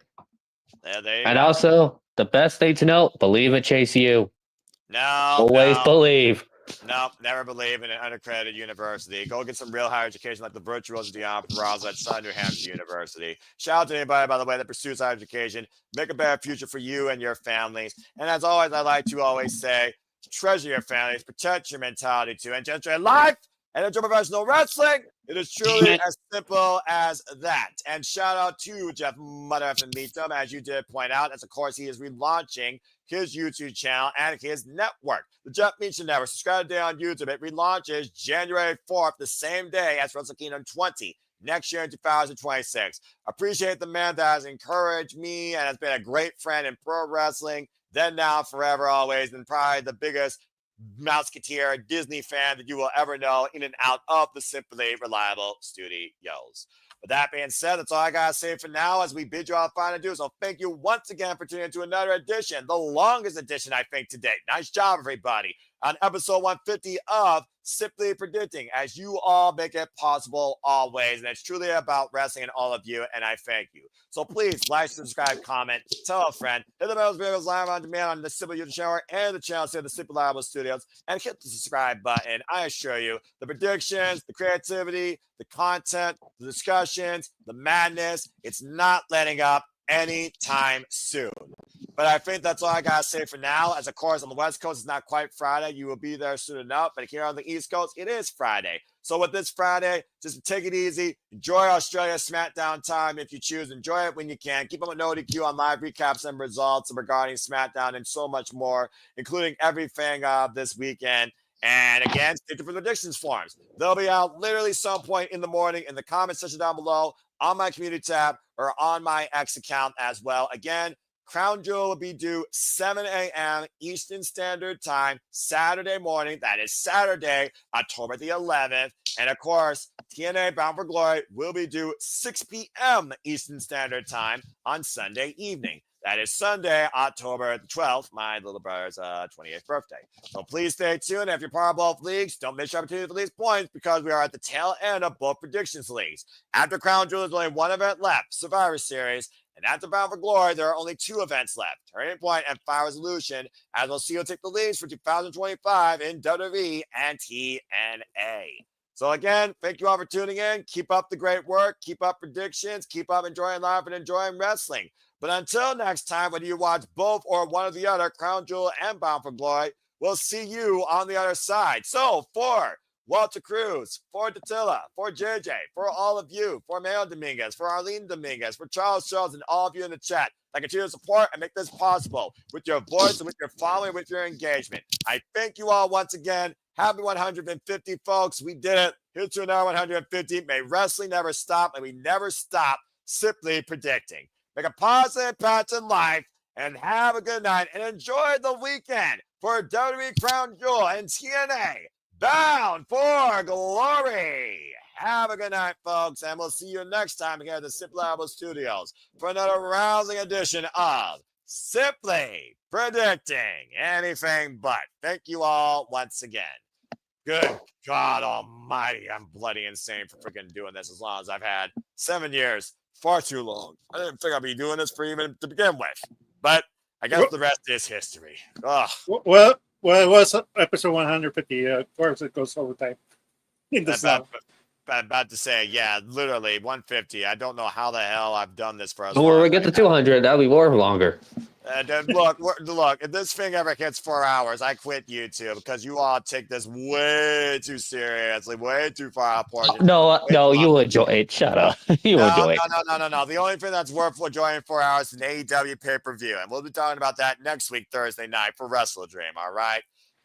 There you and go. Also, the best thing to know, believe in Chase U. No. Always believe. No, never believe in an unaccredited university. Go get some real higher education like the virtuals of the Emperors at Southern New Hampshire University. Shout out to anybody, by the way, that pursues higher education. Make a better future for you and your families. And as always, I like to always say, treasure your families, protect your mentality too, and just enjoy life and enjoy professional wrestling. It is truly as simple as that. And shout out to Jeff Mother and Meetum, as you did point out, as of course he is relaunching his YouTube channel and his network, the Jeff Meacham Network. Subscribe today on YouTube. It relaunches January 4th, the same day as Wrestle Kingdom 20 next year in 2026. Appreciate the man that has encouraged me and has been a great friend in pro wrestling, then, now, forever, always, and probably the biggest Mouseketeer Disney fan that you will ever know in and out of the Simply Reliable Studios. With that being said, that's all I gotta say for now as we bid you all fine to do. So thank you once again for tuning into another edition, the longest edition I think to date. Nice job, everybody, on episode 150 of Simply Predicting, as you all make it possible always. And it's truly about wrestling and all of you, and I thank you. So please like, subscribe, comment, tell a friend, hit the bells, videos live on demand on the Simply YouTube channel and the channel of the Simply Reliable Studios, and hit the subscribe button. I assure you, the predictions, the creativity, the content, the discussions, the madness, it's not letting up anytime soon. But I think that's all I gotta say for now. As of course, on the West Coast, it's not quite Friday. You will be there soon enough. But here on the East Coast, it is Friday. So with this Friday, just take it easy. Enjoy Australia SmackDown time if you choose. Enjoy it when you can. Keep up with NoDQ on live recaps and results regarding SmackDown and so much more, including everything this weekend. And again, stick to predictions forums. They'll be out literally some point in the morning in the comment section down below, on my community tab, or on my X account as well. Again, Crown Jewel will be due 7 a.m. Eastern Standard Time, Saturday morning. That is Saturday, October the 11th. And of course, TNA Bound for Glory will be due 6 p.m. Eastern Standard Time on Sunday evening. That is Sunday, October the 12th, my little brother's 28th birthday. So please stay tuned. If you're part of both leagues, don't miss your opportunity for these points because we are at the tail end of both predictions leagues. After Crown Jewel, there's only one event left, Survivor Series. And after Bound for Glory, there are only two events left, Turning Point and Fire Resolution, as we'll see who take the leads for 2025 in WWE and TNA. So again, thank you all for tuning in. Keep up the great work. Keep up predictions. Keep up enjoying life and enjoying wrestling. But until next time, whether you watch both or one or the other, Crown Jewel and Bound for Glory, we'll see you on the other side. So for Walter Cruz, for Datilla, for JJ, for all of you, for Mayo Dominguez, for Arlene Dominguez, for Charles Schultz, and all of you in the chat that continue to support and make this possible with your voice and with your following, with your engagement. I thank you all once again. Happy 150, folks. We did it. Here's to another 150. May wrestling never stop, and we never stop simply predicting. Make a positive impact in life, and have a good night, and enjoy the weekend for WWE Crown Jewel and TNA. Bound for Glory. Have a good night, folks, and we'll see you next time here at the Simply Reliable Studios for another rousing edition of Simply Predicting Anything But. Thank you all once again. Good God almighty, I'm bloody insane for freaking doing this as long as I've had 7 years. Far too long. I didn't think I'd be doing this for even to begin with. But I guess the rest is history. Ugh. Well, it was episode 150. Of course, it goes over time. About to say, yeah, literally 150. I don't know how the hell I've done this for us. When we get to 200, that'll be more longer. Look, if this thing ever hits 4 hours, I quit YouTube because you all take this way too seriously, way too far out portion. No, you enjoy it. Shut up. Enjoy it. No. The only thing that's worth enjoying 4 hours is an AEW pay-per-view. And we'll be talking about that next week, Thursday night, for Wrestle Dream, all right?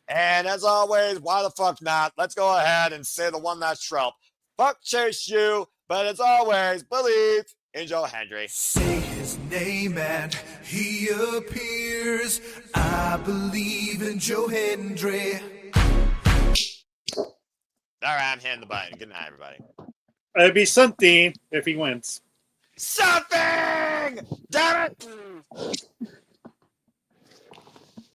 And as always, why the fuck not? Let's go ahead and say the one last trope. Fuck Chase U, but as always, believe in Joe Hendry. Say his name and he appears. I believe in Joe Hendry. All right, I'm hitting the button. Good night, everybody. It'd be something if he wins. Something! Damn it!